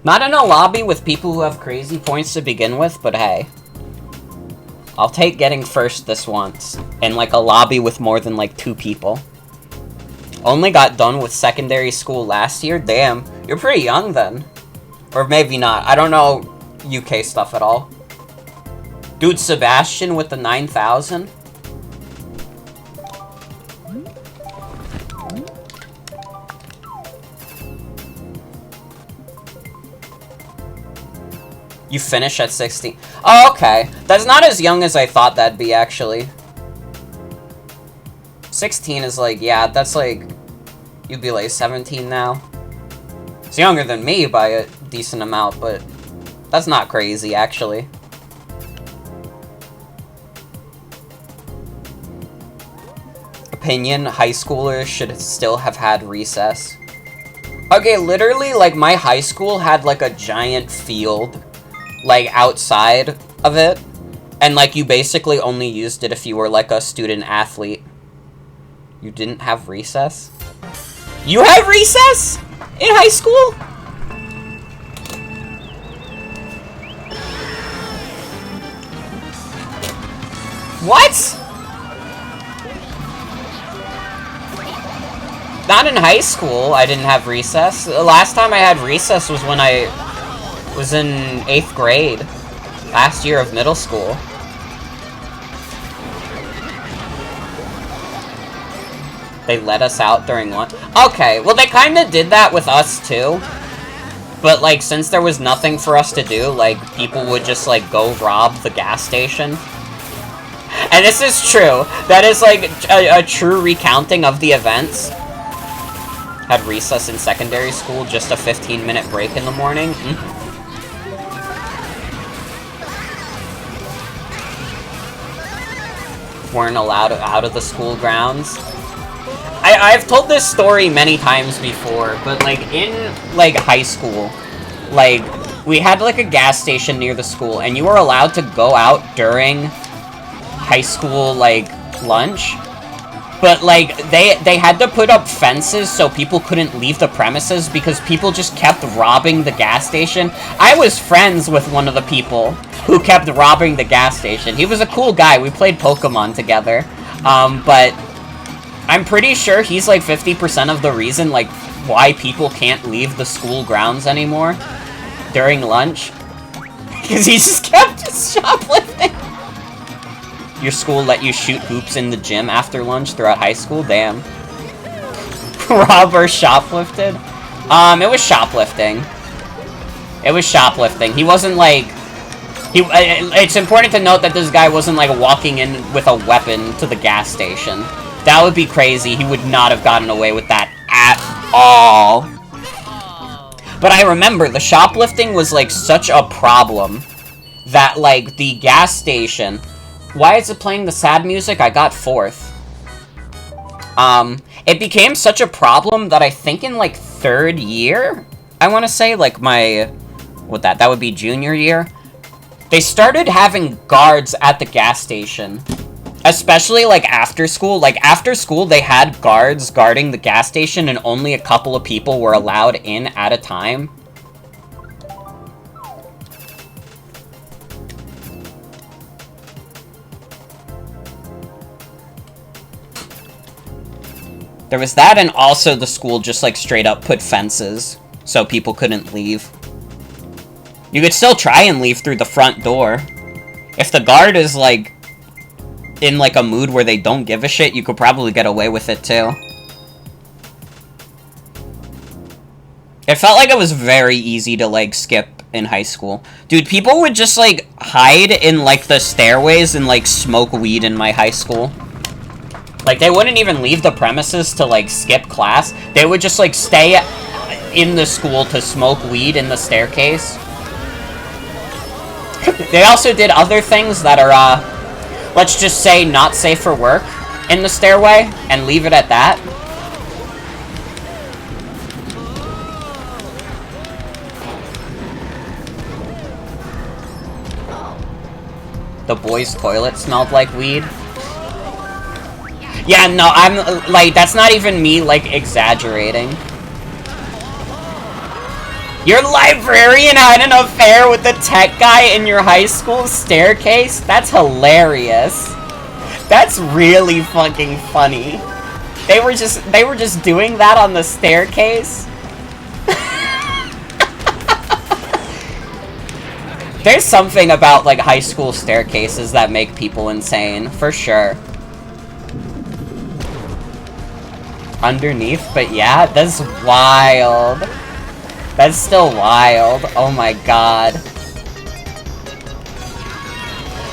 Not in a lobby with people who have crazy points to begin with, but hey. I'll take getting first this once. In like a lobby with more than like 2 people. Only got done with secondary school last year? Damn, you're pretty young then. Or maybe not. I don't know UK stuff at all. Dude, Sebastian with the 9,000? You finish at 16. Oh, okay. That's not as young as I thought that'd be, actually. 16 is like, yeah, that's like... You'd be like 17 now. It's younger than me by a decent amount, but... That's not crazy, actually. Opinion, high schoolers should still have had recess. Okay, literally, like, my high school had, like, a giant field, like, outside of it. And, like, you basically only used it if you were, like, a student-athlete. You didn't have recess? You had recess? In high school? What? Not in high school, I didn't have recess. The last time I had recess was when I was in 8th grade. Last year of middle school. They let us out during lunch. Okay, well they kinda did that with us too. But like, since there was nothing for us to do, like, people would just like go rob the gas station. And this is true. That is like a true recounting of the events. Had recess in secondary school, just a 15-minute break in the morning. Weren't allowed out of the school grounds. I've told this story many times before, but like in like high school, like we had like a gas station near the school, and you were allowed to go out during high school like lunch. But, like, they had to put up fences so people couldn't leave the premises because people just kept robbing the gas station. I was friends with one of the people who kept robbing the gas station. He was a cool guy. We played Pokemon together. But I'm pretty sure he's, like, 50% of the reason, like, why people can't leave the school grounds anymore during lunch. Because he just kept shoplifting. Your school let you shoot hoops in the gym after lunch throughout high school? Damn. Robber shoplifted? It was shoplifting. It was shoplifting. He wasn't like... it's important to note that this guy wasn't like walking in with a weapon to the gas station. That would be crazy. He would not have gotten away with that at all. But I remember the shoplifting was like such a problem that like the gas station... Why is it playing the sad music? I got 4th. It became such a problem that I think in, like, 3rd year, I want to say, like, my... that would be junior year. They started having guards at the gas station. Especially, like, after school. Like, after school, they had guards guarding the gas station, and only a couple of people were allowed in at a time. There was that, and also the school just, like, straight up put fences so people couldn't leave. You could still try and leave through the front door. If the guard is, like, in, like, a mood where they don't give a shit, you could probably get away with it, too. It felt like it was very easy to, like, skip in high school. Dude, people would just, like, hide in, like, the stairways and, like, smoke weed in my high school. Like, they wouldn't even leave the premises to, like, skip class. They would just, like, stay in the school to smoke weed in the staircase. They also did other things that are, let's just say, not safe for work in the stairway, and leave it at that. The boys' toilet smelled like weed. Yeah, no, I'm, like, that's not even me, like, exaggerating. Your librarian had an affair with the tech guy in your high school staircase? That's hilarious. That's really fucking funny. They were just doing that on the staircase. There's something about, like, high school staircases that make people insane, for sure. Underneath, but yeah, that's wild. That's still wild. Oh my god.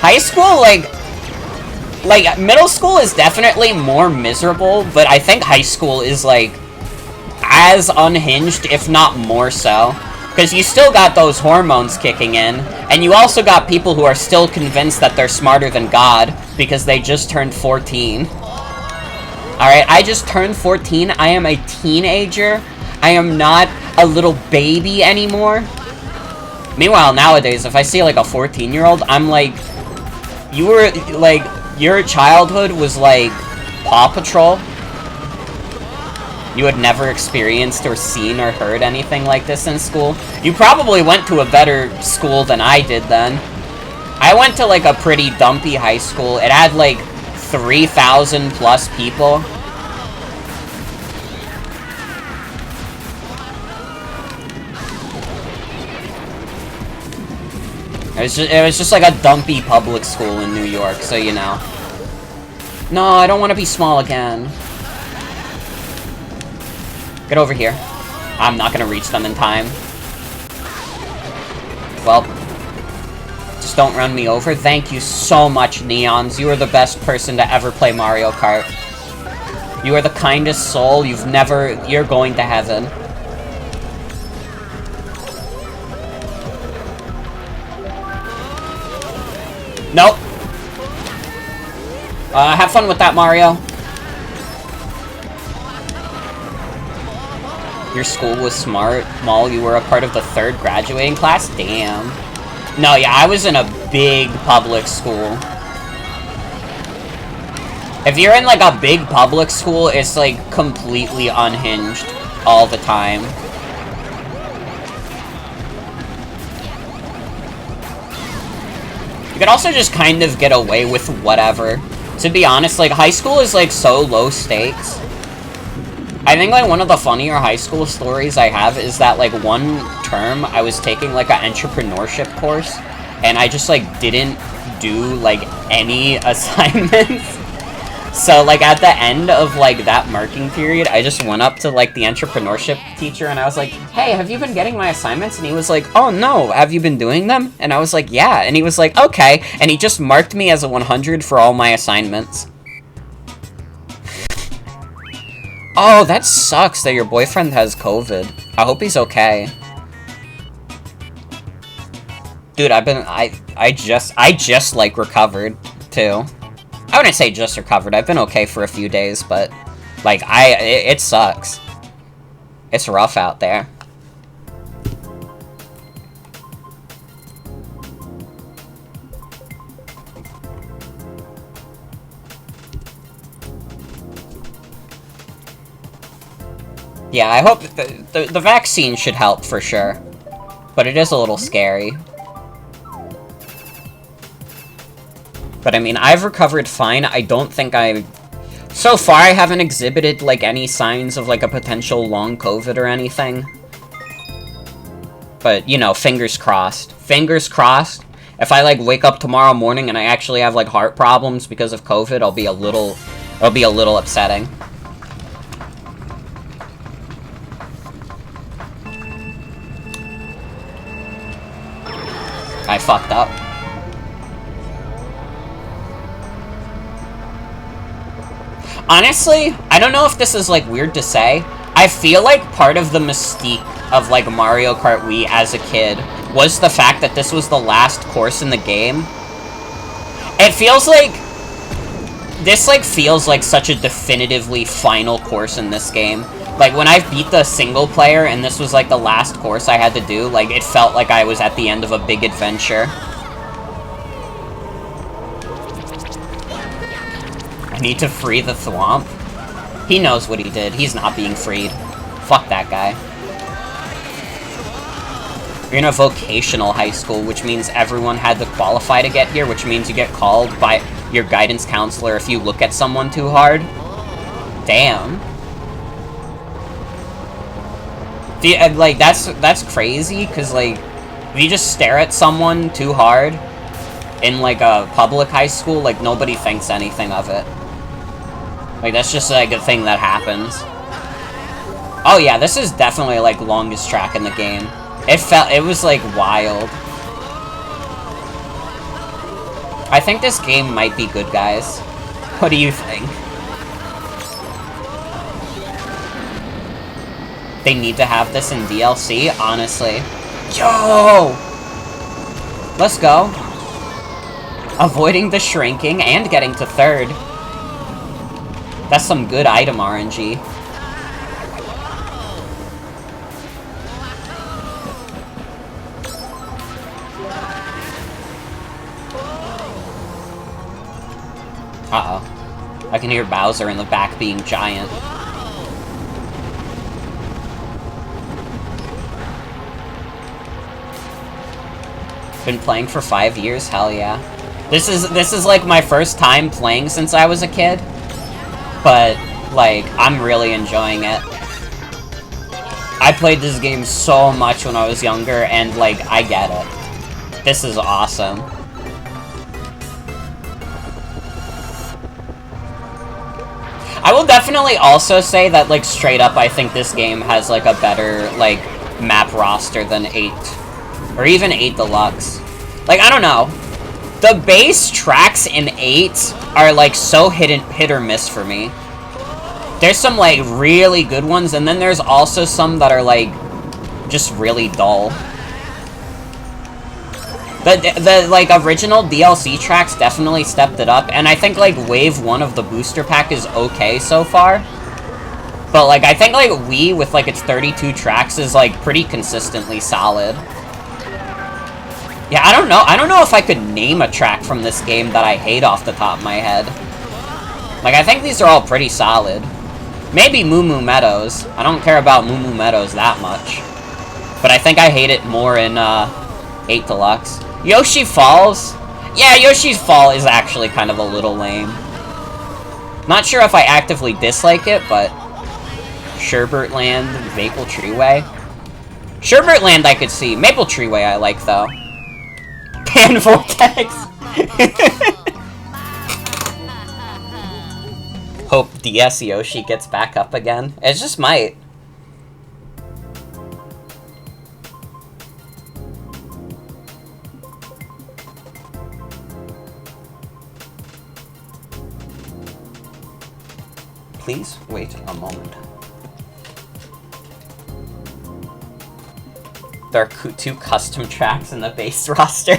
High school, like, middle school is definitely more miserable, but I think high school is, like, as unhinged, if not more so. Because you still got those hormones kicking in, and you also got people who are still convinced that they're smarter than God, because they just turned 14. Alright, I just turned 14, I am a teenager, I am not a little baby anymore. Meanwhile, nowadays, if I see, like, a 14-year-old, I'm like, you were, like, your childhood was like Paw Patrol. You had never experienced or seen or heard anything like this in school. You probably went to a better school than I did then. I went to, like, a pretty dumpy high school. It had, like, 3,000 plus people. It was just like a dumpy public school in New York, so you know. No, I don't want to be small again. Get over here. I'm not gonna reach them in time. Well, just don't run me over. Thank you so much, Neons. You are the best person to ever play Mario Kart. You are the kindest soul. You're going to heaven. Nope. Have fun with that, Mario. Your school was smart. Maul, you were a part of the 3rd graduating class? Damn. No, yeah, I was in a big public school. If you're in, like, a big public school, it's, like, completely unhinged all the time. You could also just kind of get away with whatever. To be honest, like, high school is, like, so low stakes. I think, like, one of the funnier high school stories I have is that, like, one term I was taking, like, an entrepreneurship course, and I just, like, didn't do, like, any assignments. So, like, at the end of, like, that marking period, I just went up to, like, the entrepreneurship teacher, and I was like, hey, have you been getting my assignments? And he was like, oh, no, have you been doing them? And I was like, yeah. And he was like, okay. And he just marked me as a 100 for all my assignments. Oh, that sucks that your boyfriend has COVID. I hope he's okay. Dude, I just, like, recovered, too. I wouldn't say just recovered. I've been okay for a few days, but, like, it sucks. It's rough out there. Yeah, I hope the vaccine should help for sure. But it is a little scary. But I mean, I've recovered fine. I don't think so far I haven't exhibited, like, any signs of, like, a potential long COVID or anything. But, you know, fingers crossed. Fingers crossed. If I, like, wake up tomorrow morning and I actually have, like, heart problems because of COVID, it'll be a little upsetting. I fucked up. Honestly, I don't know if this is, like, weird to say. I feel like part of the mystique of, like, Mario Kart Wii as a kid was the fact that this was the last course in the game. It feels like... This, like, feels like such a definitively final course in this game. Like, when I beat the single player and this was, like, the last course I had to do, like, it felt like I was at the end of a big adventure. I need to free the Thwomp. He knows what he did. He's not being freed. Fuck that guy. You're in a vocational high school, which means everyone had to qualify to get here, which means you get called by your guidance counselor if you look at someone too hard. Damn. Like, that's crazy, because, like, if you just stare at someone too hard in, like, a public high school, like, nobody thinks anything of it. Like, that's just, like, a thing that happens. Oh, yeah, this is definitely, like, longest track in the game. It was, like, wild. I think this game might be good, guys. What do you think? They need to have this in DLC, honestly. Yo! Let's go. Avoiding the shrinking and getting to third. That's some good item RNG. Uh-oh. I can hear Bowser in the back being giant. Been playing for 5 years? Hell yeah. This is like my first time playing since I was a kid. But, like, I'm really enjoying it. I played this game so much when I was younger, and, like, I get it. This is awesome. I will definitely also say that, like, straight up, I think this game has, like, a better, like, map roster than 8. Or even 8 Deluxe. Like, I don't know. The base tracks in 8 are, like, so hit or miss for me. There's some, like, really good ones, and then there's also some that are, like, just really dull. The like, original DLC tracks definitely stepped it up, and I think, like, Wave 1 of the booster pack is okay so far. But, like, I think, like, Wii, with, like, its 32 tracks is, like, pretty consistently solid. Yeah, I don't know if I could name a track from this game that I hate off the top of my head. Like, I think these are all pretty solid. Maybe Moo Moo Meadows. I don't care about Moo Moo Meadows that much. But I think I hate it more in, 8 Deluxe. Yoshi Falls? Yeah, Yoshi's Fall is actually kind of a little lame. Not sure if I actively dislike it, but... Sherbert Land, Maple Treeway? Sherbert Land I could see. Maple Treeway I like, though. Pan Vortex! Hope DS Yoshi gets back up again. It just might. Please wait a moment. There are 2 custom tracks in the base roster.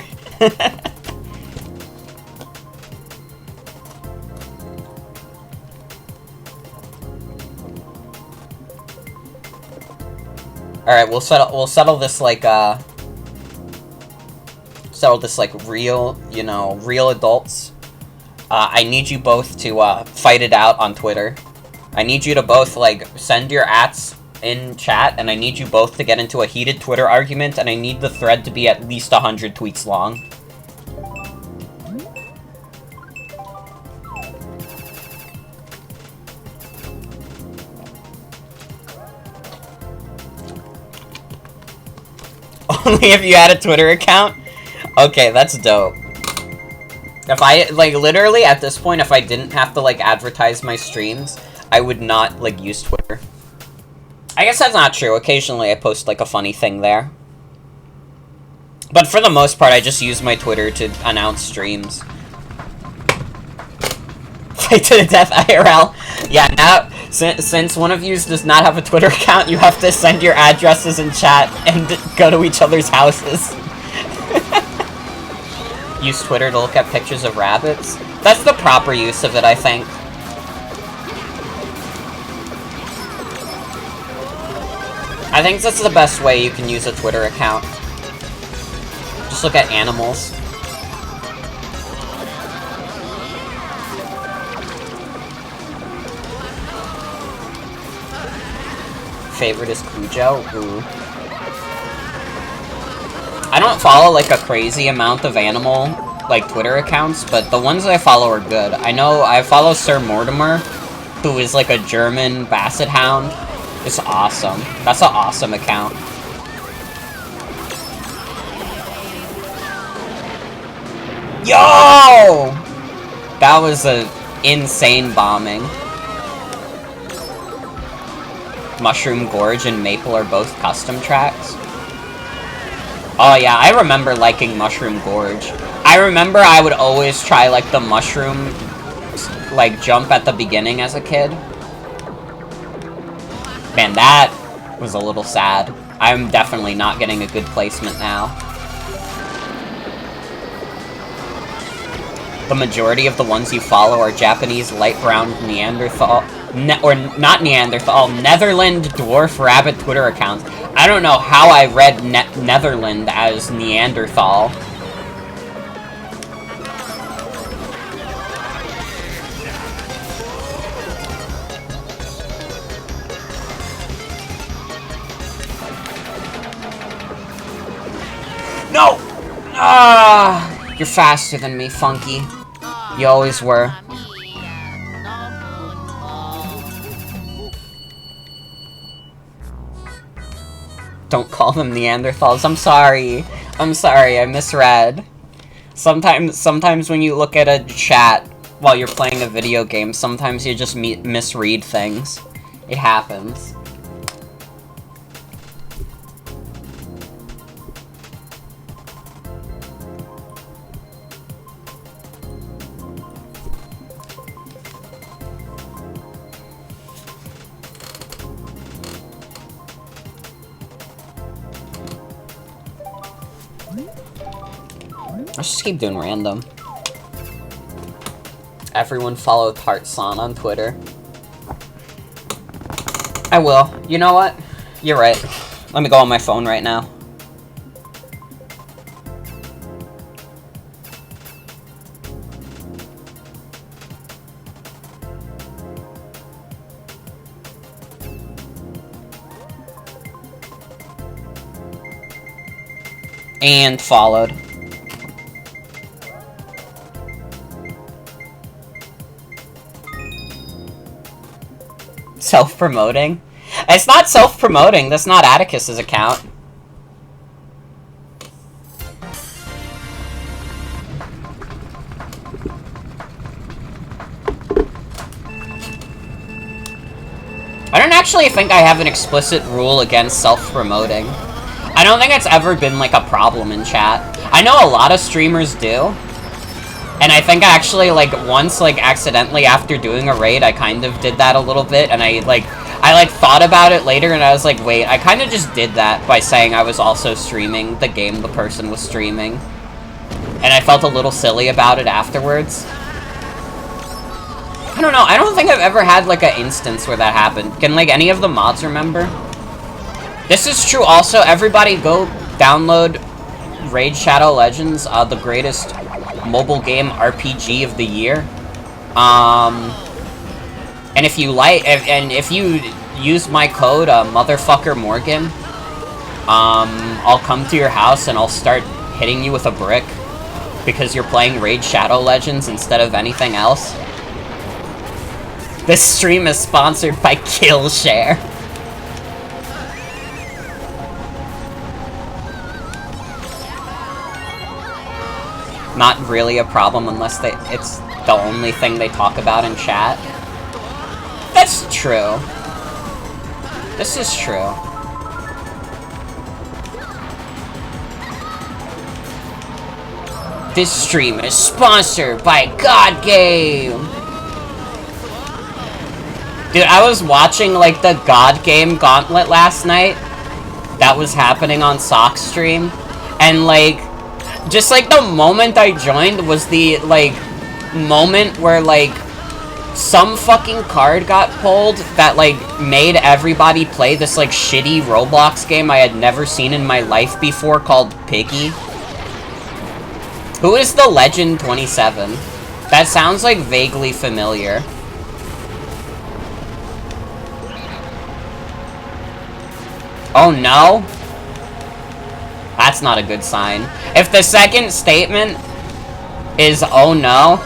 Alright, we'll settle this like real, you know, real adults. I need you both to fight it out on Twitter. I need you to both, like, send your ats in chat, and I need you both to get into a heated Twitter argument, and I need the thread to be at least 100 tweets long. Only if you had a Twitter account? Okay, that's dope. If I, like, literally, at this point, if I didn't have to, like, advertise my streams, I would not, like, use Twitter. I guess that's not true. Occasionally I post, like, a funny thing there. But for the most part, I just use my Twitter to announce streams. Fight to the death IRL. Yeah, now, since one of you does not have a Twitter account, you have to send your addresses in chat and go to each other's houses. Use Twitter to look at pictures of rabbits. That's the proper use of it, I think. I think that's the best way you can use a Twitter account. Just look at animals. Favorite is Cujo? Ooh. I don't follow, like, a crazy amount of animal, like, Twitter accounts, but the ones I follow are good. I know I follow Sir Mortimer, who is like a German basset hound. It's awesome. That's an awesome account. Yo! That was a insane bombing. Mushroom Gorge and Maple are both custom tracks. Oh yeah, I remember liking Mushroom Gorge. I remember I would always try like the mushroom like jump at the beginning as a kid. Man, that was a little sad. I'm definitely not getting a good placement now. The majority of the ones you follow are Japanese light brown Neanderthal, not Neanderthal, Netherland dwarf rabbit Twitter accounts. I don't know how I read Netherland as Neanderthal. No! Ah, you're faster than me, Funky. You always were. Don't call them Neanderthals. I'm sorry. I'm sorry, I misread. Sometimes when you look at a chat while you're playing a video game, sometimes you just misread things. It happens. Let's just keep doing random. Everyone follow Tartsan on Twitter. I will. You know what? You're right. Let me go on my phone right now. And followed. Self-promoting? It's not self-promoting, that's not Atticus's account. I don't actually think I have an explicit rule against self-promoting. I don't think it's ever been, like, a problem in chat. I know a lot of streamers do. And I think actually, like, once, like, accidentally after doing a raid, I kind of did that a little bit, and I thought about it later, and I was like, wait, I kind of just did that by saying I was also streaming the game the person was streaming. And I felt a little silly about it afterwards. I don't know, I don't think I've ever had, like, an instance where that happened. Can, like, any of the mods remember? This is true also, everybody go download Raid Shadow Legends, the greatest mobile game RPG of the year. And if you if you use my code, Motherfucker Morgan, I'll come to your house and I'll start hitting you with a brick because you're playing Raid Shadow Legends instead of anything else. This stream is sponsored by Killshare. Not really a problem unless it's the only thing they talk about in chat. That's true. This is true. This stream is sponsored by God Game. Dude, I was watching, like, the God Game Gauntlet last night. That was happening on Sock's stream. And, like, just, like, the moment I joined was the, like, moment where, like, some fucking card got pulled that, like, made everybody play this, like, shitty Roblox game I had never seen in my life before called Piggy. Who is the Legend 27? That sounds, like, vaguely familiar. Oh, no? That's not a good sign. If the second statement is, oh no,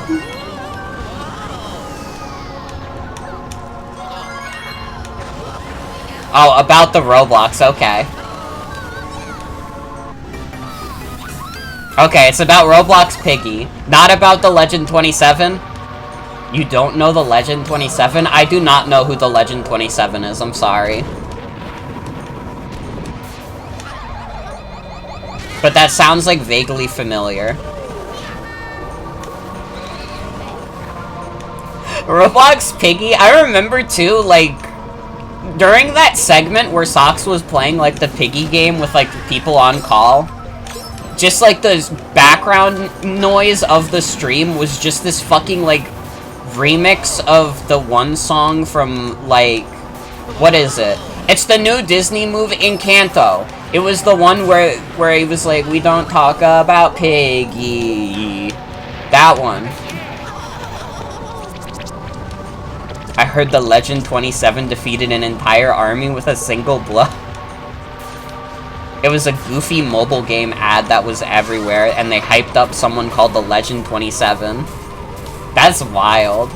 Oh, about the Roblox, okay. Okay, it's about Roblox Piggy, not about the Legend 27. You don't know the Legend 27? I do not know who the Legend 27 is, I'm sorry. But that sounds like vaguely familiar. Roblox Piggy, I remember too, like, during that segment where Socks was playing, like, the Piggy game with, like, people on call, just, like, the background noise of the stream was just this fucking, like, remix of the one song from, like, what is it? It's the new Disney movie, Encanto. It was the one where he was like, we don't talk about Piggy. That one. I heard the Legend 27 defeated an entire army with a single blow. It was a goofy mobile game ad that was everywhere, and they hyped up someone called the Legend 27. That's wild.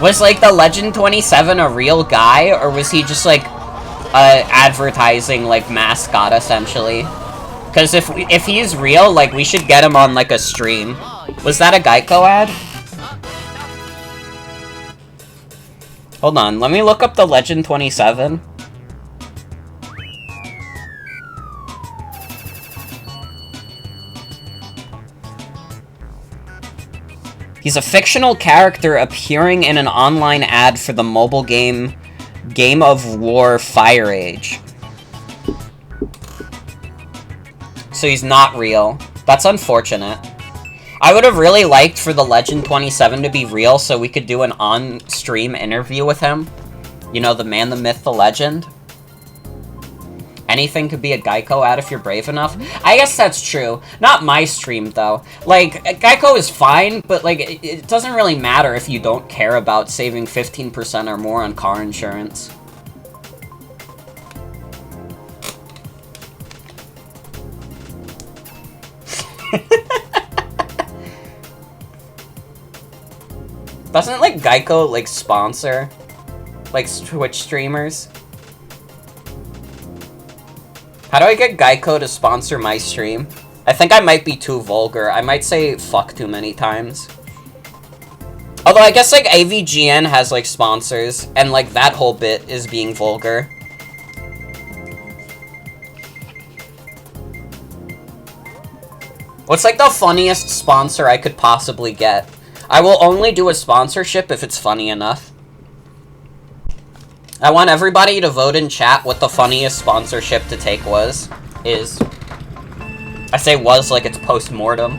Was, like, the Legend 27 a real guy, or was he just, like, advertising, like, mascot, essentially? Because if he's real, like, we should get him on, like, a stream. Was that a Geico ad? Hold on, let me look up the Legend 27. He's a fictional character appearing in an online ad for the mobile game Game of War Fire Age. So he's not real. That's unfortunate. I would have really liked for the Legend 27 to be real so we could do an on-stream interview with him. You know, the man, the myth, the legend. Anything could be a Geico ad if you're brave enough. I guess that's true. Not my stream, though. Like, Geico is fine, but, like, it doesn't really matter if you don't care about saving 15% or more on car insurance. Doesn't, like, Geico, like, sponsor, like, Twitch streamers? How do I get Geico to sponsor my stream? I think I might be too vulgar. I might say fuck too many times. Although I guess, like, AVGN has, like, sponsors, and, like, that whole bit is being vulgar. What's, like, the funniest sponsor I could possibly get? I will only do a sponsorship if it's funny enough. I want everybody to vote in chat what the funniest sponsorship to take is. I say was like it's post-mortem.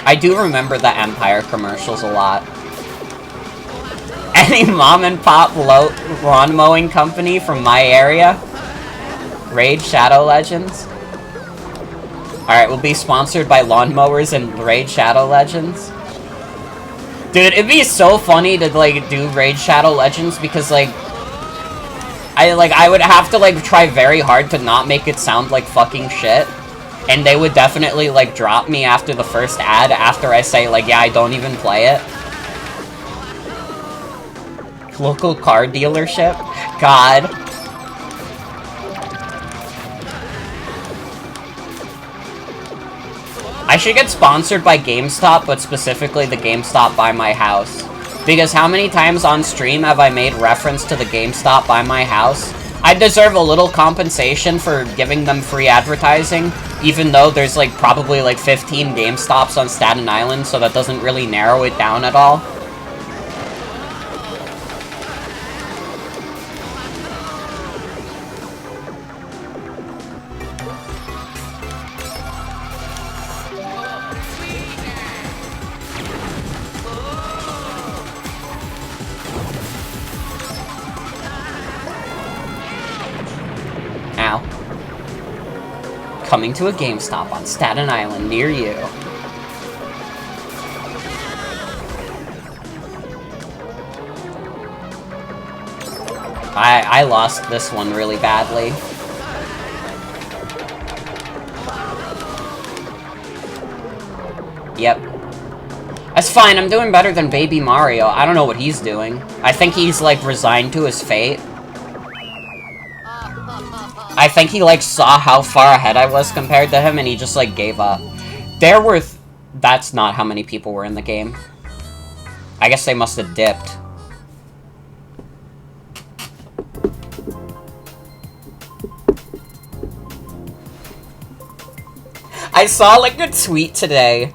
I do remember the Empire commercials a lot. Any mom and pop lawn mowing company from my area? Raid Shadow Legends? Alright, we'll be sponsored by Lawnmowers and Raid Shadow Legends. Dude, it'd be so funny to, like, do Raid Shadow Legends because, like, I would have to, like, try very hard to not make it sound like fucking shit. And they would definitely, like, drop me after the first ad after I say, like, yeah, I don't even play it. Local car dealership? God. I should get sponsored by GameStop, but specifically the GameStop by my house. Because how many times on stream have I made reference to the GameStop by my house? I deserve a little compensation for giving them free advertising, even though there's, like, probably, like, 15 GameStops on Staten Island, so that doesn't really narrow it down at all. Coming to a GameStop on Staten Island near you. I lost this one really badly. Yep. fine, I'm doing better than Baby Mario. I don't know what he's doing. I think he's, like, resigned to his fate. I think he, like, saw how far ahead I was compared to him, and he just, like, gave up. That's not how many people were in the game. I guess they must have dipped. I saw, like, a tweet today,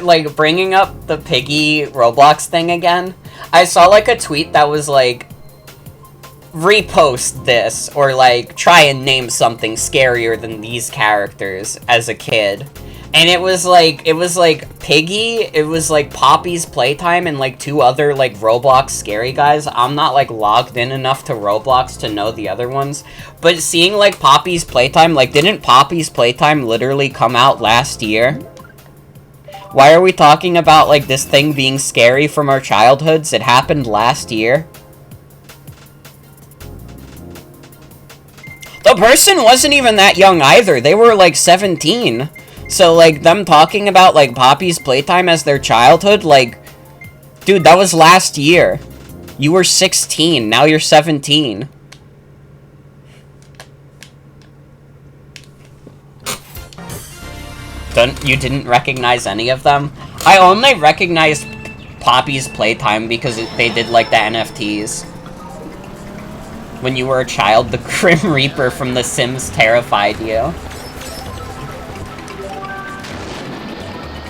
like, bringing up the Piggy Roblox thing again. I saw, like, a tweet that was, like, repost this, or, like, try and name something scarier than these characters as a kid. And it was, like, Piggy, it was, like, Poppy's Playtime, and, like, 2 other, like, Roblox scary guys. I'm not, like, logged in enough to Roblox to know the other ones. But seeing, like, Poppy's Playtime, like, didn't Poppy's Playtime literally come out last year? Why are we talking about, like, this thing being scary from our childhoods? It happened last year. The person wasn't even that young either. They were, like, 17. So, like, them talking about, like, Poppy's Playtime as their childhood, like, dude, that was last year. You were 16, now you're 17. You didn't recognize any of them? I only recognized Poppy's Playtime because they did, like, the NFTs. When you were a child, the Grim Reaper from The Sims terrified you.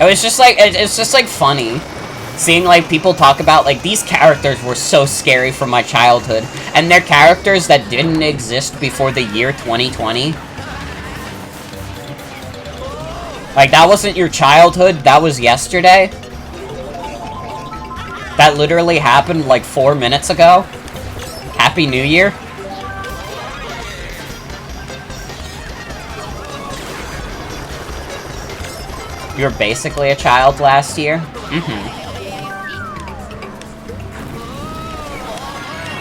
It's just like funny seeing like people talk about like these characters were so scary from my childhood, and they're characters that didn't exist before the year 2020. Like, that wasn't your childhood, that was yesterday. That literally happened like 4 minutes ago. Happy New Year. You were basically a child last year?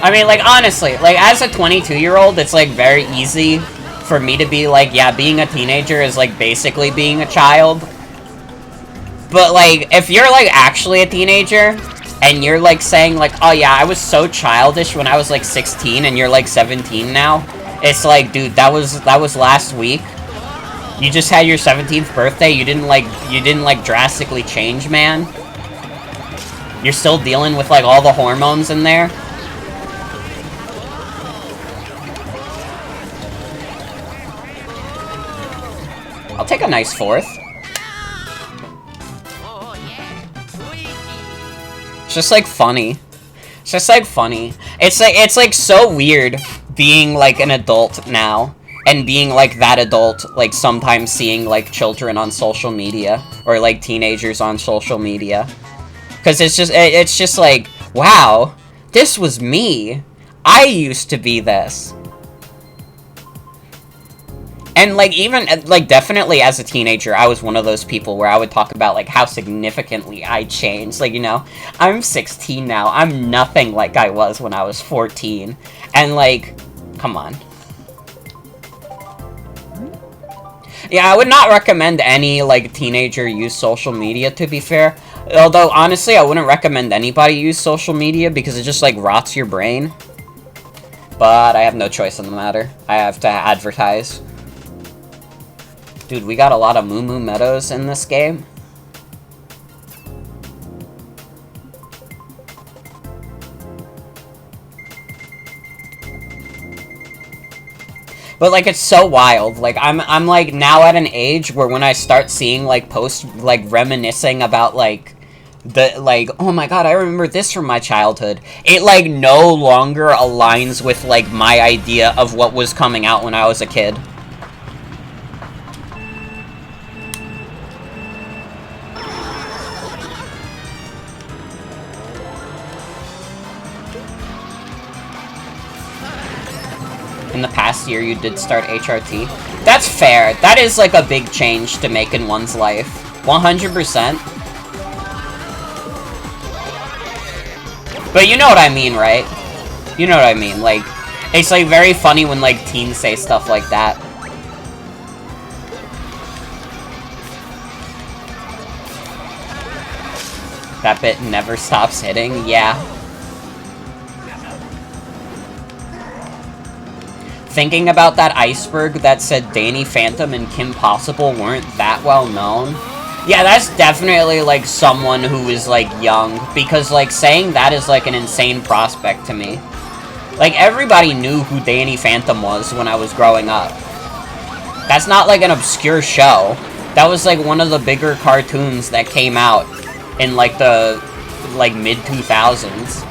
I mean, like, honestly, like, as a 22-year-old, it's, like, very easy for me to be like, yeah, being a teenager is, like, basically being a child. But, like, if you're, like, actually a teenager, and you're, like, saying, like, oh, yeah, I was so childish when I was, like, 16, and you're, like, 17 now, it's like, dude, that was last week. You just had your 17th birthday, you didn't, like, drastically change, man. You're still dealing with, like, all the hormones in there. I'll take a nice 4th. It's just, like, funny. It's just, like, funny. It's, like, so weird being, like, an adult now. And being, like, that adult, like, sometimes seeing, like, children on social media. Or, like, teenagers on social media. Because it's just, like, wow, this was me. I used to be this. And, like, even, like, definitely as a teenager, I was one of those people where I would talk about, like, how significantly I changed. Like, you know, I'm 16 now. I'm nothing like I was when I was 14. And, like, come on. Yeah, I would not recommend any, like, teenager use social media, to be fair. Although, honestly, I wouldn't recommend anybody use social media because it just, like, rots your brain. But I have no choice in the matter. I have to advertise. Dude, we got a lot of Moo Moo Meadows in this game. But, like, it's so wild. Like, I'm, like, now at an age where when I start seeing, like, posts, like, reminiscing about, like, oh my god, I remember this from my childhood. It, like, no longer aligns with, like, my idea of what was coming out when I was a kid. In the past year, you did start HRT. That's fair. That is, like, a big change to make in one's life. 100%. But you know what I mean, right? You know what I mean. Like, it's, like, very funny when, like, teens say stuff like that. That bit never stops hitting, yeah. Thinking about that iceberg that said Danny Phantom and Kim Possible weren't that well known. Yeah, that's definitely, like, someone who is, like, young. Because, like, saying that is, like, an insane prospect to me. Like, everybody knew who Danny Phantom was when I was growing up. That's not, like, an obscure show. That was, like, one of the bigger cartoons that came out in, like, the, like, mid-2000s.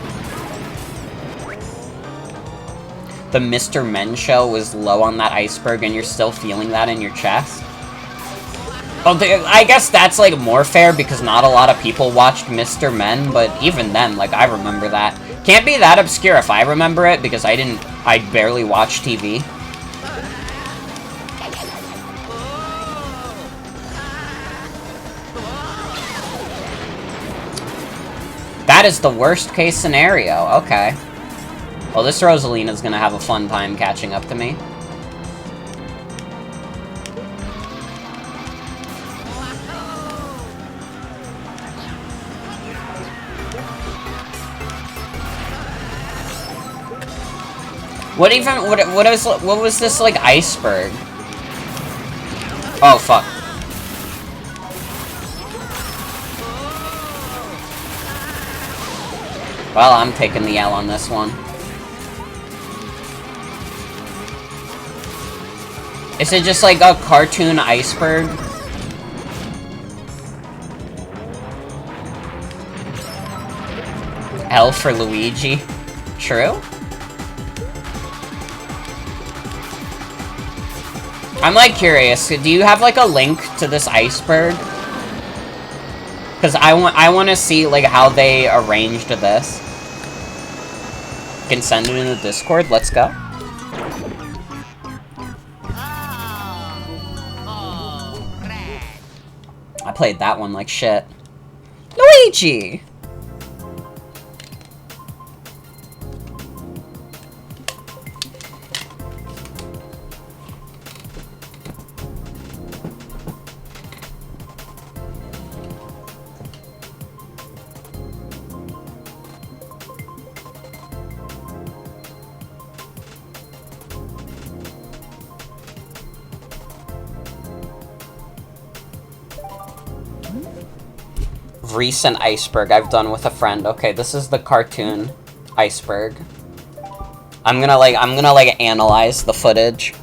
The Mr. Men show was low on that iceberg and you're still feeling that in your chest? Oh, I guess that's, like, more fair because not a lot of people watched Mr. Men, but even then, like, I remember that. Can't be that obscure if I remember it because I barely watch TV. That is the worst case scenario, okay. Well, this Rosalina's gonna have a fun time catching up to me. What was this, like, iceberg? Oh, fuck. Well, I'm taking the L on this one. Is it just like a cartoon iceberg? L for Luigi. True? I'm, like, curious. Do you have, like, a link to this iceberg? Because I want to see, like, how they arranged this. You can send it in the Discord. Let's go. I played that one like shit. Luigi! Recent iceberg I've done with a friend. Okay, this is the cartoon iceberg. I'm gonna analyze the footage.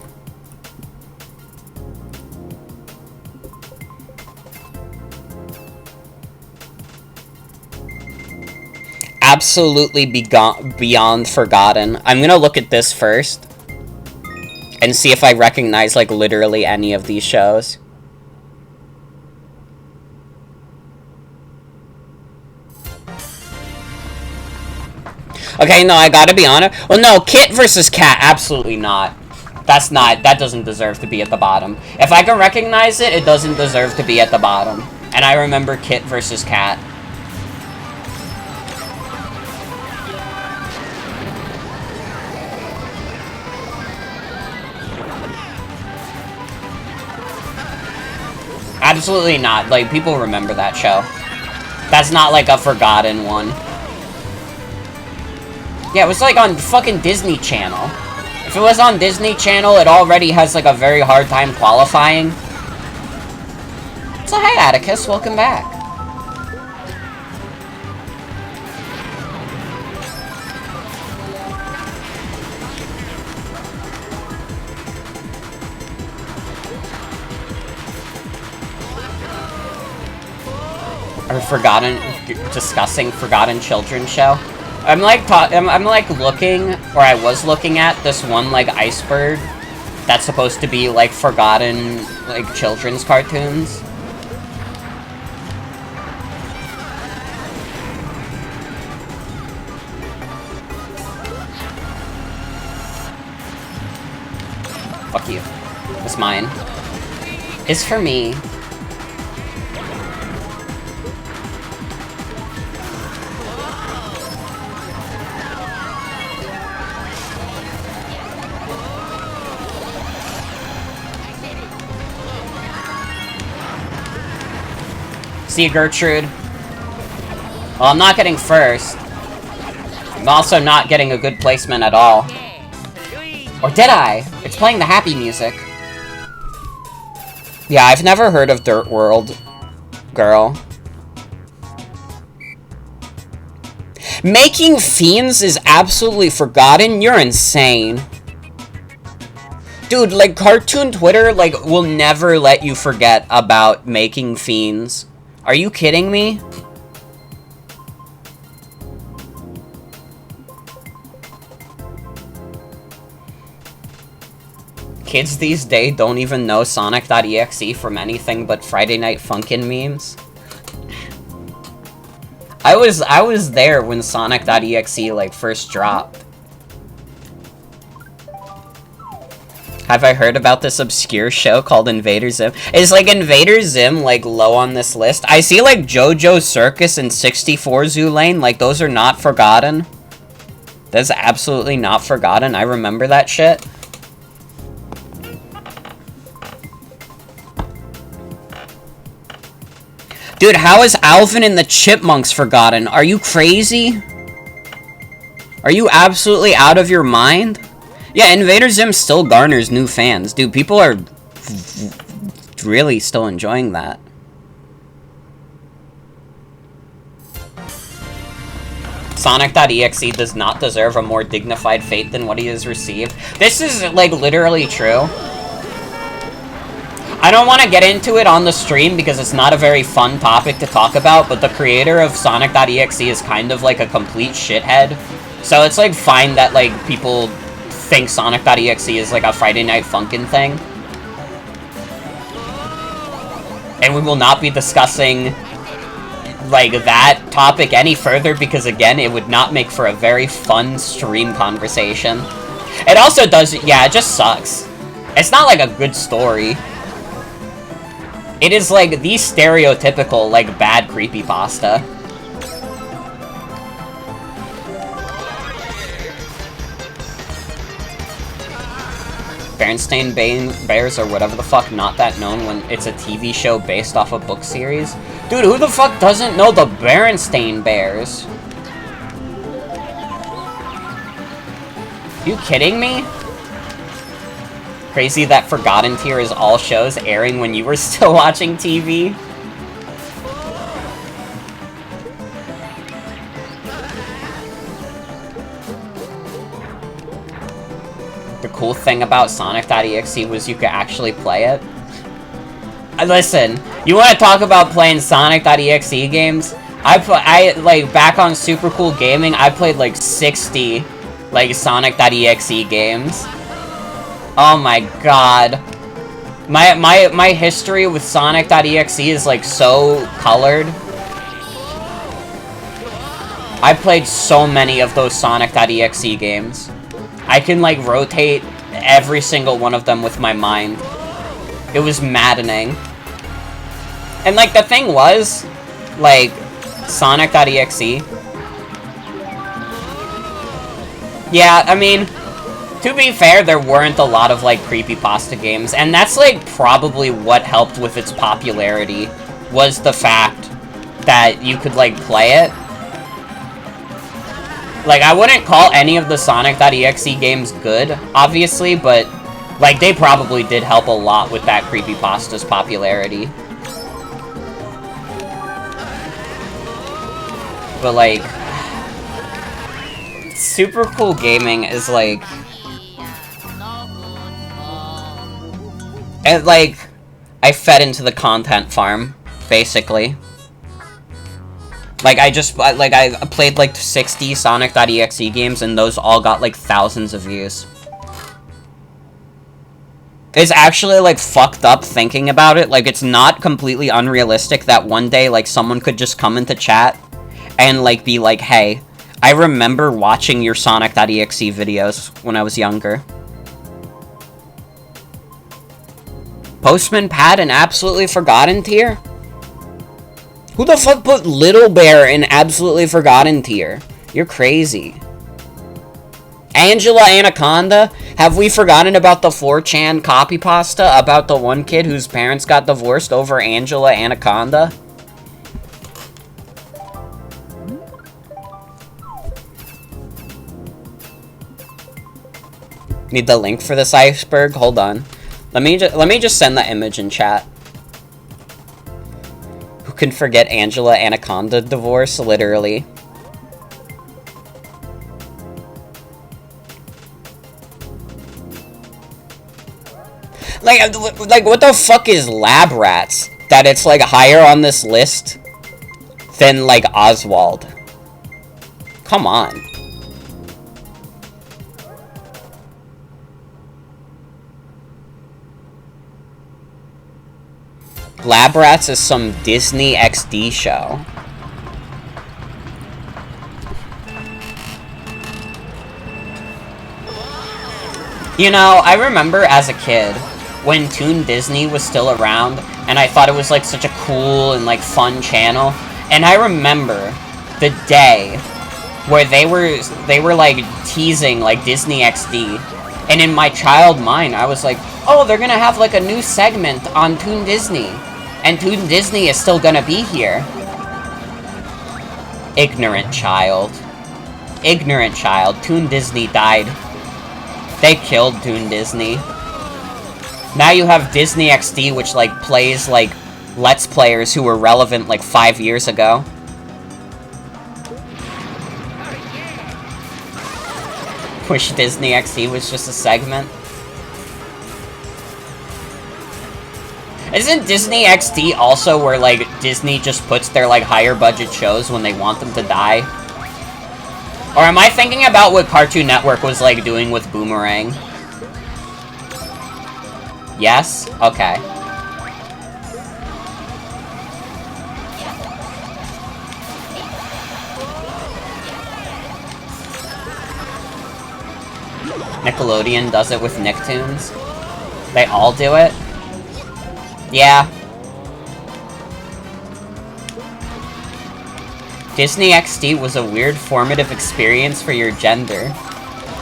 Absolutely beyond forgotten. I'm gonna look at this first and see if I recognize, like, literally any of these shows. Okay, no, I gotta be honest. Well, no, Kit versus Cat, absolutely not. That doesn't deserve to be at the bottom. If I can recognize it, it doesn't deserve to be at the bottom. And I remember Kit versus Cat. Absolutely not. Like, people remember that show. That's not, like, a forgotten one. Yeah, it was, like, on fucking Disney Channel. If it was on Disney Channel, it already has, like, a very hard time qualifying. So, hey, Atticus, welcome back. Discussing Forgotten Children show. I'm like looking, or I was looking at this one, like, iceberg that's supposed to be, like, forgotten, like, children's cartoons. Fuck you. It's mine. It's for me. See you, Gertrude. Well, I'm not getting first. I'm also not getting a good placement at all. Or did I? It's playing the happy music. Yeah, I've never heard of Dirt World, girl. Making Fiends is absolutely forgotten? You're insane. Dude, like, cartoon Twitter, like, will never let you forget about Making Fiends. Are you kidding me? Kids these days don't even know Sonic.exe from anything but Friday Night Funkin' memes. I was there when Sonic.exe, like, first dropped. Have I heard about this obscure show called Invader Zim? Is, like, Invader Zim, like, low on this list? I see, like, JoJo Circus and 64 Zoo Lane. Like, those are not forgotten. That's absolutely not forgotten. I remember that shit. Dude, how is Alvin and the Chipmunks forgotten? Are you crazy? Are you absolutely out of your mind? Yeah, Invader Zim still garners new fans. Dude, people are really still enjoying that. Sonic.exe does not deserve a more dignified fate than what he has received. This is, like, literally true. I don't want to get into it on the stream because it's not a very fun topic to talk about, but the creator of Sonic.exe is kind of like a complete shithead. So it's, like, fine that, like, people think Sonic.exe is, like, a Friday Night Funkin' thing. And we will not be discussing, like, that topic any further because, again, it would not make for a very fun stream conversation. It also does, yeah, it just sucks. It's not, like, a good story. It is, like, the stereotypical, like, bad creepypasta. Berenstain Bears or whatever the fuck, not that known when it's a TV show based off a book series. Dude, who the fuck doesn't know the Berenstain Bears? You kidding me? Crazy that Forgotten Tier is all shows airing when you were still watching TV. The cool thing about Sonic.exe was you could actually play it. Listen, you want to talk about playing Sonic.exe games? I like, back on Super Cool Gaming, I played like 60, like, Sonic.exe games. Oh my god. My history with Sonic.exe is, like, so colored. I played so many of those Sonic.exe games. I can, like, rotate every single one of them with my mind. It was maddening. And, like, the thing was, like, Sonic.exe. Yeah, I mean, to be fair, there weren't a lot of, like, creepypasta games, and that's, like, probably what helped with its popularity, was the fact that you could, like, play it. Like, I wouldn't call any of the Sonic.exe games good, obviously, but, like, they probably did help a lot with that creepypasta's popularity. But, like, Super Cool Gaming is, like... And, like, I fed into the content farm, basically. Like, I played, like, 60 Sonic.exe games, and those all got, like, thousands of views. It's actually, like, fucked up thinking about it. Like, it's not completely unrealistic that one day, like, someone could just come into chat and, like, be like, hey, I remember watching your Sonic.exe videos when I was younger. Postman Pat in Absolutely Forgotten tier? Who the fuck put Little Bear in Absolutely Forgotten tier? You're crazy. Angela Anaconda? Have we forgotten about the 4chan copypasta about the one kid whose parents got divorced over Angela Anaconda? Need the link for this iceberg? Hold on. Let me just send the image in chat. Who can forget Angela Anaconda divorce? Literally. Like, what the fuck is Lab Rats? That it's, like, higher on this list than, like, Oswald. Come on. Lab Rats is some Disney XD show. You know, I remember as a kid, when Toon Disney was still around, and I thought it was, like, such a cool and, like, fun channel, and I remember the day where they were, like, teasing, like, Disney XD, and in my child mind, I was like, oh, they're gonna have, like, a new segment on Toon Disney, and Toon Disney is still gonna be here. Ignorant child. Ignorant child. Toon Disney died. They killed Toon Disney. Now you have Disney XD, which, like, plays, like, Let's Players who were relevant, like, 5 years ago. Wish Disney XD was just a segment. Isn't Disney XD also where, like, Disney just puts their, like, higher budget shows when they want them to die? Or am I thinking about what Cartoon Network was, like, doing with Boomerang? Yes? Okay. Nickelodeon does it with Nicktoons. They all do it? Yeah. Disney XD was a weird formative experience for your gender.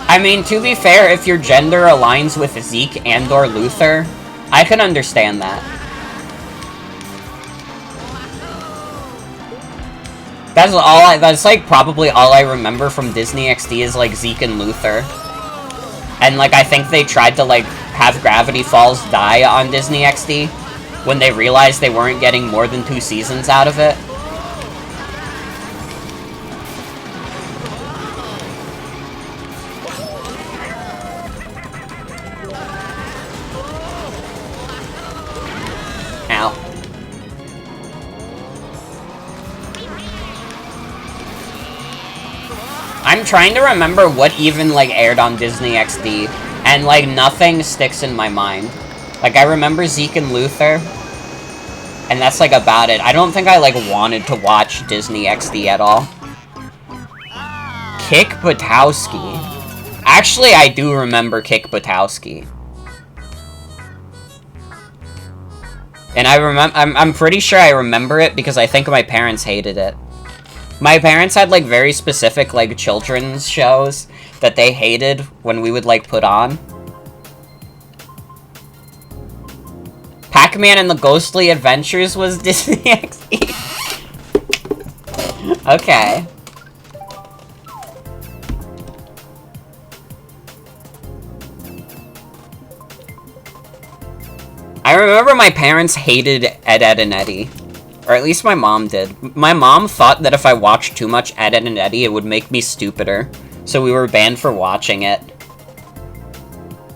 I mean, to be fair, if your gender aligns with Zeke and/or Luther, I can understand that. That's like probably all I remember from Disney XD is like Zeke and Luther. And like I think they tried to like have Gravity Falls die on Disney XD when they realized they weren't getting more than 2 seasons out of it. Ow. I'm trying to remember what even, like, aired on Disney XD, and, like, nothing sticks in my mind. Like, I remember Zeke and Luther, and that's, like, about it. I don't think I, like, wanted to watch Disney XD at all. Kick Butowski. Actually, I do remember Kick Butowski. And I'm pretty sure I remember it because I think my parents hated it. My parents had, like, very specific, like, children's shows that they hated when we would, like, put on. Pac-Man and the Ghostly Adventures was Disney XD. Okay. I remember my parents hated Ed, Edd n Eddy. Or at least my mom did. My mom thought that if I watched too much Ed, Edd n Eddy, it would make me stupider. So we were banned for watching it.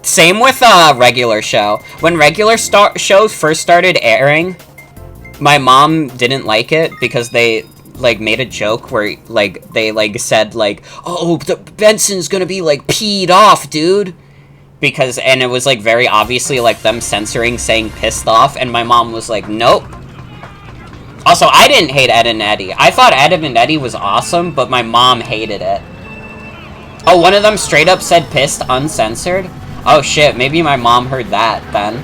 Same with Regular Show. When Regular Show first started airing, my mom didn't like it because they, like, made a joke where, like, they, like, said, like, oh, Benson's gonna be, like, peed off, dude. Because, and it was, like, very obviously, like, them censoring saying pissed off, and my mom was like, nope. Also, I didn't hate Ed, Edd n Eddy. I thought Ed, Edd n Eddy was awesome, but my mom hated it. Oh, one of them straight up said pissed uncensored? Oh shit, maybe my mom heard that, then.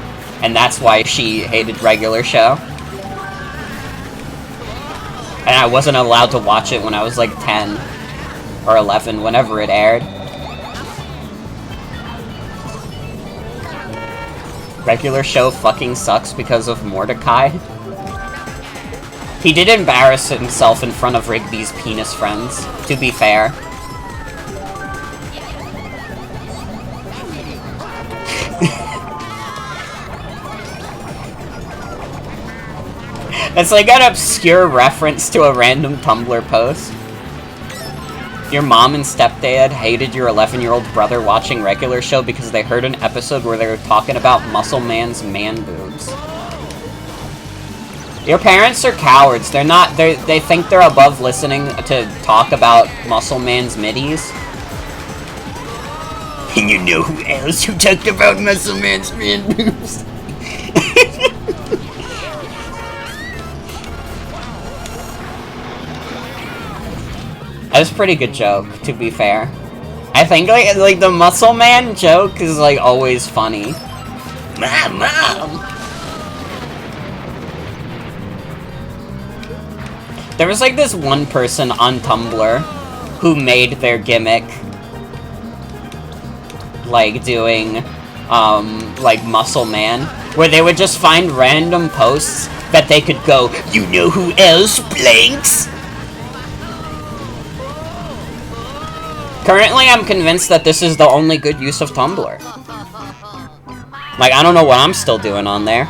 And that's why she hated Regular Show. And I wasn't allowed to watch it when I was like 10 or 11, whenever it aired. Regular Show fucking sucks because of Mordecai. He did embarrass himself in front of Rigby's penis friends, to be fair. It's like an obscure reference to a random Tumblr post. Your mom and stepdad hated your 11-year-old brother watching regular show because they heard an episode where they were talking about Muscle Man's man boobs. Your parents are cowards. They're not. They think they're above listening to talk about Muscle Man's middies. And you know who else who talked about Muscle Man's man boobs? That was a pretty good joke, to be fair. I think like the Muscle Man joke is like always funny. Mom. There was like this one person on Tumblr who made their gimmick like doing like Muscle Man, where they would just find random posts that they could go, you know who else blanks? Currently, I'm convinced that this is the only good use of Tumblr. Like, I don't know what I'm still doing on there.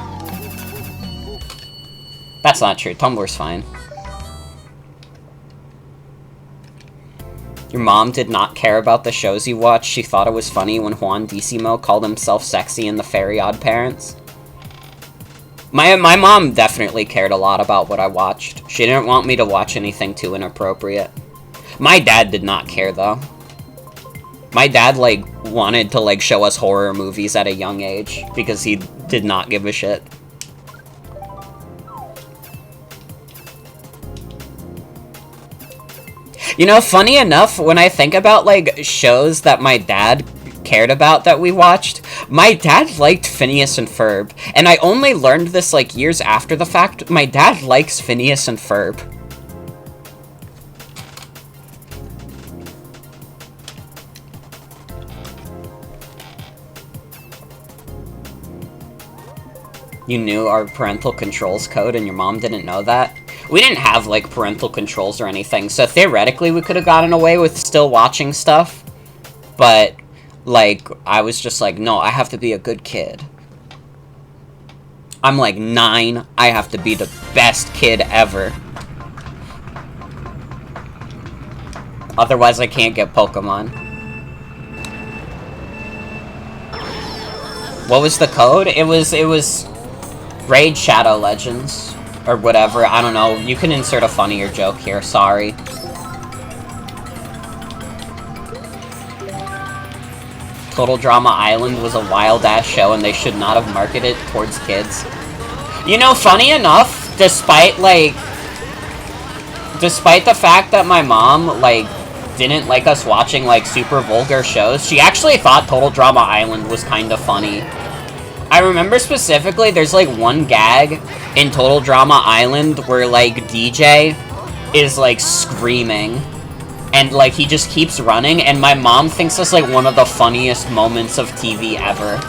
That's not true. Tumblr's fine. Your mom did not care about the shows you watched. She thought it was funny when Juan Decimo called himself sexy in The Fairy Odd Parents. My mom definitely cared a lot about what I watched. She didn't want me to watch anything too inappropriate. My dad did not care, though. My dad, like, wanted to, like, show us horror movies at a young age, because he did not give a shit. You know, funny enough, when I think about, like, shows that my dad cared about that we watched, my dad liked Phineas and Ferb, and I only learned this, like, years after the fact. My dad likes Phineas and Ferb. You knew our parental controls code and your mom didn't know that? We didn't have, like, parental controls or anything, so theoretically we could have gotten away with still watching stuff. But, like, I was just like, no, I have to be a good kid. I'm, like, 9. I have to be the best kid ever. Otherwise I can't get Pokemon. What was the code? It was... Raid Shadow Legends, or whatever, I don't know. You can insert a funnier joke here, sorry. Total Drama Island was a wild-ass show and they should not have marketed it towards kids. You know, funny enough, despite the fact that my mom, like, didn't like us watching, like, super vulgar shows, she actually thought Total Drama Island was kind of funny. I remember specifically, there's, like, one gag in Total Drama Island where, like, DJ is, like, screaming. And, like, he just keeps running, and my mom thinks that's, like, one of the funniest moments of TV ever.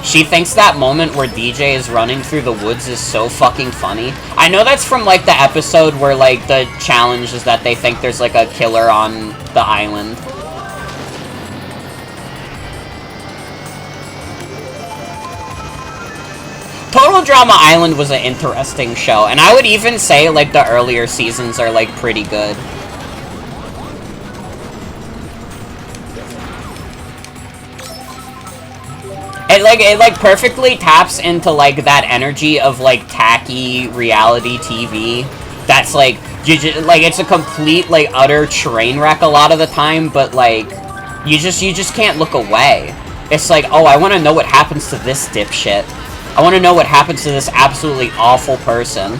She thinks that moment where DJ is running through the woods is so fucking funny. I know that's from, like, the episode where, like, the challenge is that they think there's, like, a killer on the island. Total Drama Island was an interesting show, and I would even say, like, the earlier seasons are, like, pretty good. It perfectly taps into, like, that energy of, like, tacky reality TV. That's, like, it's a complete, like, utter train wreck a lot of the time, but, like, you just can't look away. It's like, oh, I want to know what happens to this dipshit. I want to know what happens to this absolutely awful person.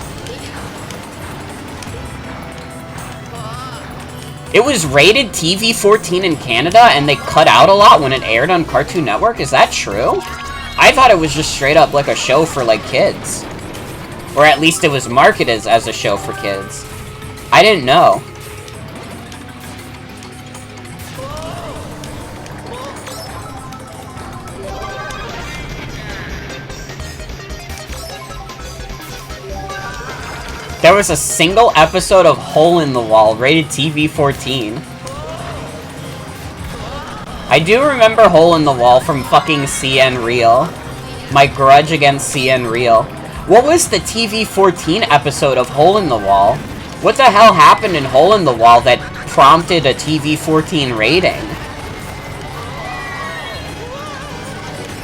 It was rated TV-14 in Canada, and they cut out a lot when it aired on Cartoon Network? Is that true? I thought it was just straight up like a show for, like, kids. Or at least it was marketed as a show for kids. I didn't know. There was a single episode of Hole in the Wall, rated TV-14. I do remember Hole in the Wall from fucking CN Real. My grudge against CN Real. What was the TV-14 episode of Hole in the Wall? What the hell happened in Hole in the Wall that prompted a TV-14 rating?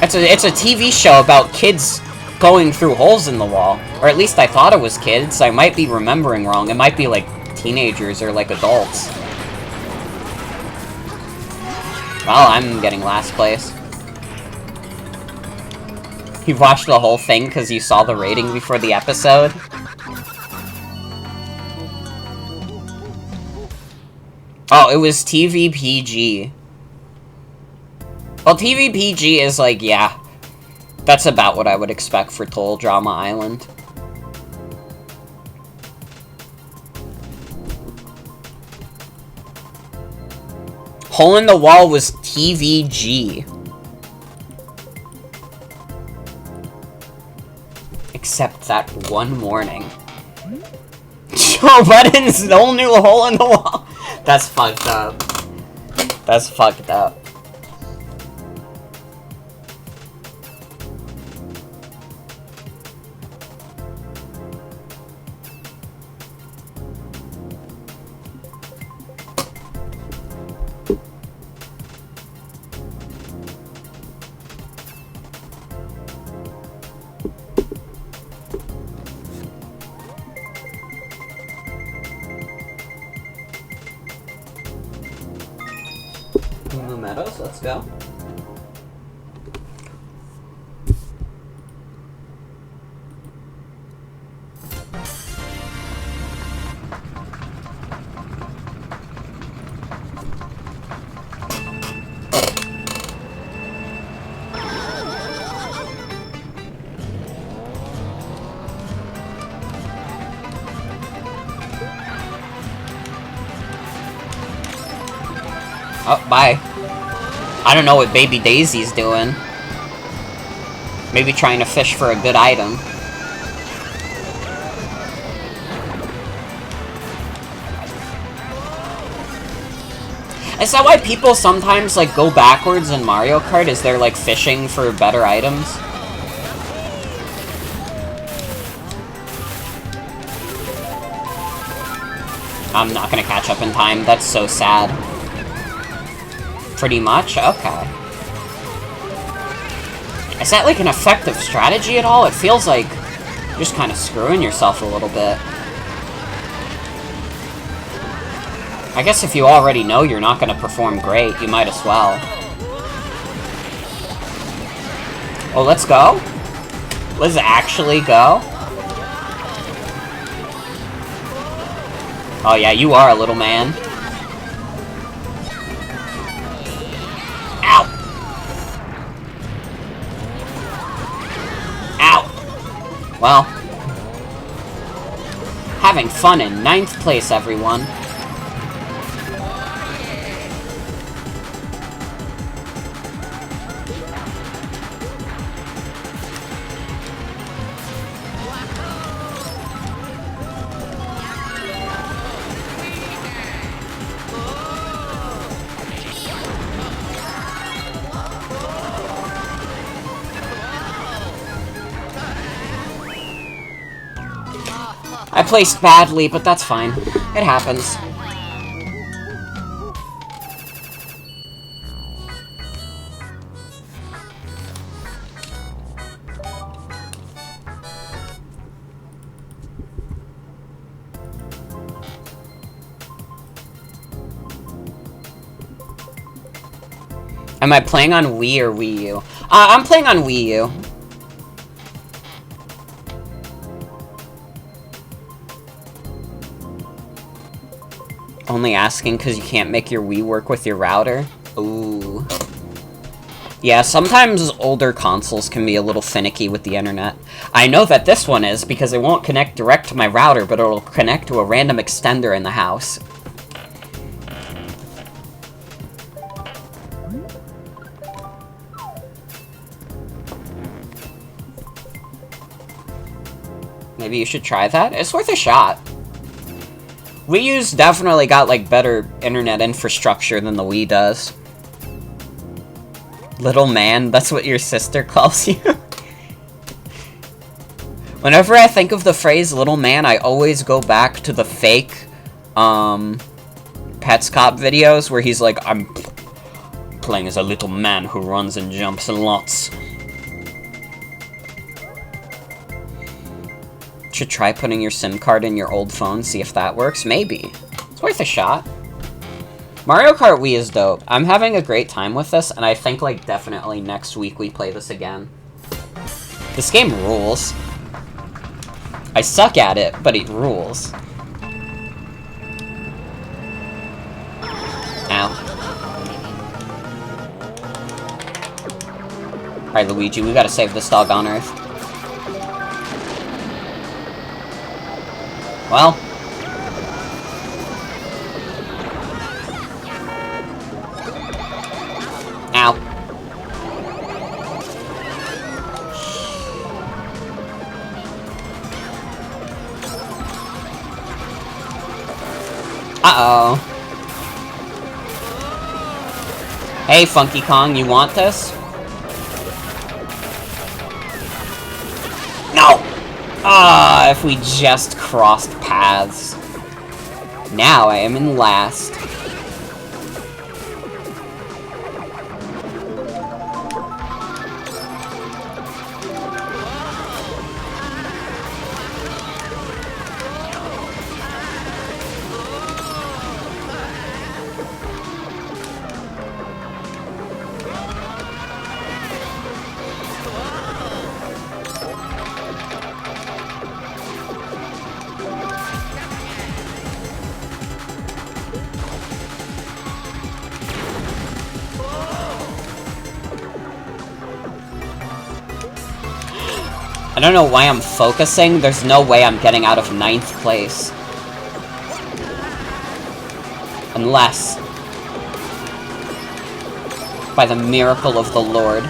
It's a TV show about kids going through holes in the wall. Or at least I thought it was kids. I might be remembering wrong. It might be like teenagers or like adults. Well, I'm getting last place. You watched the whole thing because you saw the rating before the episode? Oh, it was TV PG. Well, TV PG is like, yeah. That's about what I would expect for Total Drama Island. Hole in the Wall was TVG. Except that one morning. Joe Budden's no new Hole in the Wall. That's fucked up. That's fucked up. Meadows, let's go. Oh, bye. I don't know what Baby Daisy's doing. Maybe trying to fish for a good item. Is that why people sometimes, like, go backwards in Mario Kart? Is they're, like, fishing for better items? I'm not gonna catch up in time. That's so sad. Pretty much? Okay. Is that like an effective strategy at all? It feels like you're just kind of screwing yourself a little bit. I guess if you already know you're not going to perform great, you might as well. Oh, let's go? Let's actually go? Oh yeah, you are a little man. Well, having fun in 9th place, everyone. I placed badly, but that's fine. It happens. Am I playing on Wii or Wii U? I'm playing on Wii U. Only asking because you can't make your Wii work with your router? Ooh. Yeah, sometimes older consoles can be a little finicky with the internet. I know that this one is because it won't connect direct to my router, but it'll connect to a random extender in the house. Maybe you should try that? It's worth a shot. Wii U's definitely got, like, better internet infrastructure than the Wii does. Little man, that's what your sister calls you? Whenever I think of the phrase little man, I always go back to the fake, Pets Cop videos where he's like, I'm playing as a little man who runs and jumps lots. Should try putting your SIM card in your old phone, see if that works. Maybe. It's worth a shot. Mario Kart Wii is dope. I'm having a great time with this, and I think, like, definitely next week we play this again. This game rules. I suck at it, but it rules. Ow. Alright, Luigi, we gotta save this dog on Earth. Well. Ow. Uh-oh. Hey, Funky Kong, you want this? No! Ah, if we just crossed paths. Now I am in last. I don't know why I'm focusing. There's no way I'm getting out of 9th place. Unless by the miracle of the Lord.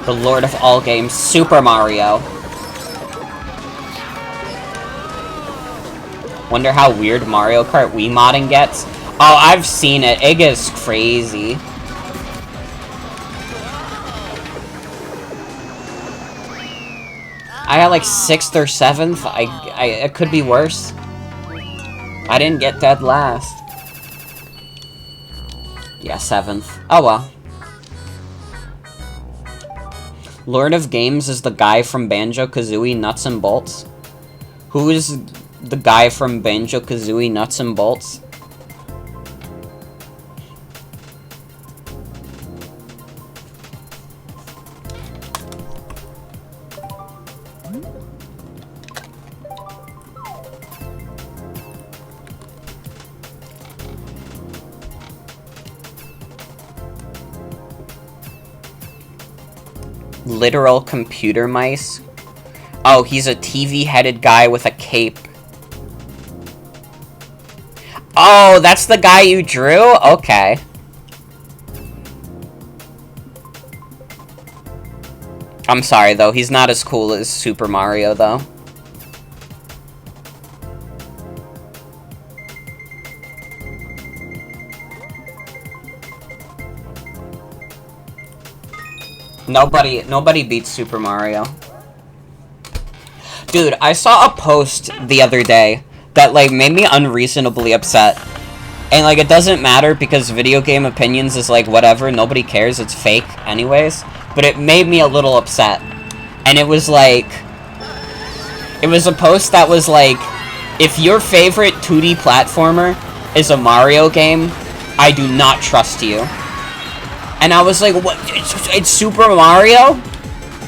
The Lord of all games, Super Mario. Wonder how weird Mario Kart Wii modding gets. Oh, I've seen it. It is crazy. I got like 6th or 7th. It could be worse. I didn't get dead last. Yeah, 7th. Oh well. Lord of Games is the guy from Banjo-Kazooie Nuts and Bolts. Who is the guy from Banjo-Kazooie Nuts and Bolts? Literal computer mice? Oh, he's a TV-headed guy with a cape. Oh, that's the guy you drew? Okay. I'm sorry, though. He's not as cool as Super Mario, though. Nobody beats Super Mario. Dude, I saw a post the other day that, like, made me unreasonably upset. And, like, it doesn't matter because video game opinions is, like, whatever, nobody cares, it's fake anyways. But it made me a little upset. And it was, like... It was a post that was, like, if your favorite 2D platformer is a Mario game, I do not trust you. And I was like, what? It's Super Mario?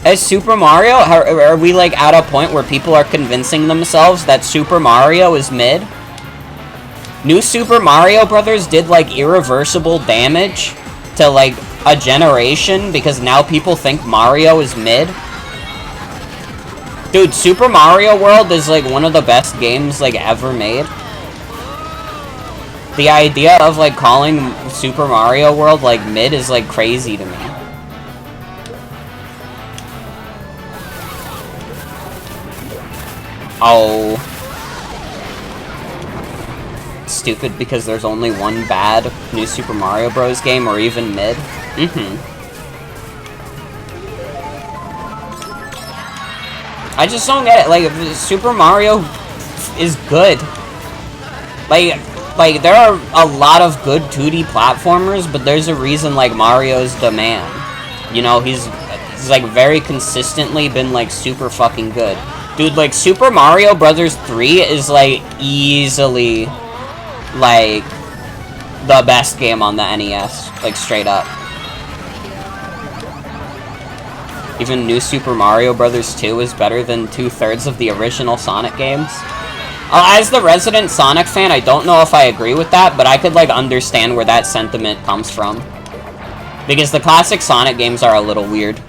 It's Super Mario? Are we, like, at a point where people are convincing themselves that Super Mario is mid? New Super Mario Brothers did, like, irreversible damage to, like, a generation because now people think Mario is mid? Dude, Super Mario World is, like, one of the best games, like, ever made. The idea of, like, calling Super Mario World, like, mid is, like, crazy to me. stupid because there's only one bad New Super Mario Bros. Game, or even mid? I just don't get it. Like, Super Mario is good. Like, there are a lot of good 2D platformers, but there's a reason, like, Mario's the man. You know, he's like, very consistently been, like, super fucking good. Dude, like, Super Mario Brothers 3 is, like, easily, like, the best game on the NES. Like, straight up. Even New Super Mario Brothers 2 is better than 2/3 of the original Sonic games. As the resident Sonic fan, I don't know if I agree with that, but I could, like, understand where that sentiment comes from. Because the classic Sonic games are a little weird.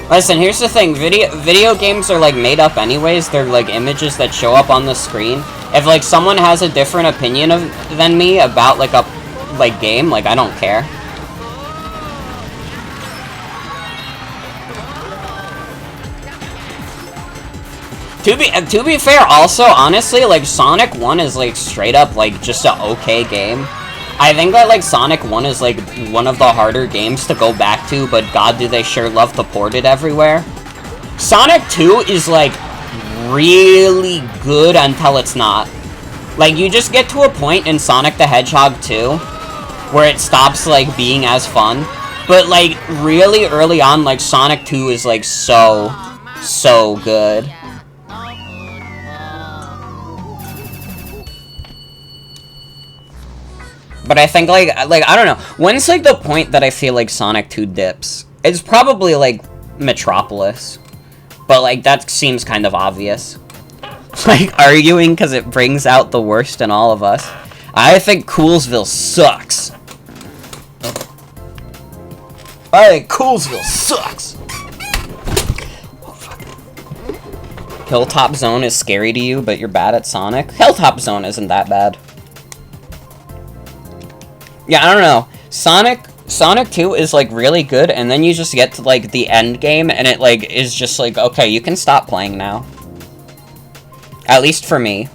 Listen, here's the thing. Video games are, like, made up anyways. They're, like, images that show up on the screen. If, like, someone has a different opinion than me about, like, a game, like, I don't care. To be fair, also, honestly, like, Sonic 1 is, like, straight up, like, just an okay game. I think that, like, Sonic 1 is, like, one of the harder games to go back to, but god, do they sure love to port it everywhere. Sonic 2 is, like, really good until it's not. Like, you just get to a point in Sonic the Hedgehog 2 where it stops, like, being as fun. But, like, really early on, like, Sonic 2 is, like, so good. But I think, like, I don't know. When's, like, the point that I feel like Sonic 2 dips? It's probably, like, Metropolis. But, like, that seems kind of obvious. Like, arguing because it brings out the worst in all of us. I think Coolsville sucks. I think Coolsville sucks. Oh, fuck. Hilltop Zone is scary to you, but you're bad at Sonic? Hilltop Zone isn't that bad. Yeah, I don't know. Sonic 2 is, like, really good, and then you just get to, like, the end game, and it, like, is just like, okay, you can stop playing now. At least for me.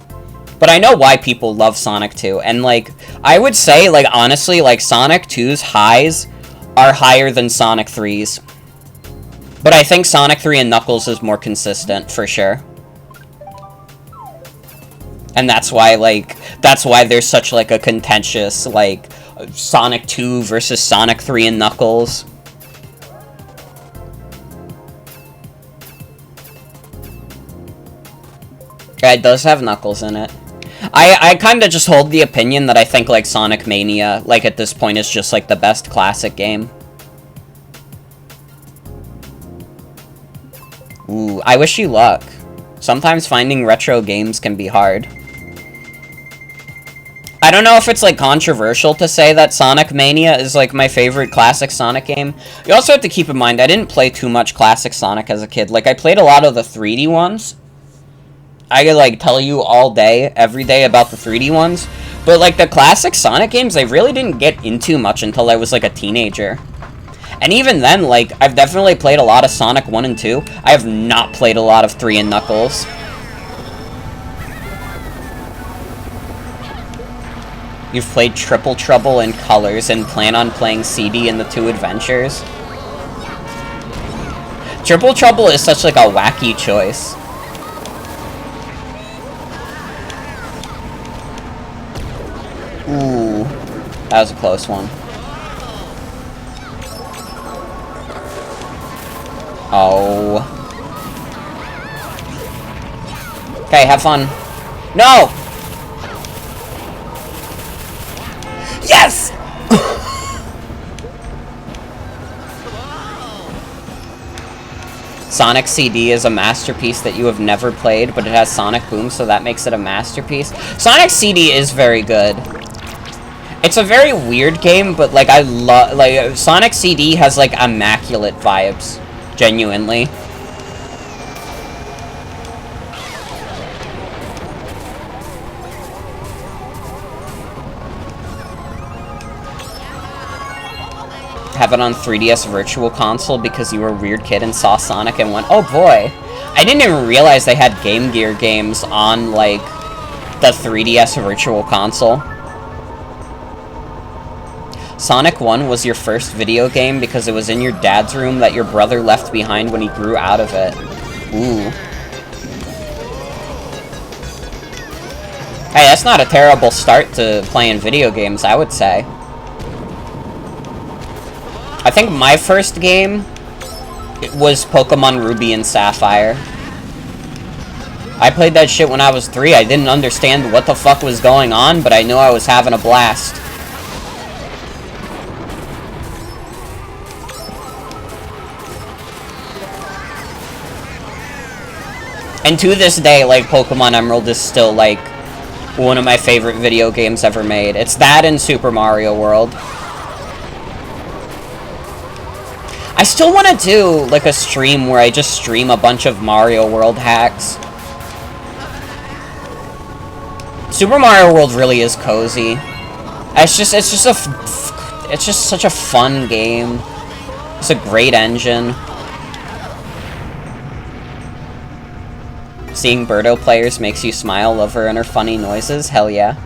But I know why people love Sonic 2, and, like, I would say, like, honestly, like, Sonic 2's highs are higher than Sonic 3's. But I think Sonic 3 and Knuckles is more consistent, for sure. And that's why, like, there's such, like, a contentious, like, Sonic 2 versus Sonic 3 and Knuckles. Yeah, it does have Knuckles in it. I kind of just hold the opinion that I think, like, Sonic Mania, like, at this point is just, like, the best classic game. Ooh, I wish you luck. Sometimes finding retro games can be hard. I don't know if it's, like, controversial to say that Sonic Mania is, like, my favorite classic Sonic game. You also have to keep in mind, I didn't play too much classic Sonic as a kid. Like, I played a lot of the 3D ones. I could, like, tell you all day, every day about the 3D ones. But, like, the classic Sonic games, I really didn't get into much until I was, like, a teenager. And even then, like, I've definitely played a lot of Sonic 1 and 2. I have not played a lot of 3 and Knuckles. You've played Triple Trouble and Colors and plan on playing CD in the 2 Adventures. Triple Trouble is such, like, a wacky choice. Ooh, that was a close one. Oh. Okay, have fun. No! Yes! Sonic CD is a masterpiece that you have never played, but it has Sonic Boom, so that makes it a masterpiece. Sonic CD is very good. It's a very weird game, but, like, I love, like, Sonic CD has, like, immaculate vibes. Genuinely. have it on 3DS Virtual Console because you were a weird kid and saw Sonic and went, oh boy. I didn't even realize they had Game Gear games on, like, the 3DS Virtual Console. Sonic 1 was your first video game because it was in your dad's room that your brother left behind when he grew out of it. Ooh. Hey, that's not a terrible start to playing video games, I would say. I think my first game was Pokemon Ruby and Sapphire. I played that shit when I was 3. I didn't understand what the fuck was going on, but I knew I was having a blast. And to this day, like, Pokemon Emerald is still, like, one of my favorite video games ever made. It's that and Super Mario World. I still want to do, like, a stream where I just stream a bunch of Mario World hacks. Super Mario World really is cozy. It's just such a fun game. It's a great engine. Seeing Birdo players makes you smile, love her and her funny noises. Hell yeah.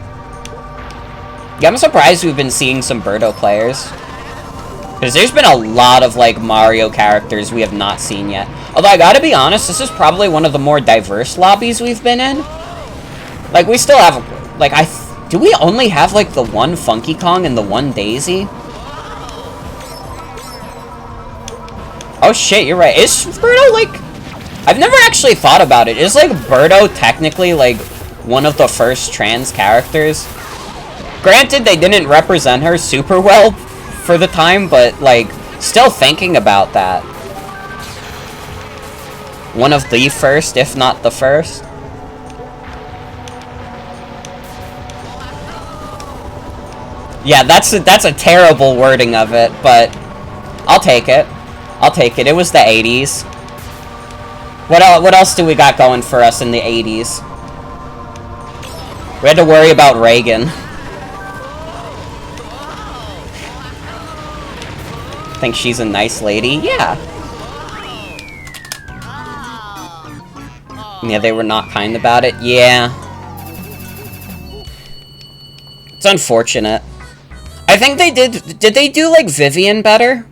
Yeah, I'm surprised we've been seeing some Birdo players. Because there's been a lot of, like, Mario characters we have not seen yet. Although, I gotta be honest, this is probably one of the more diverse lobbies we've been in. Like, we still have, like, do we only have, like, the one Funky Kong and the one Daisy? Oh shit, you're right. Is Birdo, like... I've never actually thought about it. Is, like, Birdo technically, like, one of the first trans characters? Granted, they didn't represent her super well for the time, but, like, still thinking about that. One of the first, if not the first. Yeah, that's a terrible wording of it, but I'll take it. I'll take it. It was the 80s. What else do we got going for us in the 80s? We had to worry about Reagan. Think she's a nice lady? Yeah. Yeah, they were not kind about it? Yeah. It's unfortunate. I think they did they do, like, Vivian better?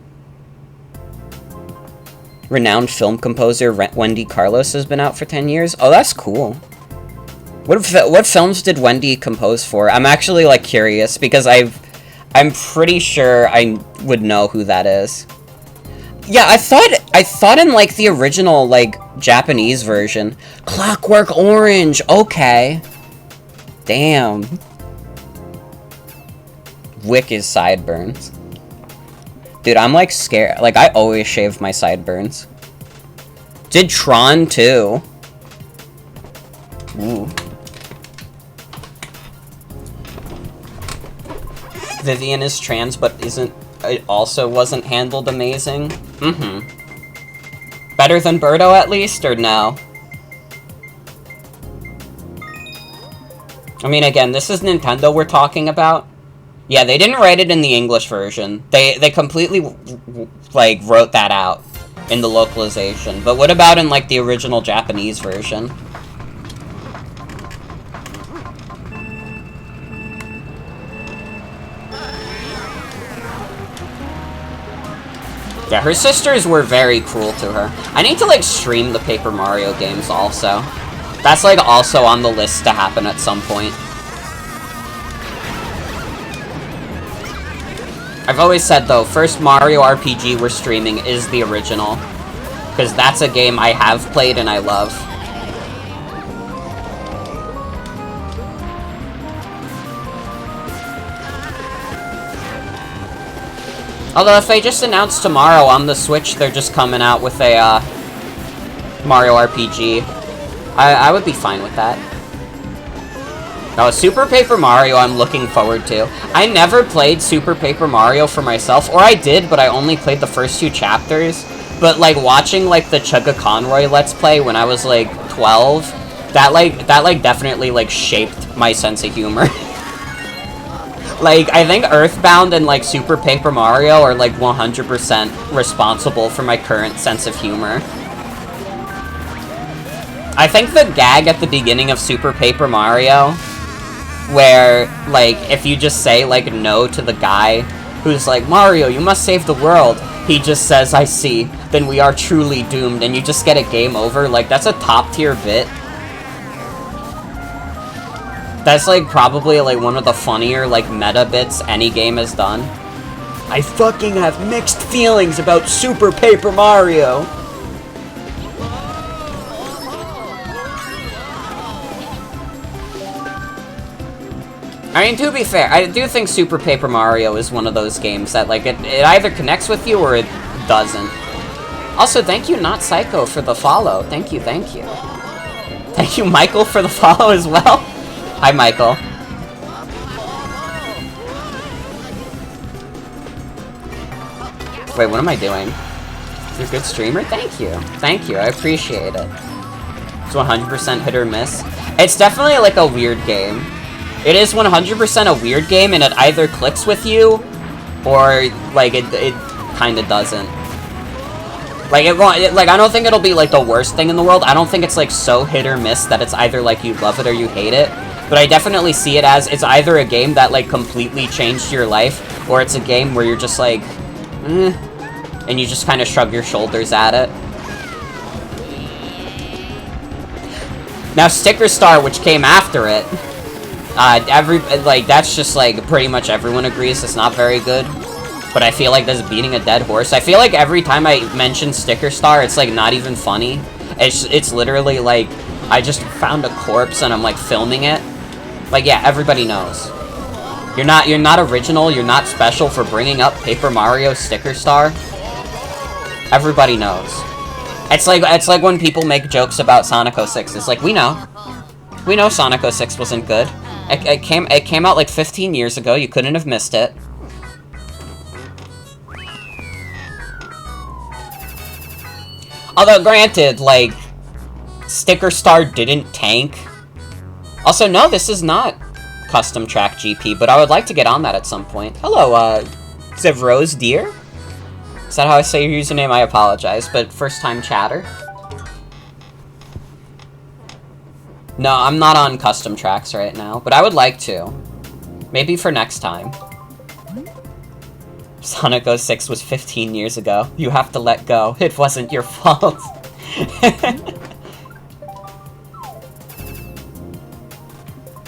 Renowned film composer Wendy Carlos has been out for 10 years. Oh, that's cool. What films did Wendy compose for? I'm actually, like, curious, because I'm pretty sure I would know who that is. Yeah, I thought in, like, the original, like, Japanese version. Clockwork Orange, okay. Damn. Wicked sideburns. Dude, I'm, like, scared. Like, I always shave my sideburns. Did Tron, too. Ooh. Vivian is trans, but it also wasn't handled amazing. Mm-hmm. Better than Birdo, at least, or no? I mean, again, this is Nintendo we're talking about. Yeah, they didn't write it in the English version. They completely, like, wrote that out in the localization. But what about in, like, the original Japanese version? Yeah, her sisters were very cruel to her. I need to, like, stream the Paper Mario games also. That's, like, also on the list to happen at some point. I've always said, though, first Mario RPG we're streaming is the original. Because that's a game I have played and I love. Although if they just announced tomorrow on the Switch they're just coming out with a Mario RPG, I would be fine with that. No, Super Paper Mario I'm looking forward to. I never played Super Paper Mario for myself, or I did, but I only played the first 2 chapters. But, like, watching, like, the Chugga Conroy Let's Play when I was, like, 12, that definitely, like, shaped my sense of humor. Like, I think Earthbound and, like, Super Paper Mario are, like, 100% responsible for my current sense of humor. I think the gag at the beginning of Super Paper Mario, where, like, if you just say, like, no to the guy who's like, Mario, you must save the world, he just says, I see, then we are truly doomed, and you just get a game over, like, that's a top-tier bit. That's, like, probably, like, one of the funnier, like, meta bits any game has done. I fucking have mixed feelings about Super Paper Mario! I mean, to be fair, I do think Super Paper Mario is one of those games that, like, it either connects with you or it doesn't. Also, thank you, Not Psycho, for the follow. Thank you, thank you. Thank you, Michael, for the follow as well. Hi, Michael. Wait, what am I doing? You're a good streamer? Thank you. Thank you, I appreciate it. It's 100% hit or miss. It's definitely, like, a weird game. It is 100% a weird game, and it either clicks with you, or, like, it kinda doesn't. Like, I don't think it'll be, like, the worst thing in the world. I don't think it's, like, so hit or miss that it's either, like, you love it or you hate it. But I definitely see it as, it's either a game that, like, completely changed your life, or it's a game where you're just like, and you just kind of shrug your shoulders at it. Now, Sticker Star, which came after it, that's just, like, pretty much everyone agrees it's not very good. But I feel like that's beating a dead horse. I feel like every time I mention Sticker Star, it's, like, not even funny. It's literally, like, I just found a corpse and I'm, like, filming it. Like, yeah, everybody knows. You're not original, you're not special for bringing up Paper Mario Sticker Star. Everybody knows. It's like when people make jokes about Sonic 06. It's like, we know. We know Sonic 06 wasn't good. It came out like 15 years ago, you couldn't have missed it. Although, granted, like, Sticker Star didn't tank. Also, no, this is not Custom Track GP, but I would like to get on that at some point. Hello, Zevrose Deer? Is that how I say your username? I apologize, but first time chatter. No, I'm not on Custom Tracks right now, but I would like to. Maybe for next time. Sonic 06 was 15 years ago. You have to let go. It wasn't your fault.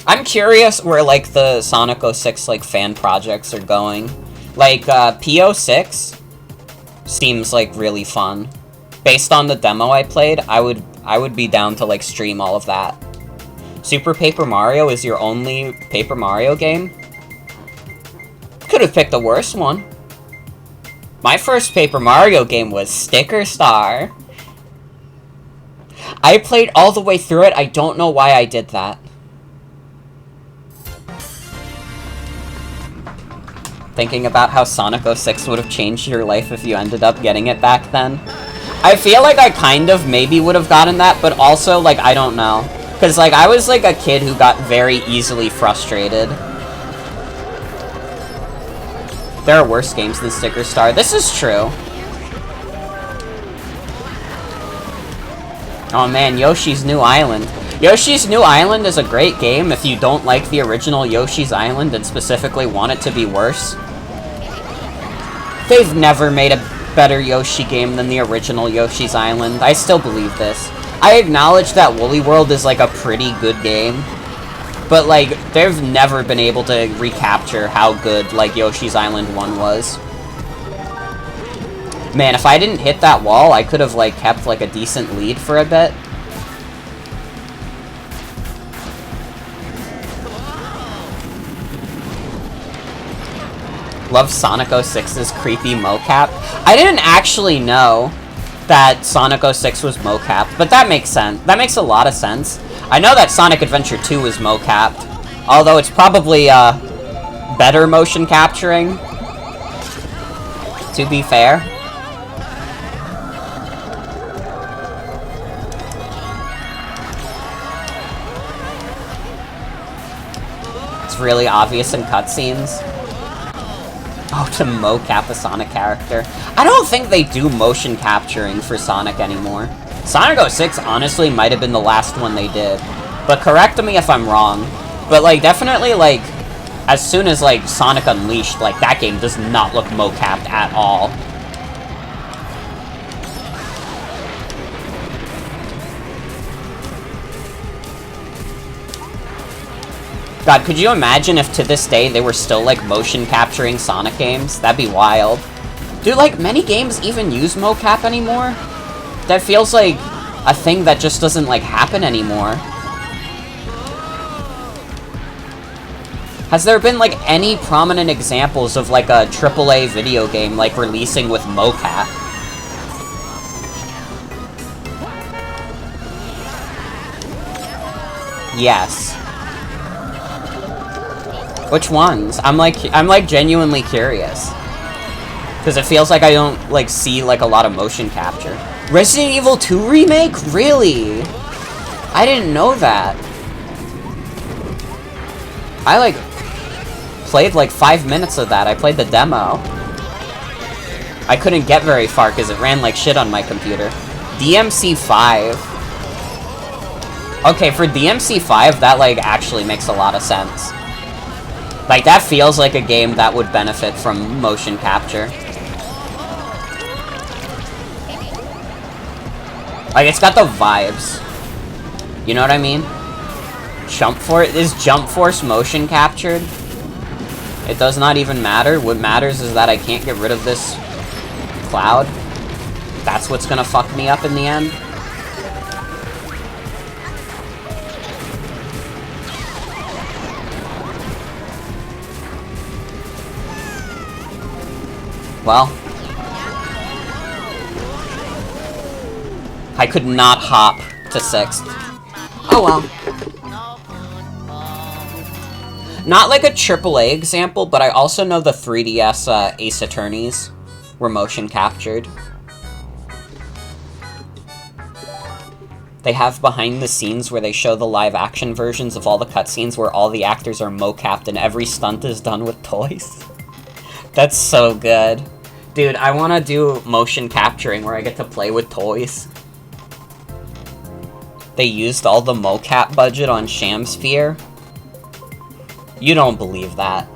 I'm curious where, like, the Sonic 06, like, fan projects are going. Like, P06 seems, like, really fun. Based on the demo I played, I would be down to, like, stream all of that. Super Paper Mario is your only Paper Mario game? Could have picked the worst one. My first Paper Mario game was Sticker Star. I played all the way through it. I don't know why I did that. Thinking about how Sonic 06 would have changed your life if you ended up getting it back then. I feel like I kind of maybe would have gotten that, but also, like, I don't know. Because, like, I was, like, a kid who got very easily frustrated. There are worse games than Sticker Star. This is true. Oh man, Yoshi's New Island. Yoshi's New Island is a great game if you don't like the original Yoshi's Island and specifically want it to be worse. They've never made a better Yoshi game than the original Yoshi's Island. I still believe this. I acknowledge that Woolly World is, like, a pretty good game. But, like, they've never been able to recapture how good, like, Yoshi's Island 1 was. Man, if I didn't hit that wall, I could have, like, kept, like, a decent lead for a bit. Love Sonic 06's creepy mocap. I didn't actually know that Sonic 06 was mocapped, but that makes sense. That makes a lot of sense. I know that Sonic Adventure 2 is mocapped, although it's probably, better motion capturing, to be fair. really obvious in cutscenes. Oh, to mocap a Sonic character. I don't think they do motion capturing for Sonic anymore. Sonic 06 honestly might have been the last one they did. But correct me if I'm wrong. But, like, definitely, like, as soon as, like, Sonic Unleashed, like, that game does not look mocapped at all. God, could you imagine if to this day they were still, like, motion capturing Sonic games? That'd be wild. Do, like, many games even use mocap anymore? That feels like a thing that just doesn't, like, happen anymore. Has there been, like, any prominent examples of, like, a AAA video game, like, releasing with mocap? Yes. Which ones? I'm like genuinely curious. Because it feels like I don't, like, see, like, a lot of motion capture. Resident Evil 2 Remake? Really? I didn't know that. I, like, played, like, 5 minutes of that. I played the demo. I couldn't get very far because it ran like shit on my computer. DMC 5. Okay, for DMC 5, that, like, actually makes a lot of sense. Like, that feels like a game that would benefit from motion capture. Like, it's got the vibes. You know what I mean? Jump Force? Is Jump Force motion captured? It does not even matter. What matters is that I can't get rid of this cloud. That's what's gonna fuck me up in the end. Well, I could not hop to 6th. Oh well. Not like a AAA example, but I also know the 3DS Ace Attorneys were motion captured. They have behind the scenes where they show the live action versions of all the cutscenes where all the actors are mocapped and every stunt is done with toys. That's so good. Dude, I want to do motion capturing where I get to play with toys. They used all the mocap budget on Shamsphere. You don't believe that.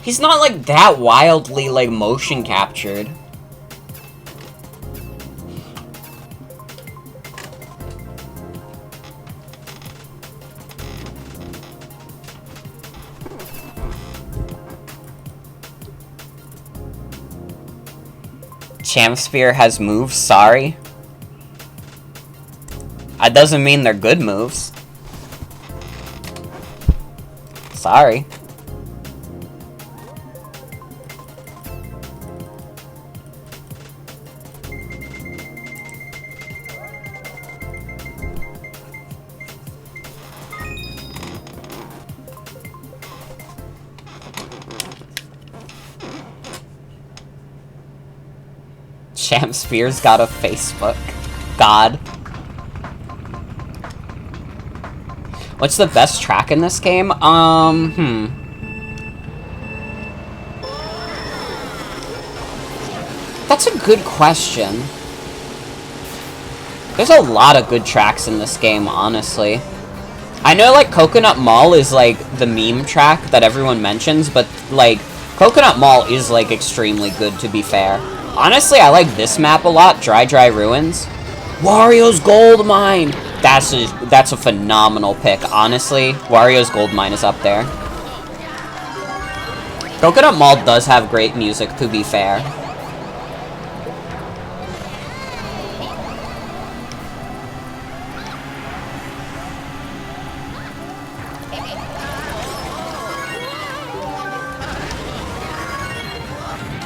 He's not, like, that wildly, like, motion captured. Shamsphere has moves, sorry. That doesn't mean they're good moves. Sorry. Shamsphere's got a Facebook. God. What's the best track in this game? That's a good question. There's a lot of good tracks in this game, honestly. I know, like, Coconut Mall is, like, the meme track that everyone mentions, but, like, Coconut Mall is, like, extremely good, to be fair. Honestly, I like this map a lot, Dry Dry Ruins. Wario's Gold Mine! That's a phenomenal pick, honestly. Wario's Gold Mine is up there. Coconut Mall does have great music, to be fair.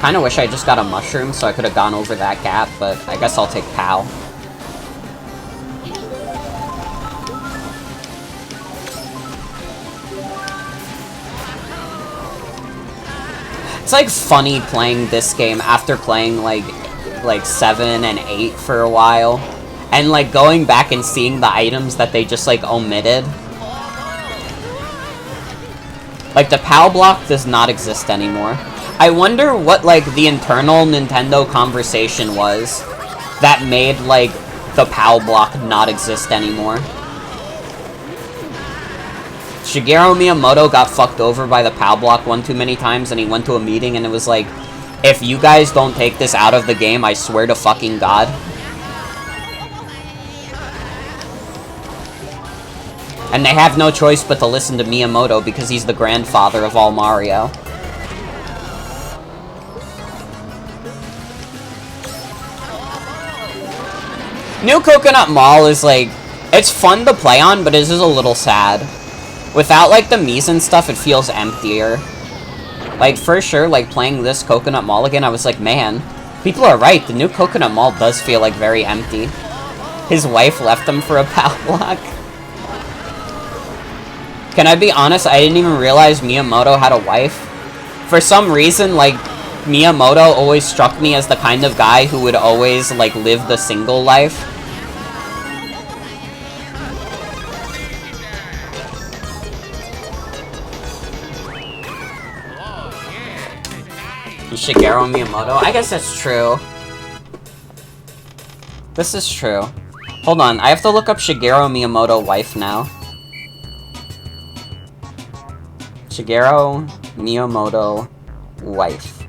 Kinda wish I just got a mushroom so I could have gone over that gap, but I guess I'll take POW. It's, like, funny playing this game after playing, like 7 and 8 for a while. And, like, going back and seeing the items that they just, like, omitted. Like, the PAL block does not exist anymore. I wonder what, like, the internal Nintendo conversation was that made, like, the PAL block not exist anymore. Shigeru Miyamoto got fucked over by the PAL block one too many times, and he went to a meeting and it was like, if you guys don't take this out of the game, I swear to fucking God. And they have no choice but to listen to Miyamoto because he's the grandfather of all Mario. New Coconut Mall is like, it's fun to play on, but it is a little sad. Without like the Miis and stuff, it feels emptier. Like, for sure, like, playing this Coconut Mall again, I was like, man, people are right, the new Coconut Mall does feel, like, very empty. His wife left him for a PAL block. Can I be honest, I didn't even realize Miyamoto had a wife. For some reason, like, Miyamoto always struck me as the kind of guy who would always, like, live the single life. Shigeru Miyamoto? I guess that's true. This is true. Hold on, I have to look up Shigeru Miyamoto wife now. Shigeru Miyamoto wife.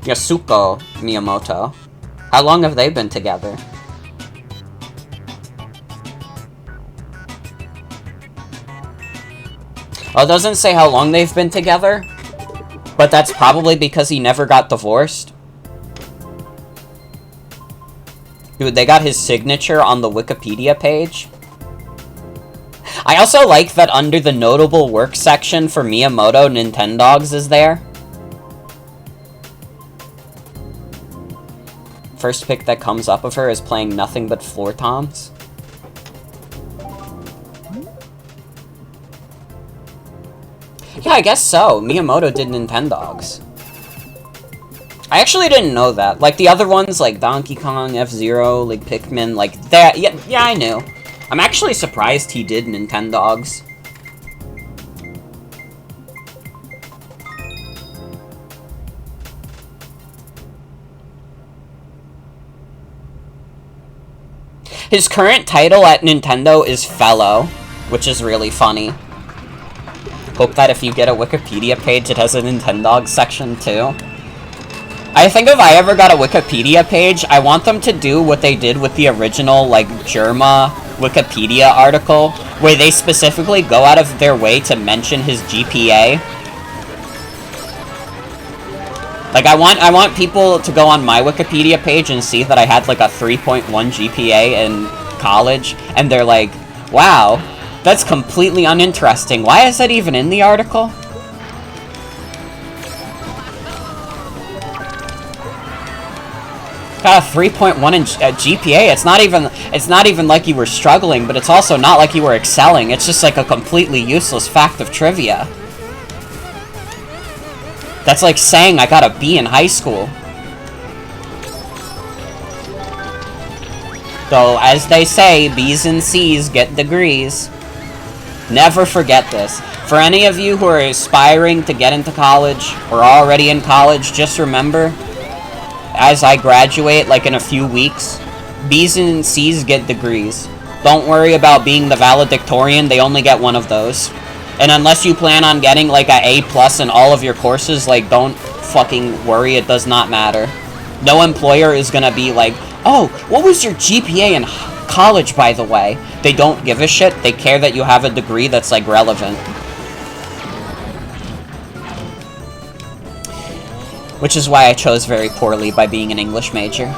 Yasuko Miyamoto. How long have they been together? Oh, it doesn't say how long they've been together? But that's probably because he never got divorced. Dude, they got his signature on the Wikipedia page. I also like that under the notable work section for Miyamoto, Nintendogs is there. First pic that comes up of her is playing nothing but floor toms. Yeah, I guess so. Miyamoto did Nintendogs. I actually didn't know that. Like, the other ones, like Donkey Kong, F-Zero, like Pikmin, like that. Yeah, I knew. I'm actually surprised he did Nintendogs. His current title at Nintendo is Fellow, which is really funny. Hope that if you get a Wikipedia page, it has a Nintendogs section too. I think if I ever got a Wikipedia page, I want them to do what they did with the original, like, Germa Wikipedia article, where they specifically go out of their way to mention his GPA. Like, I want people to go on my Wikipedia page and see that I had, like, a 3.1 GPA in college, and they're like, wow, that's completely uninteresting. Why is that even in the article? Got a 3.1 in GPA. It's not even like you were struggling, but it's also not like you were excelling. It's just like a completely useless fact of trivia. That's like saying I got a B in high school. Though, as they say, B's and C's get degrees. Never forget this. For any of you who are aspiring to get into college, or already in college, just remember, as I graduate, like in a few weeks, B's and C's get degrees. Don't worry about being the valedictorian, they only get one of those. And unless you plan on getting like a A+ in all of your courses, like, don't fucking worry, it does not matter. No employer is gonna be like, oh, what was your GPA in college, by the way? They don't give a shit, they care that you have a degree that's, like, relevant. Which is why I chose very poorly by being an English major.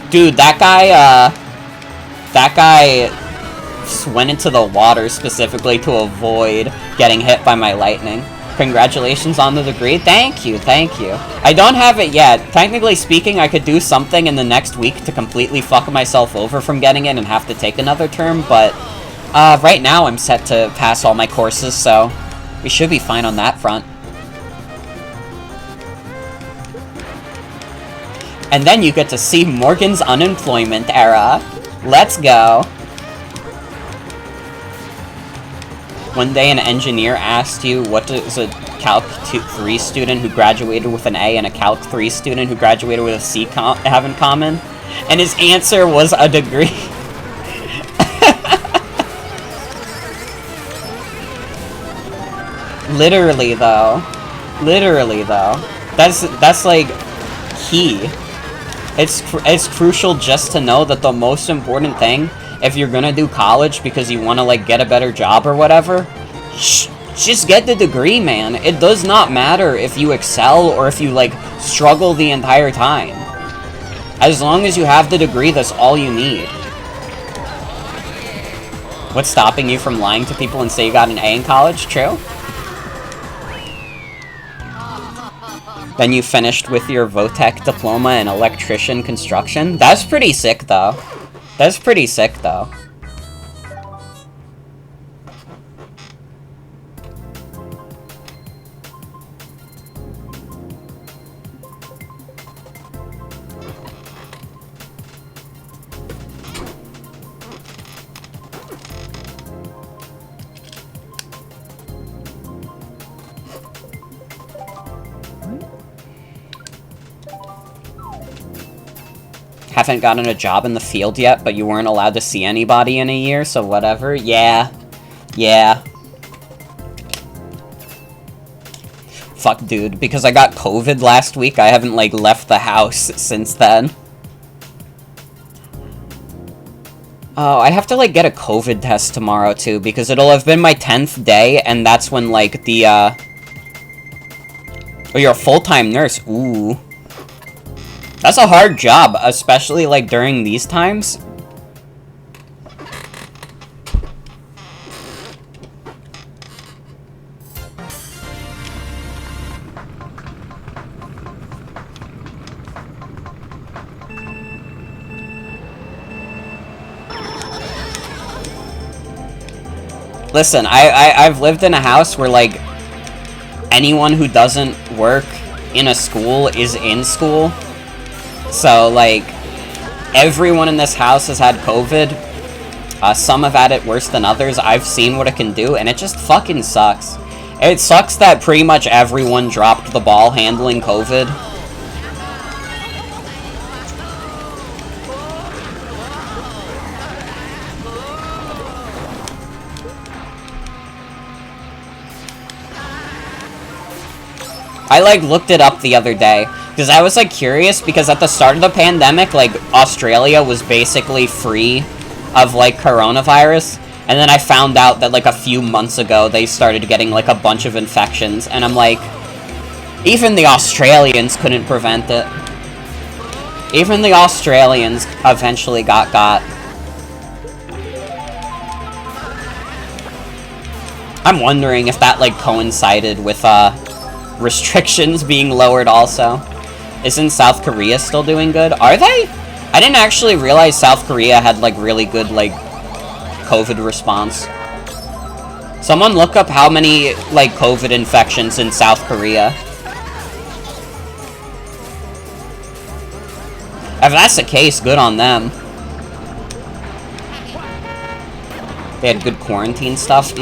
Dude, that guy went into the water specifically to avoid getting hit by my lightning. Congratulations on the degree. Thank you, thank you. I don't have it yet. Technically speaking, I could do something in the next week to completely fuck myself over from getting it and have to take another term, but right now I'm set to pass all my courses, so we should be fine on that front. And then you get to see Morgan's unemployment era. Let's go. One day an engineer asked you, what does a Calc 3 student who graduated with an A and a Calc 3 student who graduated with a C have in common? And his answer was a degree. Literally though. That's like key. It's crucial just to know that the most important thing, if you're gonna do college because you want to like get a better job or whatever, just get the degree, man. It does not matter if you excel or if you like struggle the entire time. As long as you have the degree, that's all you need. What's stopping you from lying to people and say you got an A in college? True. Then you finished with your Votech diploma in electrician construction? That's pretty sick, though. That's pretty sick, though. Haven't gotten a job in the field yet, but you weren't allowed to see anybody in a year, so whatever. Yeah. Fuck, dude. Because I got COVID last week, I haven't, like, left the house since then. Oh, I have to, like, get a COVID test tomorrow, too, because it'll have been my 10th day, and that's when, like, the, Oh, you're a full-time nurse. Ooh. That's a hard job, especially, like, during these times. Listen, I've lived in a house where, like, anyone who doesn't work in a school is in school. So, like, everyone in this house has had COVID. Some have had it worse than others. I've seen what it can do, and it just fucking sucks. It sucks that pretty much everyone dropped the ball handling COVID. I, like, looked it up the other day. Because I was, like, curious, because at the start of the pandemic, like, Australia was basically free of, like, coronavirus. And then I found out that, like, a few months ago, they started getting, like, a bunch of infections. And I'm like, even the Australians couldn't prevent it. Even the Australians eventually got. I'm wondering if that, like, coincided with, restrictions being lowered also. Isn't South Korea still doing good? Are they? I didn't actually realize South Korea had, like, really good, like, COVID response. Someone look up how many, like, COVID infections in South Korea. If that's the case, good on them. They had good quarantine stuff?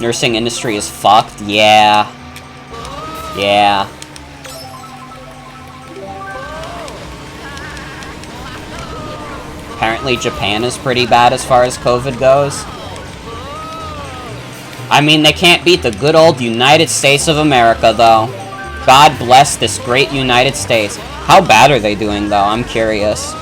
Nursing industry is fucked? Yeah. Apparently Japan is pretty bad as far as COVID goes. I mean, they can't beat the good old United States of America, though. God bless this great United States. How bad are they doing, though? I'm curious.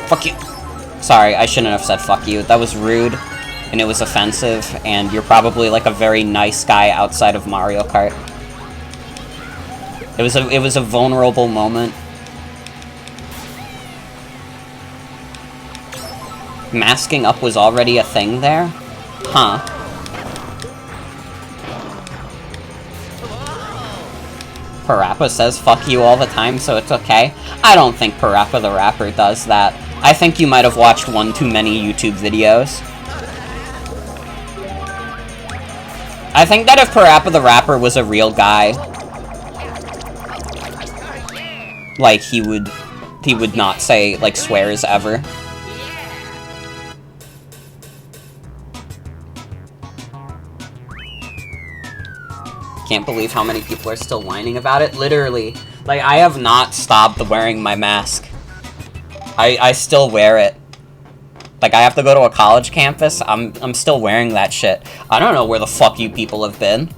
Fuck you. Sorry, I shouldn't have said fuck you. That was rude, and it was offensive, and you're probably, like, a very nice guy outside of Mario Kart. It was a vulnerable moment. Masking up was already a thing there? Huh. Parappa says fuck you all the time, so it's okay. I don't think Parappa the Rapper does that. I think you might have watched one too many YouTube videos. I think that if Parappa the Rapper was a real guy, like, he would not say, like, swears ever. Can't believe how many people are still whining about it. Literally, like, I have not stopped wearing my mask. I still wear it. Like, I have to go to a college campus, I'm still wearing that shit. I don't know where the fuck you people have been.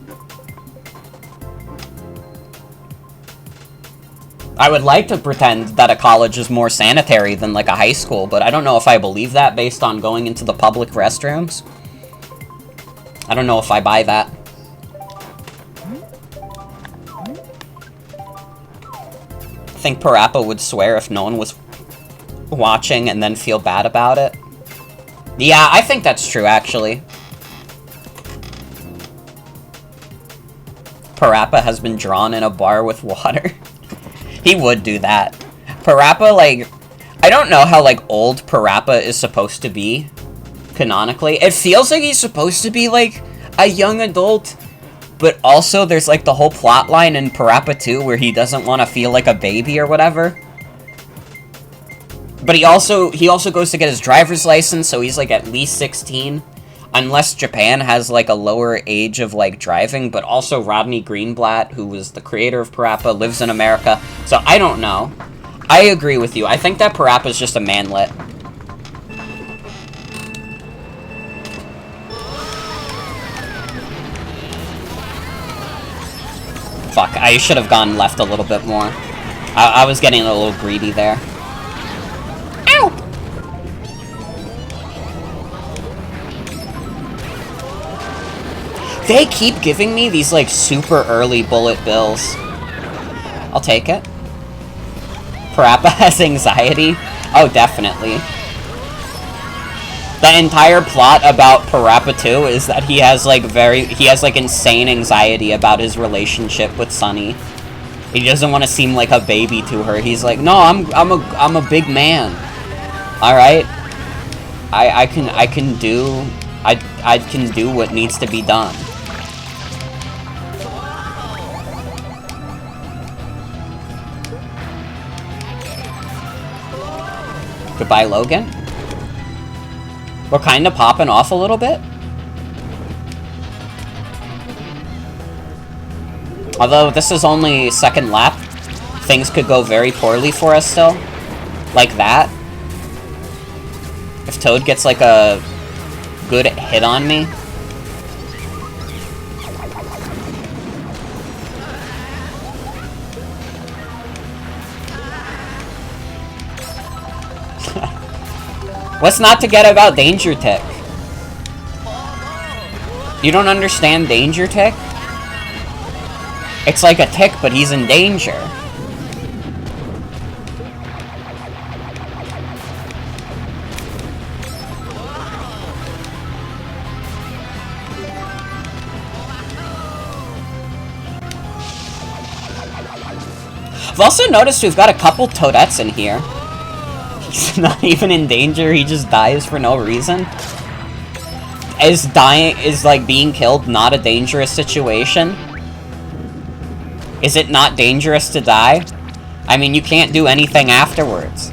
I would like to pretend that a college is more sanitary than, like, a high school, but I don't know if I believe that based on going into the public restrooms. I don't know if I buy that. I think Parappa would swear if no one was watching and then feel bad about it. Yeah, I think that's true, actually. Parappa has been drawn in a bar with water. He would do that. Parappa, like, I don't know how, like, old Parappa is supposed to be, canonically. It feels like he's supposed to be, like, a young adult, but also there's, like, the whole plot line in Parappa 2 where he doesn't want to feel like a baby or whatever. But he also goes to get his driver's license, so he's, like, at least 16. Unless Japan has, like, a lower age of, like, driving, but also Rodney Greenblatt, who was the creator of Parappa, lives in America, so I don't know. I agree with you. I think that Parappa's just a manlet. Fuck, I should have gone left a little bit more. I was getting a little greedy there. Ow! They keep giving me these, like, super early bullet bills. I'll take it. Parappa has anxiety? Oh, definitely. The entire plot about Parappa 2 is that he has, like, insane anxiety about his relationship with Sunny. He doesn't want to seem like a baby to her. He's like, no, I'm a big man. Alright? I can do what needs to be done. Goodbye, Logan. We're kind of popping off a little bit. Although this is only second lap, things could go very poorly for us still. Like that. If Toad gets, like, a good hit on me. What's not to get about Danger Tick? You don't understand Danger Tick? It's like a tick, but he's in danger. I've also noticed we've got a couple Toadettes in here. He's not even in danger, he just dies for no reason. Is, like, being killed not a dangerous situation? Is it not dangerous to die? I mean, you can't do anything afterwards.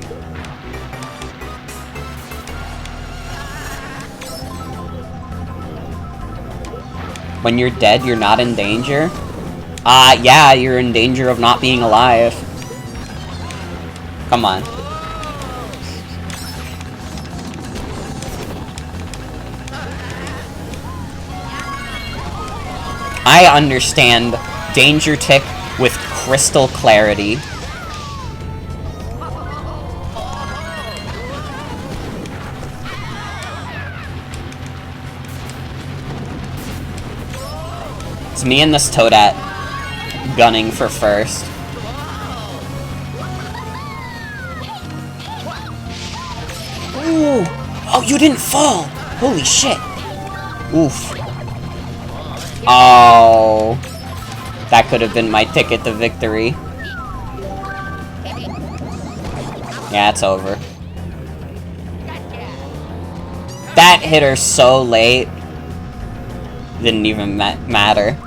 When you're dead, you're not in danger? Yeah, you're in danger of not being alive. Come on. I understand Danger Tick with crystal clarity. It's me and this Toadette gunning for first. Ooh! Oh, you didn't fall! Holy shit! Oof. Oh. That could have been my ticket to victory. Yeah, it's over. That hit her so late. Didn't even matter.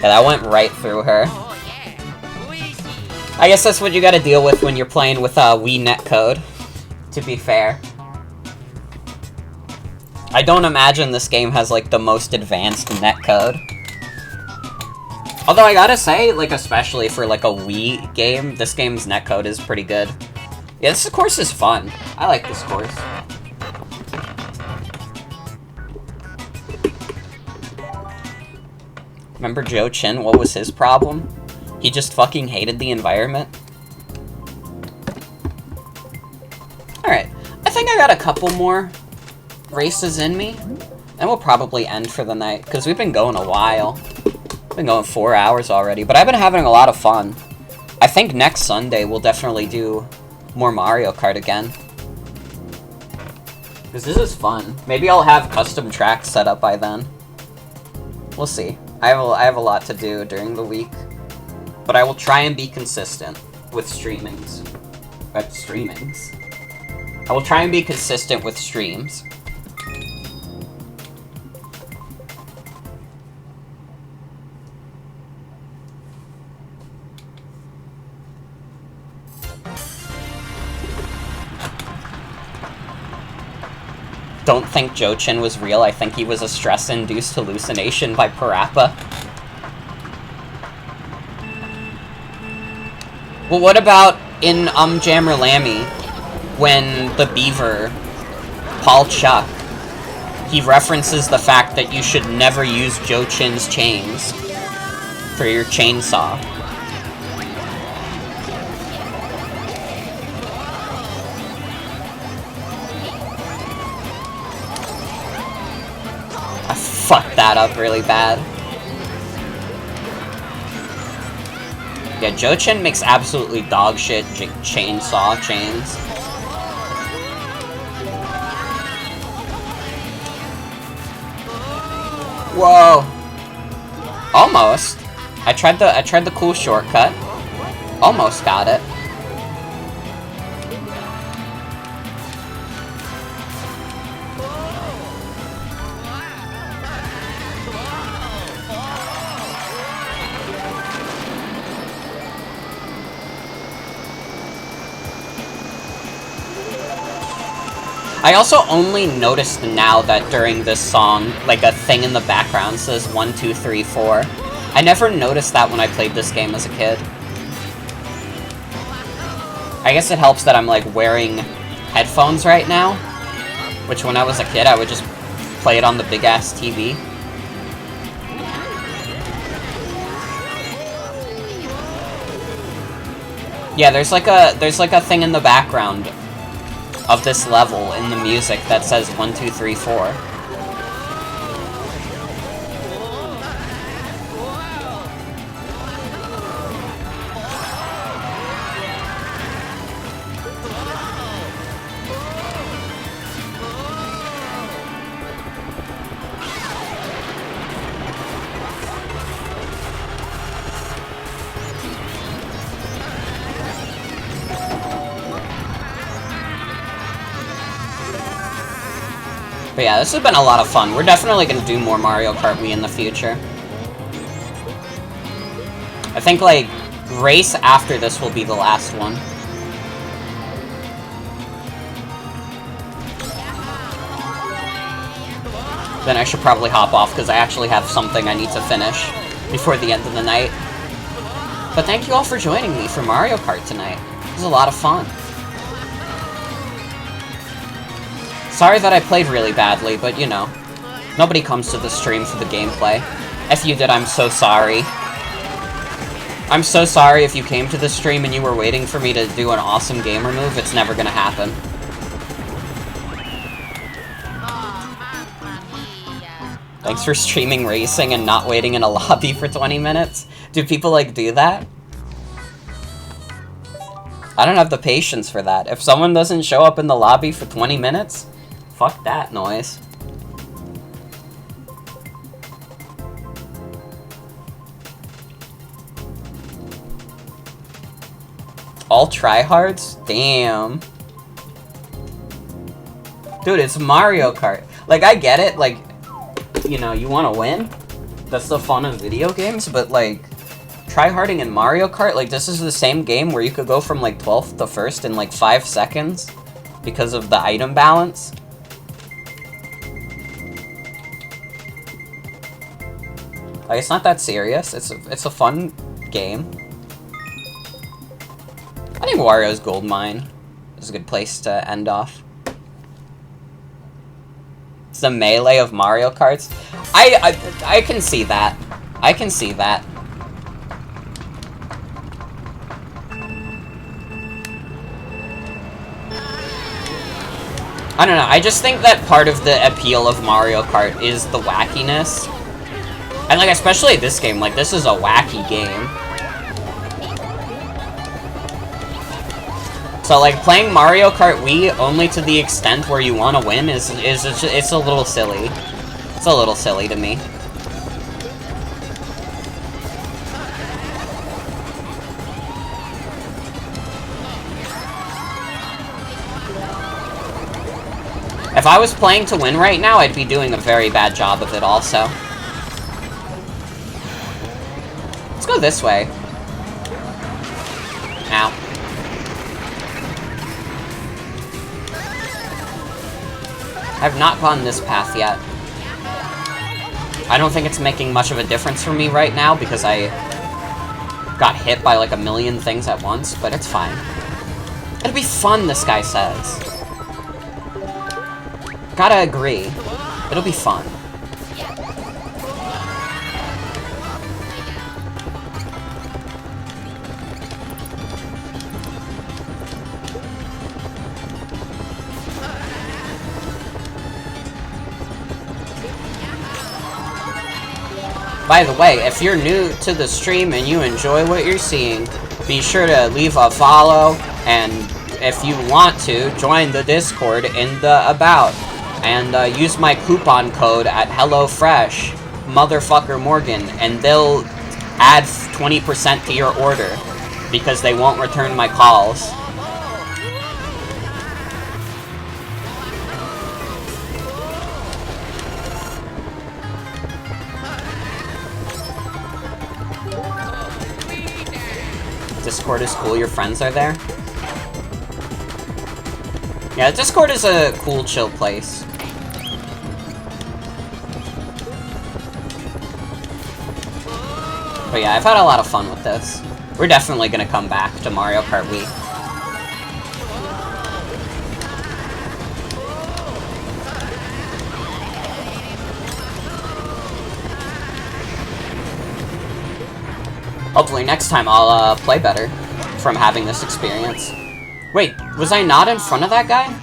Yeah, that went right through her. I guess that's what you gotta deal with when you're playing with Wii netcode, to be fair. I don't imagine this game has, like, the most advanced netcode. Although I gotta say, like, especially for, like, a Wii game, this game's netcode is pretty good. Yeah, this course is fun. I like this course. Remember Joe Chin? What was his problem? He just fucking hated the environment. Alright, I think I got a couple more races in me, and we'll probably end for the night, because we've been going a while. Been going 4 hours already, but I've been having a lot of fun. I think next Sunday we'll definitely do more Mario Kart again. Because this is fun. Maybe I'll have custom tracks set up by then. We'll see. I have a lot to do during the week. But I will try and be consistent with streamings. I will try and be consistent with streams. Don't think Joe Chin was real. I think he was a stress-induced hallucination by Parappa. Well, what about in Jammerlammy, when the beaver, Paul Chuck, he references the fact that you should never use Joe Chin's chains for your chainsaw. I fucked that up really bad. Yeah, Joe Chin makes absolutely dog shit chainsaw chains. Whoa! Almost. I tried the cool shortcut. Almost got it. I also only noticed now that during this song, like, a thing in the background says 1, 2, 3, 4. I never noticed that when I played this game as a kid. I guess it helps that I'm, like, wearing headphones right now, which when I was a kid, I would just play it on the big-ass TV. Yeah, there's like a thing in the background of this level in the music that says 1, 2, 3, 4. But yeah, this has been a lot of fun. We're definitely going to do more Mario Kart Wii in the future. I think, like, race after this will be the last one. Then I should probably hop off, because I actually have something I need to finish before the end of the night. But thank you all for joining me for Mario Kart tonight. It was a lot of fun. Sorry that I played really badly, but you know, nobody comes to the stream for the gameplay. If you did, I'm so sorry. I'm so sorry if you came to the stream and you were waiting for me to do an awesome gamer move. It's never gonna happen. Thanks for streaming racing and not waiting in a lobby for 20 minutes. Do people, like, do that? I don't have the patience for that. If someone doesn't show up in the lobby for 20 minutes... Fuck that noise. All tryhards? Damn. Dude, it's Mario Kart. Like, I get it, like, you know, you want to win. That's the fun of video games, but, like, tryharding in Mario Kart, like, this is the same game where you could go from, like, 12th to 1st in, like, 5 seconds because of the item balance. Like, it's not that serious. It's a fun game. I think Wario's Gold Mine is a good place to end off. It's the melee of Mario Karts. I can see that. I can see that. I don't know, I just think that part of the appeal of Mario Kart is the wackiness. And, like, especially this game, like, this is a wacky game. So, like, playing Mario Kart Wii only to the extent where you want to win it's a little silly. It's a little silly to me. If I was playing to win right now, I'd be doing a very bad job of it also. Let's go this way. Ow. I've not gone this path yet. I don't think it's making much of a difference for me right now because I got hit by like a million things at once, but it's fine. It'll be fun, this guy says. Gotta agree. It'll be fun. By the way, if you're new to the stream and you enjoy what you're seeing, be sure to leave a follow, and if you want to, join the Discord in the About, and use my coupon code at HelloFresh, Motherfucker Morgan, and they'll add 20% to your order, because they won't return my calls. Discord is cool, your friends are there? Yeah, Discord is a cool, chill place. But yeah, I've had a lot of fun with this. We're definitely gonna come back to Mario Kart Wii. Hopefully next time I'll play better from having this experience. Wait, was I not in front of that guy?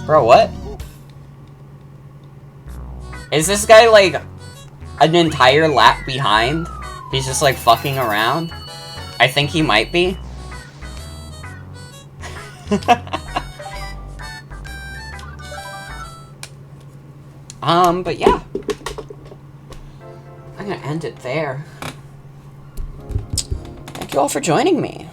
Bro, what? Is this guy like an entire lap behind? He's just like fucking around? I think he might be. But yeah. I'm gonna end it there. Thank you all for joining me.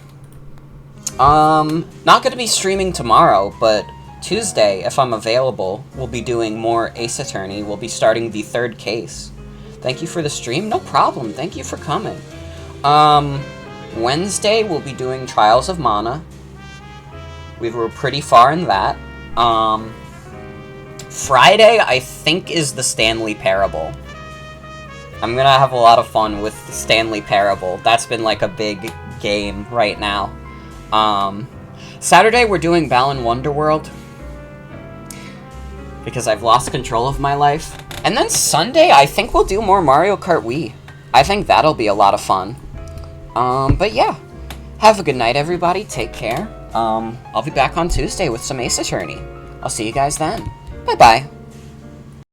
Not gonna be streaming tomorrow, but Tuesday, if I'm available, we'll be doing more Ace Attorney. We'll be starting the 3rd case. Thank you for the stream. No problem. Thank you for coming. Wednesday, we'll be doing Trials of Mana. We were pretty far in that. Friday, I think, is the Stanley Parable. I'm gonna have a lot of fun with the Stanley Parable. That's been like a big game right now. Saturday, we're doing Balan Wonderworld, because I've lost control of my life. And then Sunday, I think we'll do more Mario Kart Wii. I think that'll be a lot of fun. But yeah. Have a good night, everybody. Take care. I'll be back on Tuesday with some Ace Attorney. I'll see you guys then. Bye-bye.